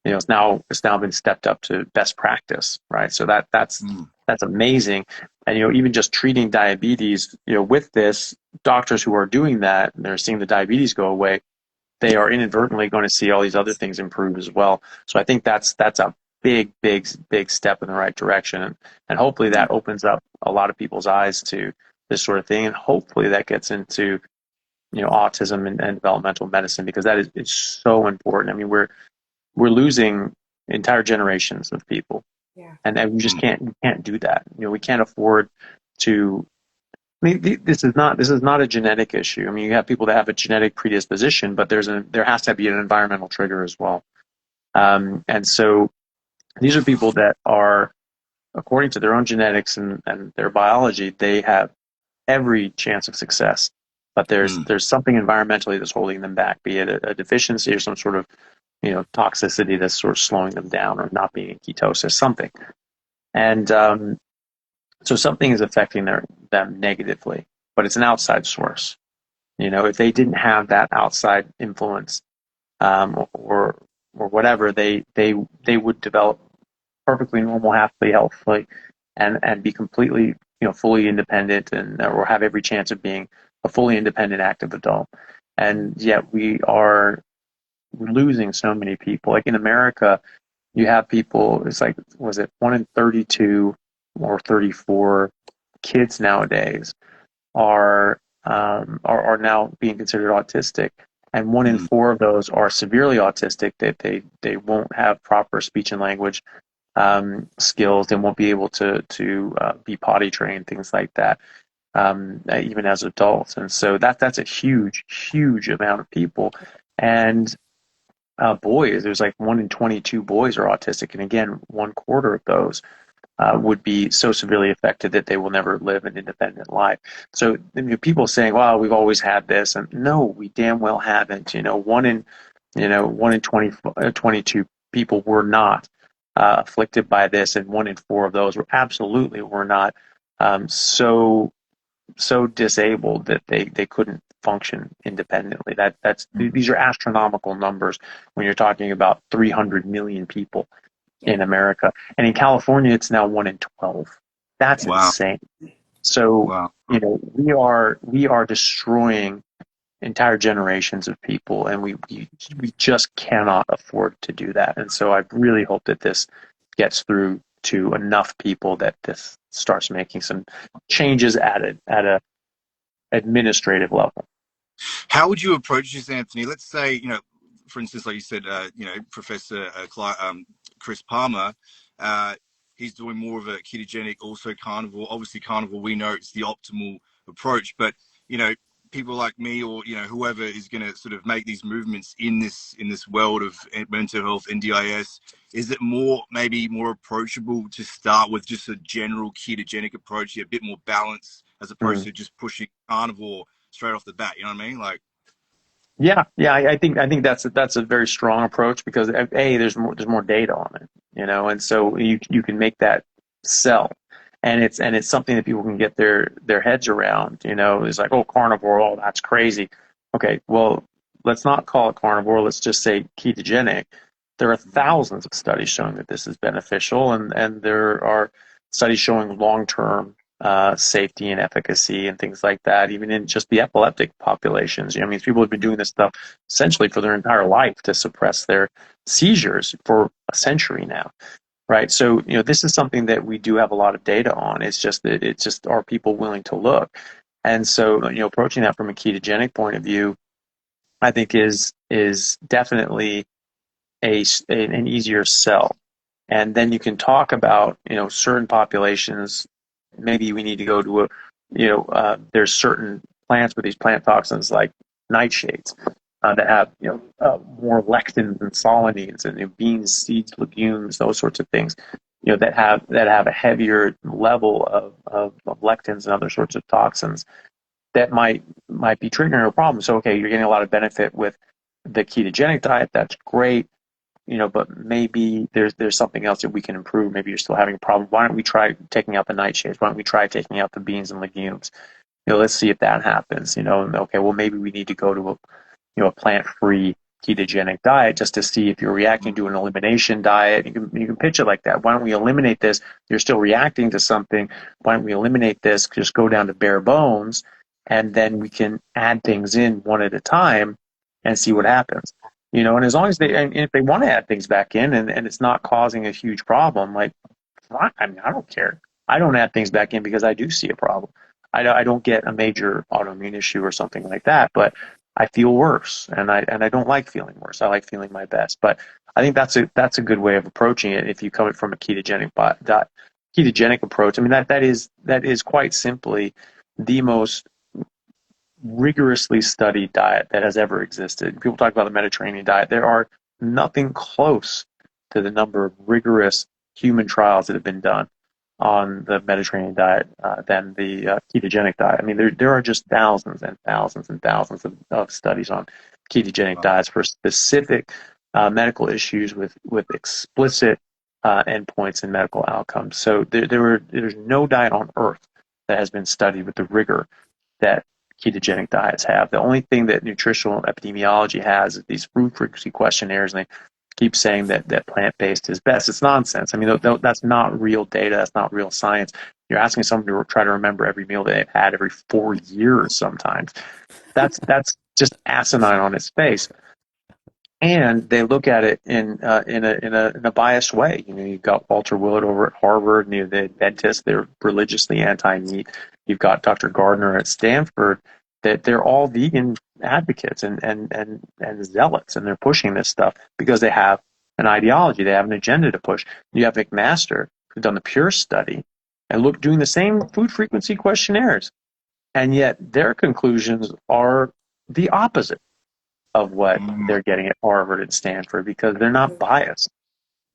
it's now been stepped up to best practice, right? So that's amazing. And even just treating diabetes, with this, doctors who are doing that, and they're seeing the diabetes go away, they are inadvertently going to see all these other things improve as well. So I think that's a big step in the right direction, and hopefully that opens up a lot of people's eyes to this sort of thing, and hopefully that gets into autism and developmental medicine, because that is so important. I mean, we're losing entire generations of people, and we just can't do that. We can't afford to. I mean, this is not a genetic issue. I mean, you have people that have a genetic predisposition, but there has to be an environmental trigger as well. And so these are people that are, according to their own genetics and their biology, they have every chance of success. But there's something environmentally that's holding them back, be it a deficiency or some sort of toxicity that's sort of slowing them down, or not being in ketosis, something. And so something is affecting them negatively, but it's an outside source. If they didn't have that outside influence, or whatever, they would develop perfectly normal, happily, healthfully, and be completely, fully independent, or have every chance of being a fully independent, active adult. And yet we are losing so many people. Like in America, you have people, it's like, was it 1 in 32 or 34 kids nowadays are now being considered autistic, and 1 in 4 of those are severely autistic, that they won't have proper speech and language skills. They won't be able to be potty trained, things like that, even as adults. And so that's a huge amount of people. And boys, there's like 1 in 22 boys are autistic, and again, 1/4 of those would be so severely affected that they will never live an independent life. So people saying, "Well, we've always had this," and no, we damn well haven't. 1 in 22 people were not afflicted by this, and 1 in 4 of those were not so disabled that they couldn't function independently. These are astronomical numbers when you're talking about 300 million people in America, and in California it's now 1 in 12. That's insane. So we are destroying entire generations of people, and we just cannot afford to do that. And so I really hope that this gets through to enough people that this starts making some changes at a administrative level. How would you approach this, Anthony? Let's say, for instance, like you said, Professor Chris Palmer, he's doing more of a ketogenic, also carnivore. Obviously, carnivore, we know it's the optimal approach, but, people like me or, whoever is going to sort of make these movements in this world of mental health, NDIS, is it maybe more approachable to start with just a general ketogenic approach, a bit more balance, as opposed to just pushing carnivore straight off the bat? You know what I mean? Like, yeah, I think that's a very strong approach, because there's more data on it, and so you can make that sell, and it's something that people can get their heads around. It's like, oh, carnivore, oh, that's crazy. Okay, well, let's not call it carnivore. Let's just say ketogenic. There are thousands of studies showing that this is beneficial, and there are studies showing long-term safety and efficacy and things like that, even in just the epileptic populations. People have been doing this stuff essentially for their entire life to suppress their seizures for a century now, right? So, this is something that we do have a lot of data on. It's just are people willing to look? And so, approaching that from a ketogenic point of view, I think is definitely an easier sell. And then you can talk about, certain populations. Maybe we need to go to there's certain plants with these plant toxins like nightshades that have, more lectins and solanines, and beans, seeds, legumes, those sorts of things, that have a heavier level of lectins and other sorts of toxins that might be triggering a problem. So, okay, you're getting a lot of benefit with the ketogenic diet. That's great. But maybe there's something else that we can improve. Maybe you're still having a problem. Why don't we try taking out the nightshades? Why don't we try taking out the beans and legumes? Let's see if that happens. Okay, well, maybe we need to go to a plant-free ketogenic diet just to see if you're reacting to an elimination diet. You can pitch it like that. Why don't we eliminate this? You're still reacting to something. Why don't we eliminate this? Just go down to bare bones, and then we can add things in one at a time and see what happens. And as long as if they want to add things back in and it's not causing a huge problem, like, I don't care. I don't add things back in because I do see a problem. I don't get a major autoimmune issue or something like that, but I feel worse, and I don't like feeling worse. I like feeling my best. But I think that's a good way of approaching it if you come from a ketogenic approach. That is quite simply the most rigorously studied diet that has ever existed. People talk about the Mediterranean diet. There are nothing close to the number of rigorous human trials that have been done on the Mediterranean diet than the ketogenic diet. There are just thousands and thousands and thousands of studies on ketogenic diets for specific medical issues with explicit endpoints and medical outcomes. So there's no diet on earth that has been studied with the rigor that ketogenic diets have. The only thing that nutritional epidemiology has is these food frequency questionnaires, and they keep saying that plant-based is best. It's nonsense. That's not real data. That's not real science. You're asking someone to try to remember every meal they've had every 4 years sometimes. That's just asinine on its face. And they look at it in a biased way. You've got Walter Willett over at Harvard, and the dentists, they're religiously anti-meat. You've got Dr. Gardner at Stanford, that they're all vegan advocates and zealots, and they're pushing this stuff because they have an ideology, they have an agenda to push. You have McMaster, who's done the Pure study, and doing the same food frequency questionnaires, and yet their conclusions are the opposite of what they're getting at Harvard and Stanford, because they're not biased,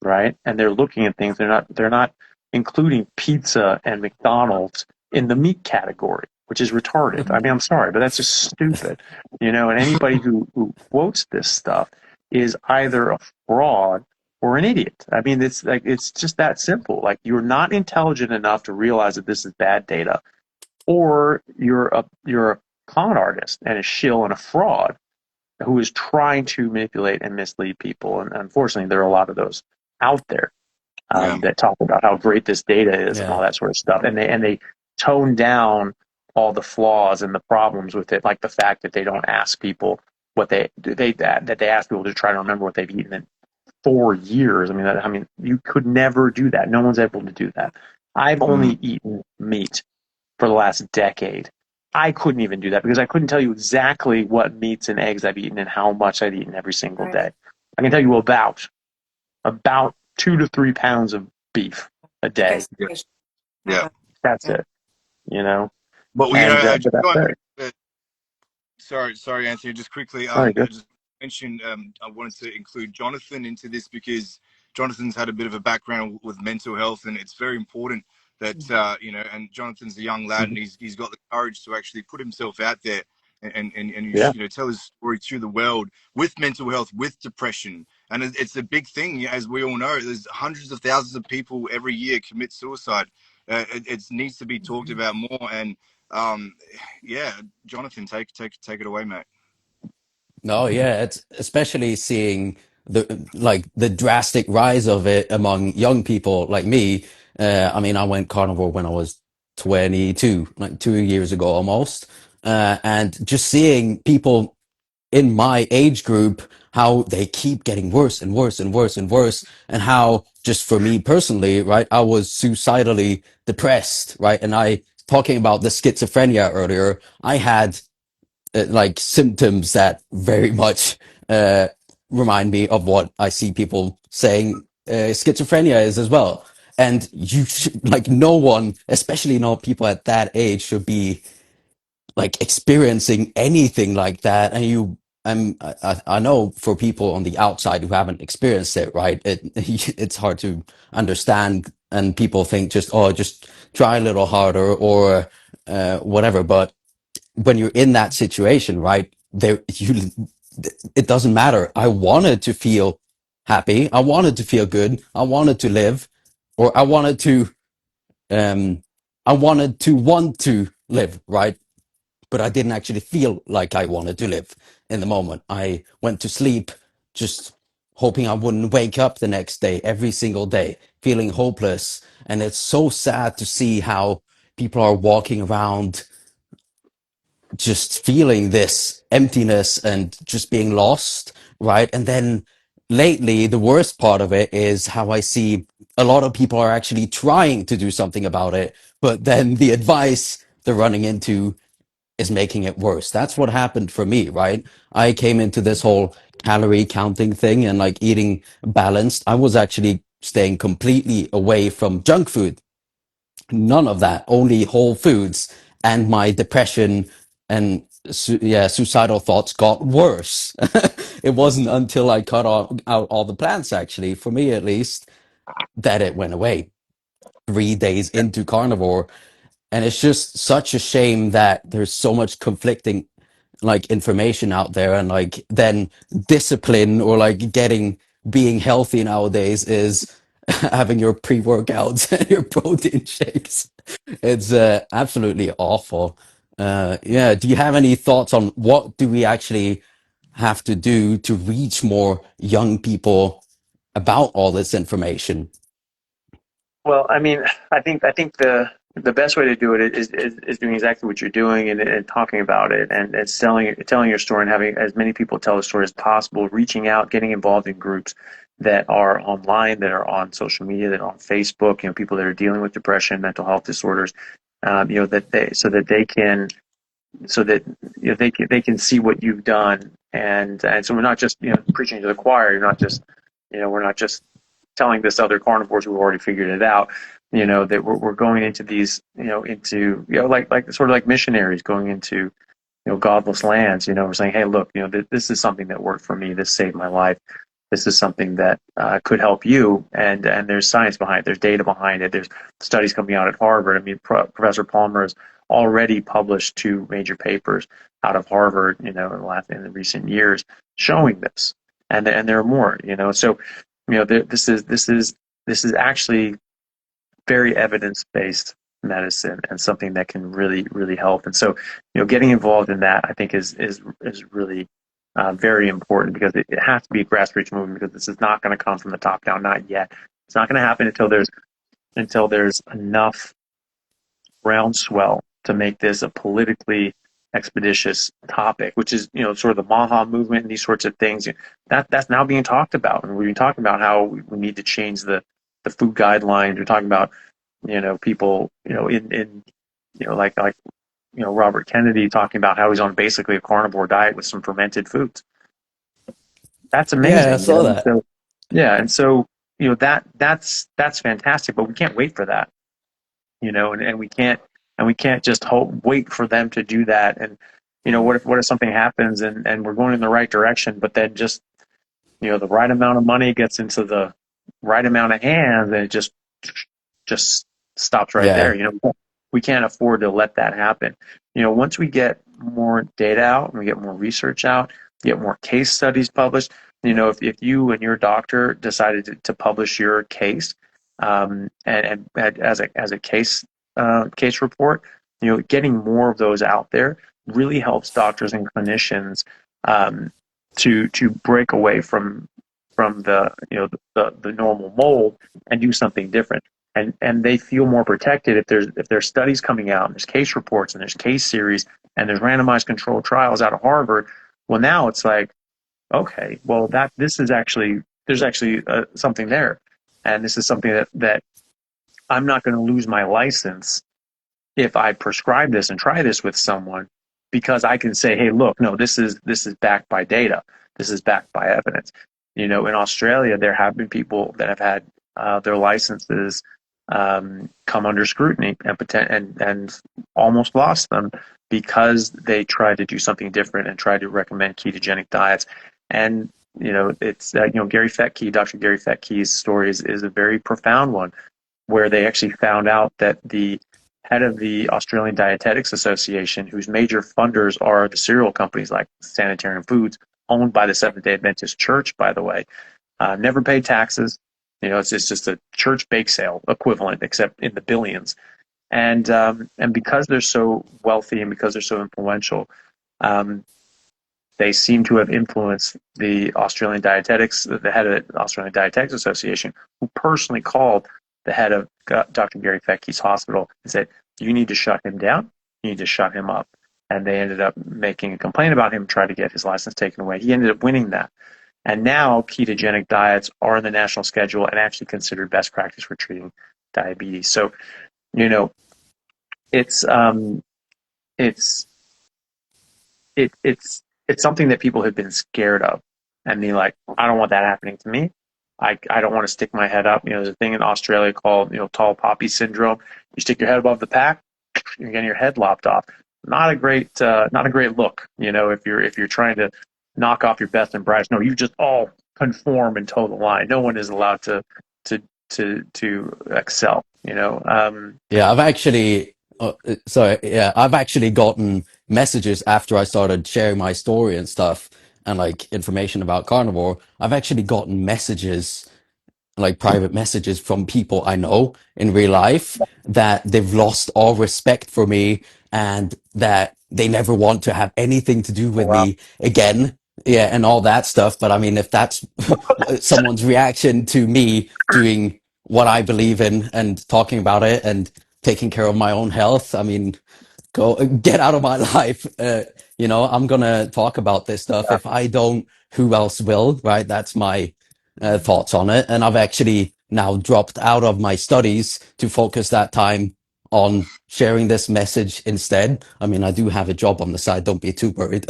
right? And they're looking at things. They're not including pizza and McDonald's in the meat category, which is retarded. I'm sorry, but that's just stupid. And anybody who quotes this stuff is either a fraud or an idiot. It's just that simple. Like, you're not intelligent enough to realize that this is bad data, or you're a con artist and a shill and a fraud who is trying to manipulate and mislead people. And unfortunately, there are a lot of those out there that talk about how great this data is and all that sort of stuff. And they tone down all the flaws and the problems with it, like the fact that they don't ask people what they ask people to try to remember what they've eaten in 4 years. I mean, you could never do that. No one's able to do that. I've only eaten meat for the last decade. I couldn't even do that because I couldn't tell you exactly what meats and eggs I've eaten and how much I've eaten every single day. I can tell you about 2 to 3 pounds of beef a day. Yeah. That's it, you know. But But that's it. Sorry, Anthony. Just quickly, All right, just mentioned. I wanted to include Jonathan into this because Jonathan's had a bit of a background with mental health, and it's very important that And Jonathan's a young lad, and he's got the courage to actually put himself out there and tell his story to the world with mental health, with depression, and it's a big thing, as we all know. There's hundreds of thousands of people every year commit suicide. It needs to be talked about more, and Jonathan, take it away, mate. No, yeah, it's especially seeing the drastic rise of it among young people like me. I mean, I went carnivore when I was 22, like 2 years ago almost. And just seeing people in my age group, how they keep getting worse and worse and worse and worse, and how just for me personally, right, I was suicidally depressed, right? And talking about the schizophrenia earlier, I had like symptoms that very much remind me of what I see people saying schizophrenia is as well. And like no one, especially not people at that age, should be like experiencing anything like that. And I know for people on the outside who haven't experienced it, right? It's hard to understand, and people think just try a little harder or whatever. But when you're in that situation, right, it doesn't matter. I wanted to feel happy. I wanted to feel good. I wanted to live, or um, I wanted to want to live, right? But I didn't actually feel like I wanted to live in the moment. I went to sleep just hoping I wouldn't wake up the next day, every single day, feeling hopeless. And it's so sad to see how people are walking around just feeling this emptiness and just being lost, right? And then lately, the worst part of it is how I see a lot of people are actually trying to do something about it, but then the advice they're running into is making it worse. That's what happened for me, right? I came into this whole calorie counting thing and like eating balanced. I was actually staying completely away from junk food. None of that, only whole foods. And my depression and suicidal thoughts got worse. It wasn't until I cut out all the plants, actually, for me at least, that it went away. 3 days into carnivore, and it's just such a shame that there's so much conflicting like information out there, and like then discipline or like being healthy nowadays is having your pre-workouts and your protein shakes. It's absolutely awful. Yeah, do you have any thoughts on what do we actually have to do to reach more young people about all this information? Well, I mean, I think the best way to do it is doing exactly what you're doing and talking about it and telling your story and having as many people tell the story as possible, reaching out, getting involved in groups that are online, that are on social media, that are on Facebook, people that are dealing with depression, mental health disorders, that they can they can see what you've done, and so we're not just preaching to the choir. You're not just we're not just telling this other carnivores who have already figured it out, that we're going into these, into, like sort of like missionaries going into, godless lands, we're saying, hey, look, this is something that worked for me. This saved my life. This is something that could help you. And there's science behind it. There's data behind it. There's studies coming out at Harvard. I mean, Professor Palmer has already published 2 major papers out of Harvard, in the recent years showing this. And there are more, so, this is actually very evidence-based medicine and something that can really, really help. And so, getting involved in that, I think, is really very important, because it has to be a grassroots movement, because this is not going to come from the top down, not yet. It's not going to happen until there's enough groundswell to make this a politically expeditious topic, which is, sort of the Maha movement and these sorts of things. That's now being talked about, and we've been talking about how we need to change the food guidelines. We're talking about, people, in like Robert Kennedy talking about how he's on basically a carnivore diet with some fermented foods. That's amazing. Yeah, I saw that. So, yeah, and so that's fantastic, but we can't wait for that, and we can't just wait for them to do that. And what if something happens and we're going in the right direction, but then just the right amount of money gets into the right amount of hands, and it just stops right there. We can't afford to let that happen. Once we get more data out and we get more research out, get more case studies published, if you and your doctor decided to publish your case, and as a case report, getting more of those out there really helps doctors and clinicians to break away from the normal mold and do something different. And they feel more protected if there's studies coming out and there's case reports and there's case series and there's randomized controlled trials out of Harvard. Well, now it's like, okay, well there's actually something there, and this is something that I'm not going to lose my license if I prescribe this and try this with someone, because I can say, hey, look, no, this is backed by data, this is backed by evidence. In Australia, there have been people that have had their licenses come under scrutiny and almost lost them because they tried to do something different and tried to recommend ketogenic diets. And it's Gary Fettke, Dr. Gary Fettke's story is a very profound one, where they actually found out that the head of the Australian Dietetics Association, whose major funders are the cereal companies like Sanitarian Foods, owned by the Seventh-day Adventist Church, by the way, never paid taxes. It's just a church bake sale equivalent, except in the billions. And because they're so wealthy and because they're so influential, they seem to have influenced the Australian Dietetics, the head of the Australian Dietetics Association, who personally called the head of Dr. Gary Fettke's hospital and said, you need to shut him down, you need to shut him up. And they ended up making a complaint about him, tried to get his license taken away. He ended up winning that. And now ketogenic diets are in the national schedule and actually considered best practice for treating diabetes. So, it's something that people have been scared of, and they're like, I don't want that happening to me. I don't want to stick my head up. There's a thing in Australia called tall poppy syndrome. You stick your head above the pack, you're getting your head lopped off. Not a great look. If you're trying to knock off your best and brightest. No, you just all conform and toe the line. No one is allowed to excel. Yeah, I've actually gotten messages after I started sharing my story and stuff and like information about carnivore. I've actually gotten messages, like private messages from people I know in real life, that they've lost all respect for me and that they never want to have anything to do with Wow. me again. Yeah, and all that stuff. But I mean, if that's someone's reaction to me doing what I believe in and talking about it and taking care of my own health, I mean, get out of my life. I'm gonna talk about this stuff. If I don't, who else will, right? That's my thoughts on it. And I've actually now dropped out of my studies to focus that time on sharing this message instead. I mean, I do have a job on the side, don't be too worried.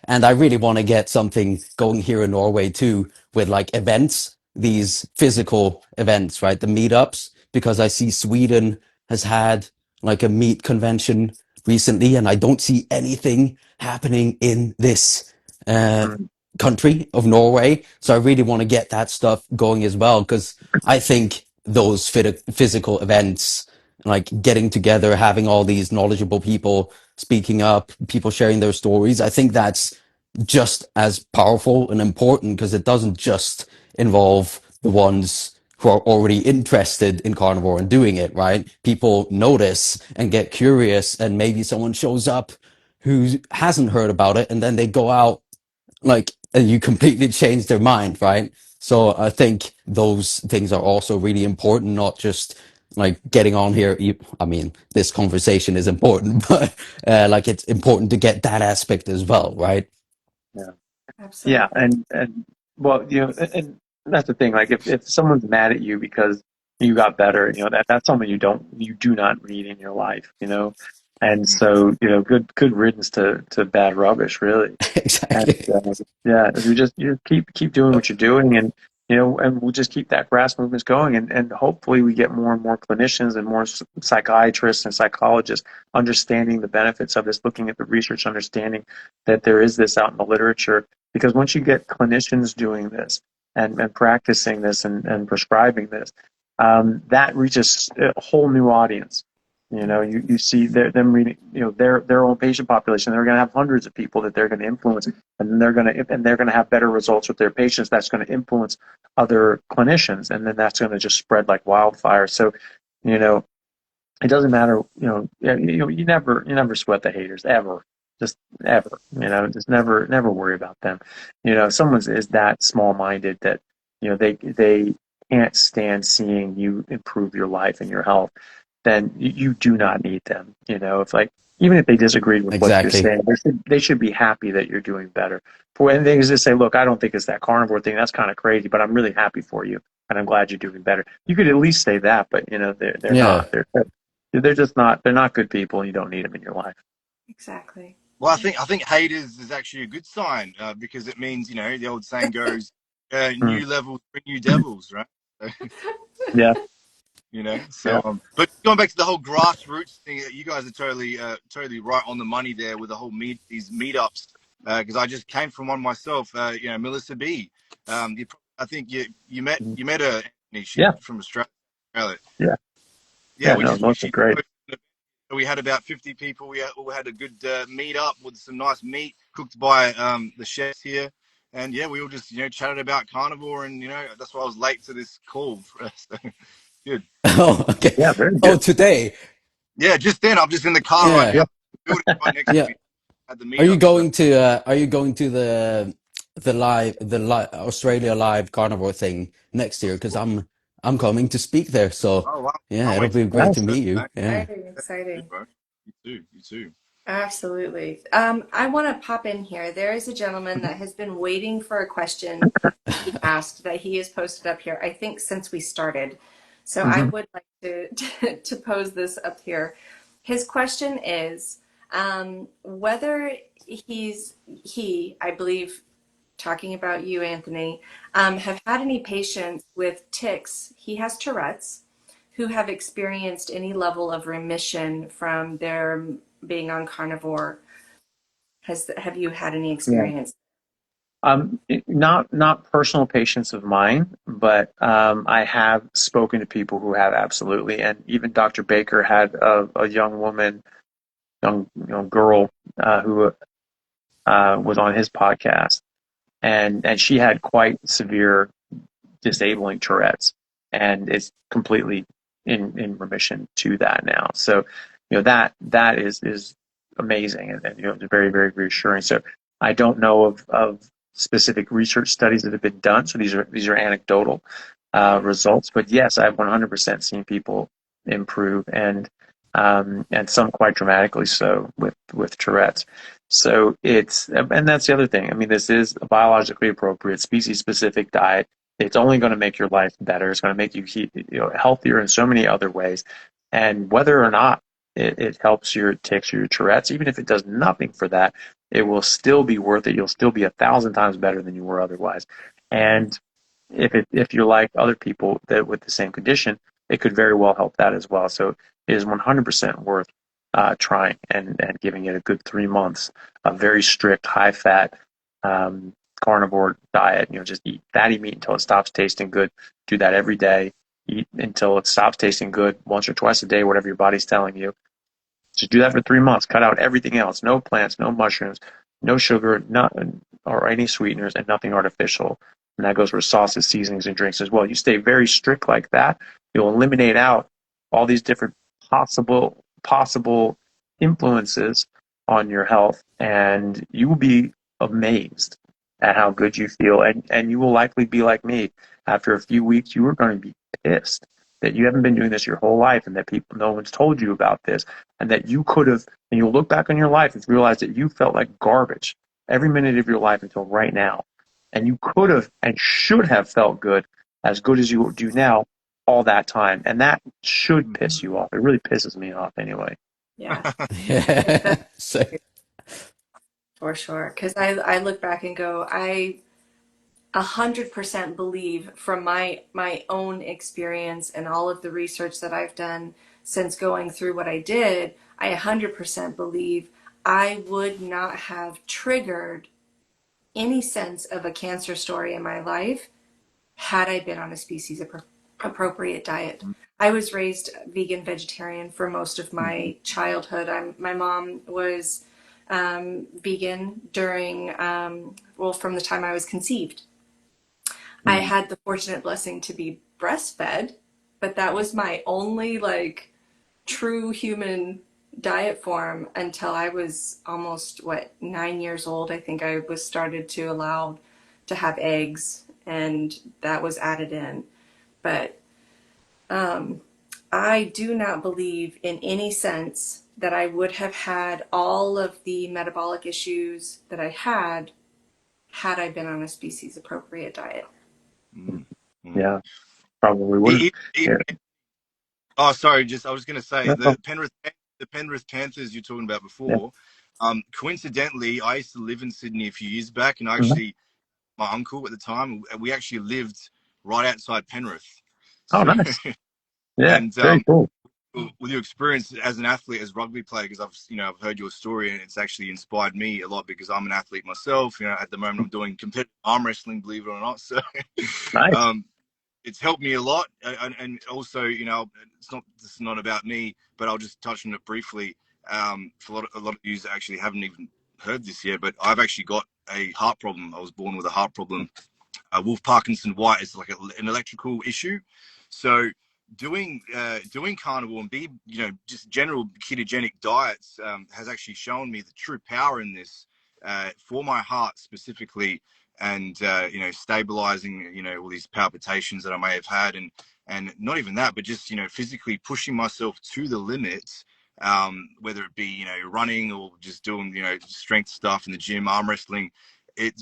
And I really want to get something going here in Norway too, with like events, these physical events, right? The meetups, because I see Sweden has had like a meat convention recently, and I don't see anything happening in this country of Norway. So I really want to get that stuff going as well, because I think those physical events, like getting together, having all these knowledgeable people speaking up, people sharing their stories, I think that's just as powerful and important, because it doesn't just involve the ones who are already interested in carnivore and doing it, right? People notice and get curious, and maybe someone shows up who hasn't heard about it, and then they go out, like, and you completely change their mind, right? So I think those things are also really important, not just like getting on here. I mean, this conversation is important, but like it's important to get that aspect as well, right? Yeah. Yeah, Absolutely. and well, and that's the thing. Like, if someone's mad at you because you got better, that's someone you do not need in your life, and so good riddance to bad rubbish, really. And Exactly. yeah, you keep doing what you're doing, and and we'll just keep that grass movement going, and hopefully we get more and more clinicians and more psychiatrists and psychologists understanding the benefits of this, looking at the research, understanding that there is this out in the literature. Because once you get clinicians doing this and practicing this and prescribing this, that reaches a whole new audience. You see them reading, their own patient population. They're going to have hundreds of people that they're going to influence, and they're going to have better results with their patients. That's going to influence other clinicians, and then that's going to just spread like wildfire. So, it doesn't matter. You never sweat the haters ever, just ever. Just never worry about them. If someone is that small-minded that they can't stand seeing you improve your life and your health, then you do not need them. If even if they disagreed with what you're Exactly. saying, they should be happy that you're doing better. For when they just say, "Look, I don't think it's that carnivore thing. That's kind of crazy, but I'm really happy for you, and I'm glad you're doing better." You could at least say that, but they're Yeah. not. They're just not. They're not good people, and you don't need them in your life. Exactly. Well, I think haters is actually a good sign because it means the old saying goes, Mm. new levels bring new devils, right? Yeah, So yeah. but going back to the whole grassroots thing, you guys are totally right on the money there with the whole these meetups, because I just came from one myself. Melissa B. I think Mm. you met her, Anthony. She's Yeah, from Australia. Yeah, yeah. we No, just Melissa's she great. we had about 50 people. We all had a good meet up with some nice meat cooked by the chefs here, and yeah, we all just chatted about carnivore, and that's why I was late to this call. So, good. Oh, okay. Yeah, very Oh, good. today. Yeah, just then I'm just in the car right Yeah. now. Yeah. The building right next to Yeah. me had the meetup. So Are you going to the Australia live carnivore thing next year? Because I'm coming to speak there. So oh wow, yeah, can't it'll wait to be meet great you to Nice. in person, meet you. mate. Yeah. Exciting, Yeah, you too, exciting. bro. You too. You too. Absolutely. I want to pop in here. There is a gentleman that has been waiting for a question to be asked that he has posted up here, I think, since we started. So I Mm-hmm. would like to pose this up here. His question is whether I believe, talking about you, Anthony, have had any patients with tics. He has Tourette's who have experienced any level of remission from their being on carnivore. Have you had any Yeah. experience? Not personal patients of mine, but I have spoken to people who have absolutely, and even Dr. Baker had a young woman, young girl who was on his podcast, and she had quite severe disabling Tourette's, and is completely in remission to that now. So, that is amazing, and it's very, very reassuring. So I don't know of specific research studies that have been done. So these are anecdotal results, but yes, I've 100% seen people improve, and some quite dramatically so with Tourette's. So and that's the other thing. I mean, this is a biologically appropriate, species specific diet. It's only going to make your life better. It's going to make you healthier in so many other ways. And whether or not it helps your tics or your Tourette's, even if it does nothing for that, it will still be worth it. You'll still be 1,000 times better than you were otherwise. And if you're like other people that with the same condition, it could very well help that as well. So it is 100% worth trying and giving it a good 3 months. A very strict, high fat carnivore diet. Just eat fatty meat until it stops tasting good. Do that every day. Eat until it stops tasting good once or twice a day, whatever your body's telling you. Just do that for 3 months. Cut out everything else. No plants, no mushrooms, no sugar, nothing or any sweeteners, and nothing artificial. And that goes for sauces, seasonings, and drinks as well. You stay very strict like that, you'll eliminate out all these different possible influences on your health, and you will be amazed at how good you feel. And you will likely be like me. After a few weeks, you are going to be pissed that you haven't been doing this your whole life, and that no one's told you about this, and that you could have, and you'll look back on your life and realize that you felt like garbage every minute of your life until right now. And you could have and should have felt good as you do now all that time. And that should piss you off. It really pisses me off anyway. Yeah. Yeah. So, For sure. Because I look back and go, I 100% believe from my own experience and all of the research that I've done since going through what I did, I 100% believe I would not have triggered any sense of a cancer story in my life had I been on a species appropriate diet. I was raised vegan vegetarian for most of my childhood. My mom was vegan during, from the time I was conceived. I had the fortunate blessing to be breastfed, but that was my only true human diet form until I was almost 9 years old. I think I was started to allow to have eggs, and that was added in. But I do not believe in any sense that I would have had all of the metabolic issues that I had I been on a species appropriate diet. Yeah, probably wouldn't. Oh, sorry. I was going to say the Penrith Panthers you're talking about before. Yeah. Coincidentally, I used to live in Sydney a few years back, and my uncle at the time, we actually lived right outside Penrith. Oh, nice. Yeah, and, very cool. With your experience as an athlete, as rugby player, because I've heard your story, and it's actually inspired me a lot because I'm an athlete myself. At the moment I'm doing competitive arm wrestling, believe it or not. So, nice. It's helped me a lot, and also, it's not about me, but I'll just touch on it briefly. For a lot of you actually haven't even heard this yet, but I've actually got a heart problem. I was born with a heart problem. Wolff Parkinson White is like an electrical issue. So doing carnivore and just general ketogenic diets has actually shown me the true power in this for my heart specifically, and stabilizing all these palpitations that I may have had, and not even that, but just physically pushing myself to the limits, whether it be running or just doing strength stuff in the gym, arm wrestling.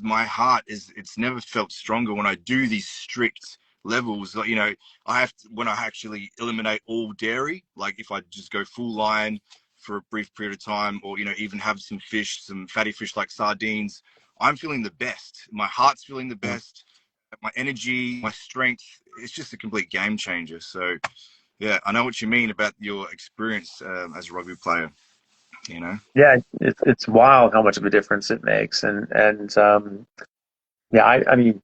My heart it's never felt stronger when I do these strict levels. I have to, when I actually eliminate all dairy, like if I just go full line for a brief period of time, or even have some fish, some fatty fish like sardines, I'm feeling the best. My heart's feeling the best. My energy, my strength, it's just a complete game changer. So yeah, I know what you mean about your experience as a rugby player. Yeah, it's wild how much of a difference it makes, and yeah, I mean,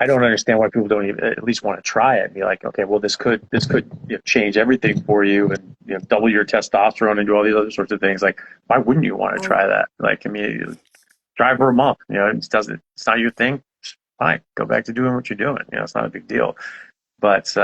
I don't understand why people don't even at least want to try it and be like, okay, well, this could change everything for you, and double your testosterone and do all these other sorts of things. Like, why wouldn't you want to try that? Like, I mean, try for a month. It's not your thing. Fine, go back to doing what you're doing. It's not a big deal. But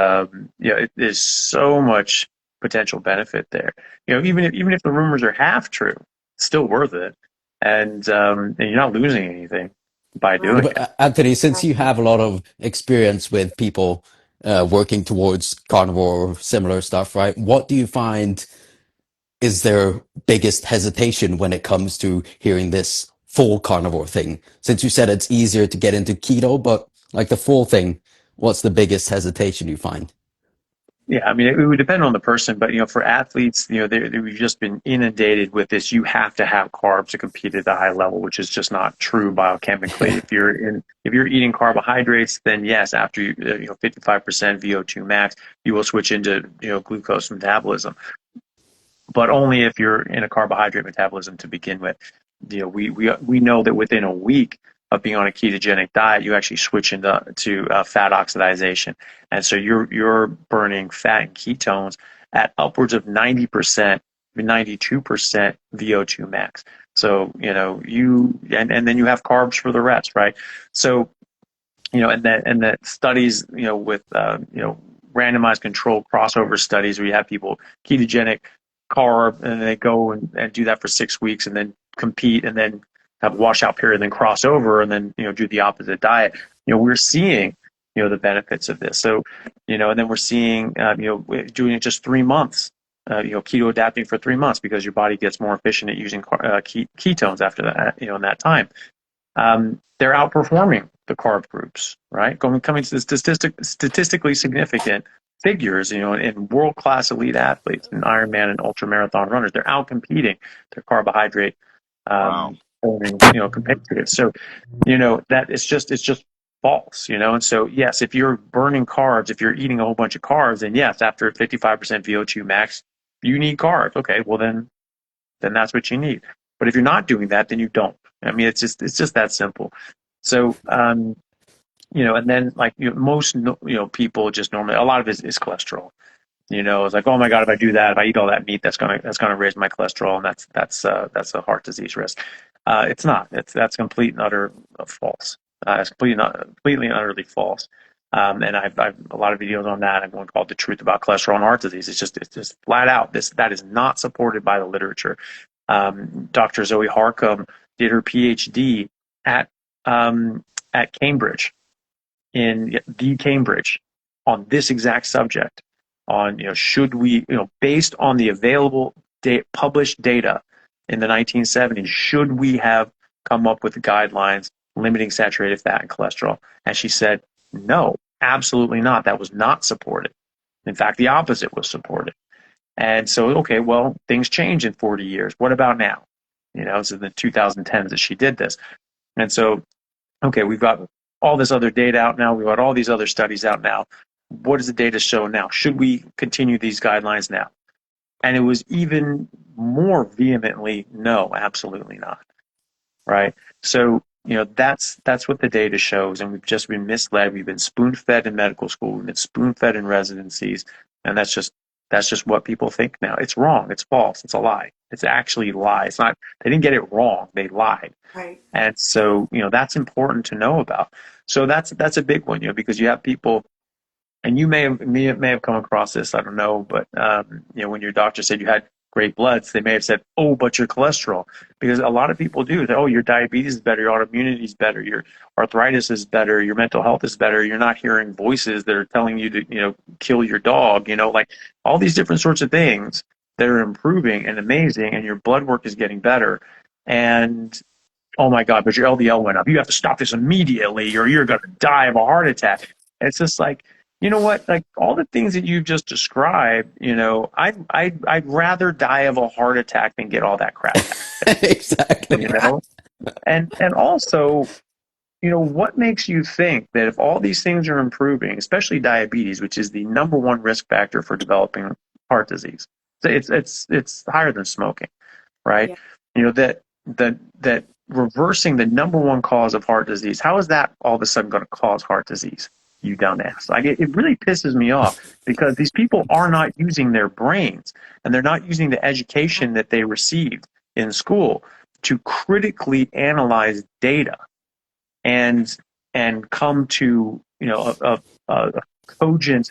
there's so much potential benefit there. Even if the rumors are half true, it's still worth it, and you're not losing anything by doing it. Anthony, since you have a lot of experience with people working towards carnivore or similar stuff, right? What do you find is their biggest hesitation when it comes to hearing this full carnivore thing? Since you said it's easier to get into keto, but like the full thing, what's the biggest hesitation you find? Yeah, I mean, it would depend on the person, but for athletes, we've just been inundated with this. You have to have carbs to compete at the high level, which is just not true biochemically. If you're eating carbohydrates, then yes, after 55% VO2 max, you will switch into glucose metabolism, but only if you're in a carbohydrate metabolism to begin with. We know that within a week of being on a ketogenic diet, you actually switch into fat oxidation, and so you're burning fat and ketones at upwards of 90%, 92% VO2 max. So and then you have carbs for the rest, right? So and that studies with randomized controlled crossover studies where you have people ketogenic, carb, and they go and do that for 6 weeks and then compete and then have a washout period and then cross over and then do the opposite diet. We're seeing the benefits of this. So, and then we're seeing, doing it just 3 months, keto adapting for 3 months because your body gets more efficient at using ketones after that, in that time. They're outperforming the carb groups, right? Coming to the statistically significant figures, in world-class elite athletes, in Ironman and ultramarathon runners, they're outcompeting their carbohydrate compatriots. So, that it's just false, and so yes, if you're burning carbs, if you're eating a whole bunch of carbs, then yes, after 55% VO2 max, you need carbs. Okay, well then that's what you need. But if you're not doing that, then you don't. I mean, it's just that simple. So, and then like most people just normally, a lot of it is cholesterol. It's like, oh my God, if I do that, if I eat all that meat, that's gonna raise my cholesterol, and that's a heart disease risk. It's not. That's complete and utter false. It's completely and utterly false. And I've a lot of videos on that. I have one called "The Truth About Cholesterol and Heart Disease." It's just flat out that is not supported by the literature. Dr. Zoe Harcum did her PhD at Cambridge, in the Cambridge, on this exact subject. On should we, based on the available published data in the 1970s, should we have come up with guidelines limiting saturated fat and cholesterol? And she said, no, absolutely not. That was not supported. In fact, the opposite was supported. And so, okay, well, things change in 40 years. What about now? It's in the 2010s that she did this. And so, okay, we've got all this other data out now. We've got all these other studies out now. What does the data show now? Should we continue these guidelines now? And it was even more vehemently, no, absolutely not. Right? So, that's what the data shows. And we've just been misled. We've been spoon-fed in medical school. We've been spoon-fed in residencies. And that's just what people think now. It's wrong. It's false. It's a lie. It's actually a lie. It's not, they didn't get it wrong. They lied. Right. And so, that's important to know about. So that's a big one, because you have people, and you may have come across this, I don't know, but when your doctor said you had great bloods, they may have said, oh, but your cholesterol, because a lot of people do say, oh, your diabetes is better, your autoimmunity is better, your arthritis is better, your mental health is better, you're not hearing voices that are telling you to kill your dog, like all these different sorts of things that are improving and amazing, and your blood work is getting better, and oh my God, but your LDL went up, you have to stop this immediately or you're going to die of a heart attack. And it's just like, you know what? Like all the things that you've just described, I'd rather die of a heart attack than get all that crap. Exactly. And also, what makes you think that if all these things are improving, especially diabetes, which is the number one risk factor for developing heart disease, it's higher than smoking, right? Yeah. That reversing the number one cause of heart disease, how is that all of a sudden going to cause heart disease? You dumbass. Like it really pisses me off because these people are not using their brains and they're not using the education that they received in school to critically analyze data and come to a cogent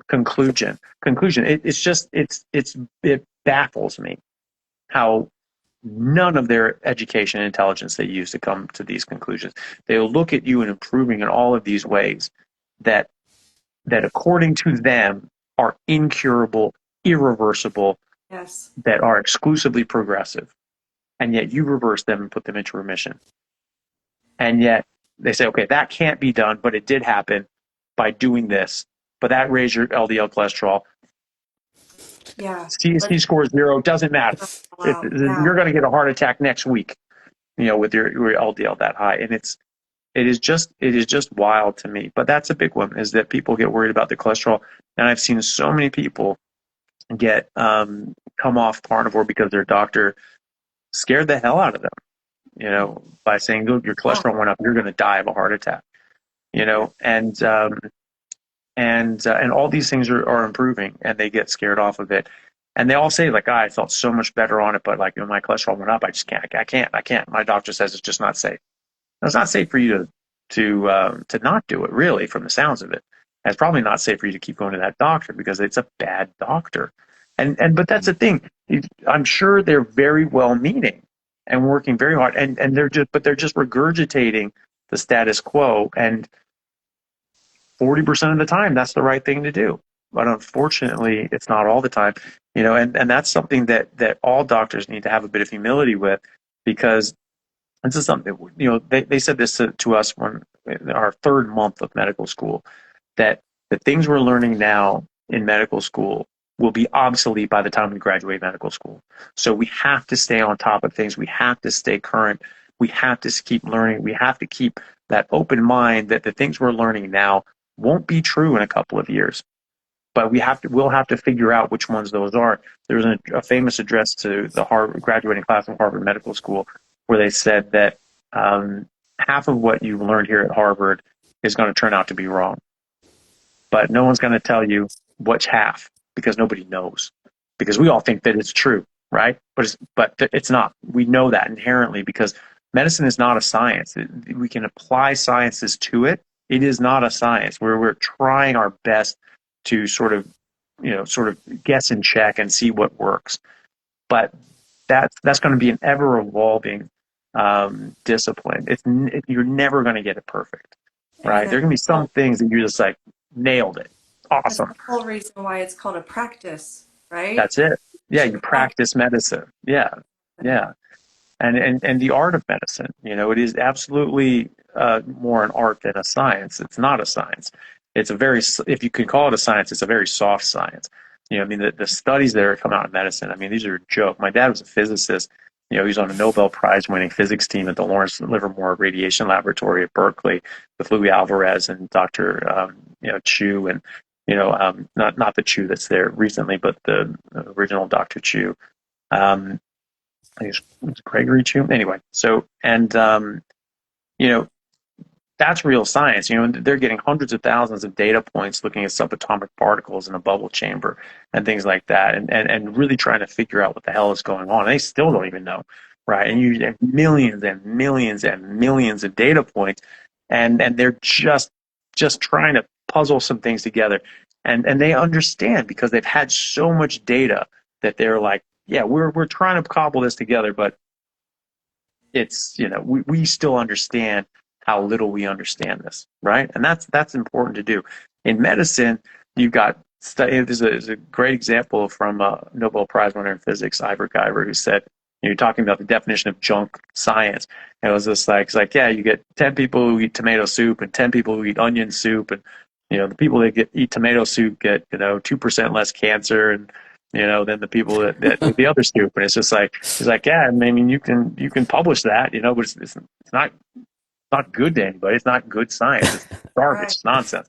conclusion. It baffles me how none of their education and intelligence they use to come to these conclusions. They'll look at you and improving in all of these ways that according to them are incurable, irreversible, yes, that are exclusively progressive. And yet you reverse them and put them into remission. And yet they say, okay, that can't be done, but it did happen by doing this. But that raised your LDL cholesterol. Yeah. CST score 0, doesn't matter. Wow. You're going to get a heart attack next week, with your LDL that high. And it is just wild to me. But that's a big one, is that people get worried about the cholesterol. And I've seen so many people get come off carnivore because their doctor scared the hell out of them, by saying, look, your cholesterol went up, you're going to die of a heart attack, and all these things are improving, and they get scared off of it. And they all say, like, I felt so much better on it, but like, my cholesterol went up, I just can't. I can't. My doctor says it's just not safe. It's not safe for you to not do it, really, from the sounds of it. And it's probably not safe for you to keep going to that doctor because it's a bad doctor. But that's the thing. I'm sure they're very well meaning and working very hard, and they're just regurgitating the status quo. And 40% of the time, that's the right thing to do. But unfortunately, it's not all the time, and that's something that all doctors need to have a bit of humility with, because this is something, they said this to us when in our third month of medical school, that the things we're learning now in medical school will be obsolete by the time we graduate medical school. So we have to stay on top of things. We have to stay current. We have to keep learning. We have to keep that open mind that the things we're learning now won't be true in a couple of years. But we'll have to figure out which ones those are. There's a famous address to the Harvard graduating class of Harvard Medical School where they said that half of what you learned here at Harvard is going to turn out to be wrong. But no one's going to tell you which half, because nobody knows. Because we all think that it's true, right? But it's not. We know that inherently, because medicine is not a science. We can apply sciences to it. It is not a science. We're trying our best to sort of guess and check and see what works. But that's going to be an ever evolving discipline. You're never going to get it perfect, right? There are going to be some things that you're just like, nailed it. Awesome. That's the whole reason why it's called a practice, right? That's it. Yeah, you practice medicine. Yeah. And the art of medicine, it is absolutely more an art than a science. It's not a science. It's if you can call it a science, it's a very soft science. The studies that are coming out in medicine, these are a joke. My dad was a physicist. He was on a Nobel Prize winning physics team at the Lawrence Livermore Radiation Laboratory at Berkeley with Louis Alvarez and Dr. Chu, and not the Chu that's there recently, but the original Dr. Chu. I think it's Gregory Chu. Anyway, so that's real science. They're getting hundreds of thousands of data points looking at subatomic particles in a bubble chamber and things like that, and really trying to figure out what the hell is going on. And they still don't even know, right? And you have millions and millions and millions of data points, and they're just trying to puzzle some things together. And they understand, because they've had so much data, that they're like, yeah, we're trying to cobble this together, but it's, we still understand how little we understand this, right? And that's important to do. In medicine, you've got there's a great example from a Nobel Prize winner in physics, Ivor Guyver, who said, you're talking about the definition of junk science. And it was just like, it's like, yeah, you get 10 people who eat tomato soup and 10 people who eat onion soup, and the people that eat tomato soup get 2% less cancer, and than the people that eat the other soup. And it's just like, it's like, yeah, you can publish that, but it's not good to anybody. It's not good science. It's garbage. It's nonsense.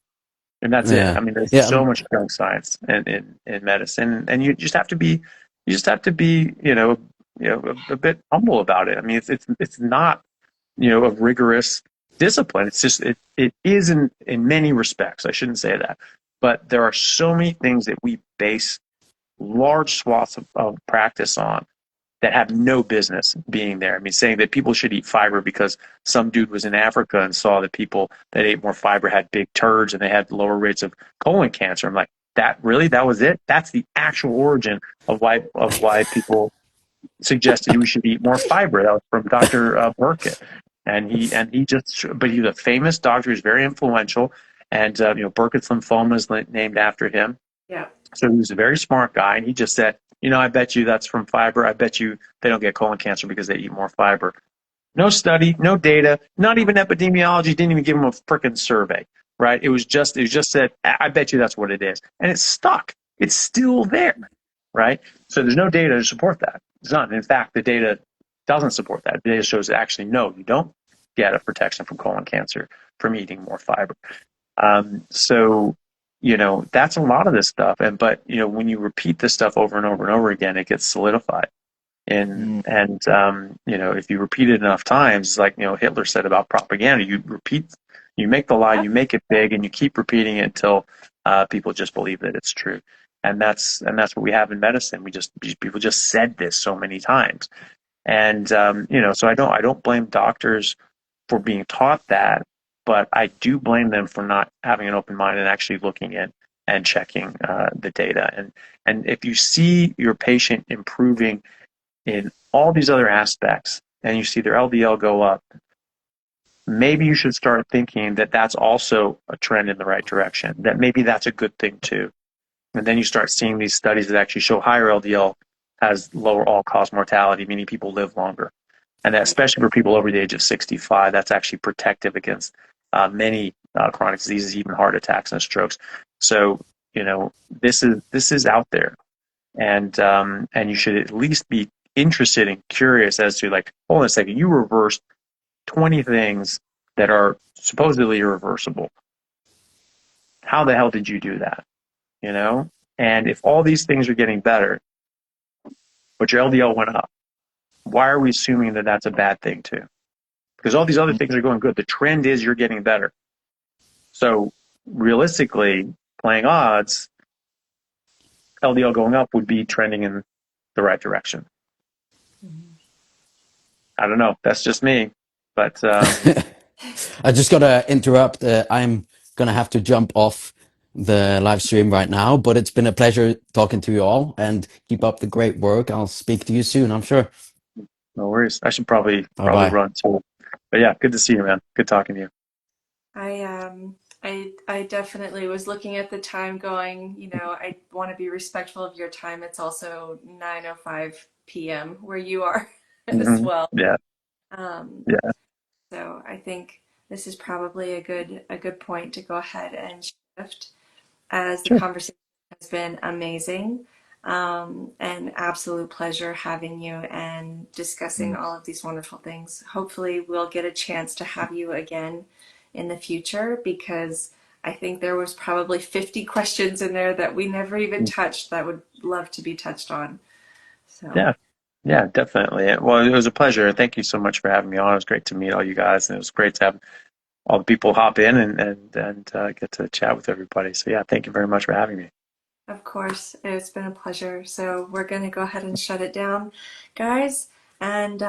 And that's it. There's so much junk science in medicine, and you just have to be a bit humble about it. It's not a rigorous discipline. It's just it is in many respects. I shouldn't say that, but there are so many things that we base large swaths of practice on that have no business being there. Saying that people should eat fiber because some dude was in Africa and saw that people that ate more fiber had big turds and they had lower rates of colon cancer. I'm like, that was it? That's the actual origin of why people suggested we should eat more fiber. That was from Dr. Burkitt. And but he's a famous doctor. He's very influential. And, Burkitt's lymphoma is named after him. Yeah. So he was a very smart guy. And he just said, I bet you that's from fiber. I bet you they don't get colon cancer because they eat more fiber. No study, no data, not even epidemiology, didn't even give him a frickin' survey, right? It was just said, I bet you that's what it is. And it's stuck. It's still there, right? So there's no data to support that. It's not. In fact, the data doesn't support that. The data shows that actually, no, you don't get a protection from colon cancer from eating more fiber. So that's a lot of this stuff. But when you repeat this stuff over and over and over again, it gets solidified. And if you repeat it enough times, like Hitler said about propaganda, you make the lie, you make it big, and you keep repeating it until people just believe that it's true. And that's what we have in medicine. People just said this so many times. And so I don't blame doctors for being taught that. But I do blame them for not having an open mind and actually looking in and checking the data. And if you see your patient improving in all these other aspects, and you see their LDL go up, maybe you should start thinking that that's also a trend in the right direction, that maybe that's a good thing too. And then you start seeing these studies that actually show higher LDL has lower all-cause mortality, meaning people live longer. And that, especially for people over the age of 65, that's actually protective against many chronic diseases, even heart attacks and strokes. So, this is out there, and you should at least be interested and curious as to, like, hold on a second, you reversed 20 things that are supposedly irreversible. How the hell did you do that? And if all these things are getting better, but your LDL went up, why are we assuming that that's a bad thing too? Because all these other things are going good. The trend is you're getting better. So realistically, playing odds, LDL going up would be trending in the right direction. I don't know. That's just me. But I just gotta interrupt. I'm gonna have to jump off the live stream right now, but it's been a pleasure talking to you all, and keep up the great work. I'll speak to you soon, I'm sure. no worries. I should probably Bye-bye. run too. But yeah, good to see you, man. Good talking to you. I definitely was looking at the time going, I want to be respectful of your time. It's also 9:05 p.m. where you are as well. Yeah. Yeah. So I think this is probably a good point to go ahead and shift, as the conversation has been amazing. An absolute pleasure having you and discussing all of these wonderful things. Hopefully we'll get a chance to have you again in the future, because I think there was probably 50 questions in there that we never even touched that would love to be touched on. So Yeah, definitely. Well, it was a pleasure. Thank you so much for having me on. It was great to meet all you guys, and it was great to have all the people hop in and get to chat with everybody. So yeah, thank you very much for having me. of course, it's been a pleasure. So we're going to go ahead and shut it down, guys. And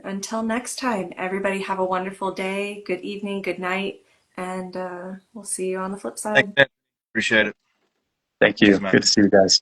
until next time, everybody have a wonderful day, good evening, good night, and we'll see you on the flip side. Thanks, man. Appreciate it. Thank you. Cheers, man. Good to see you guys.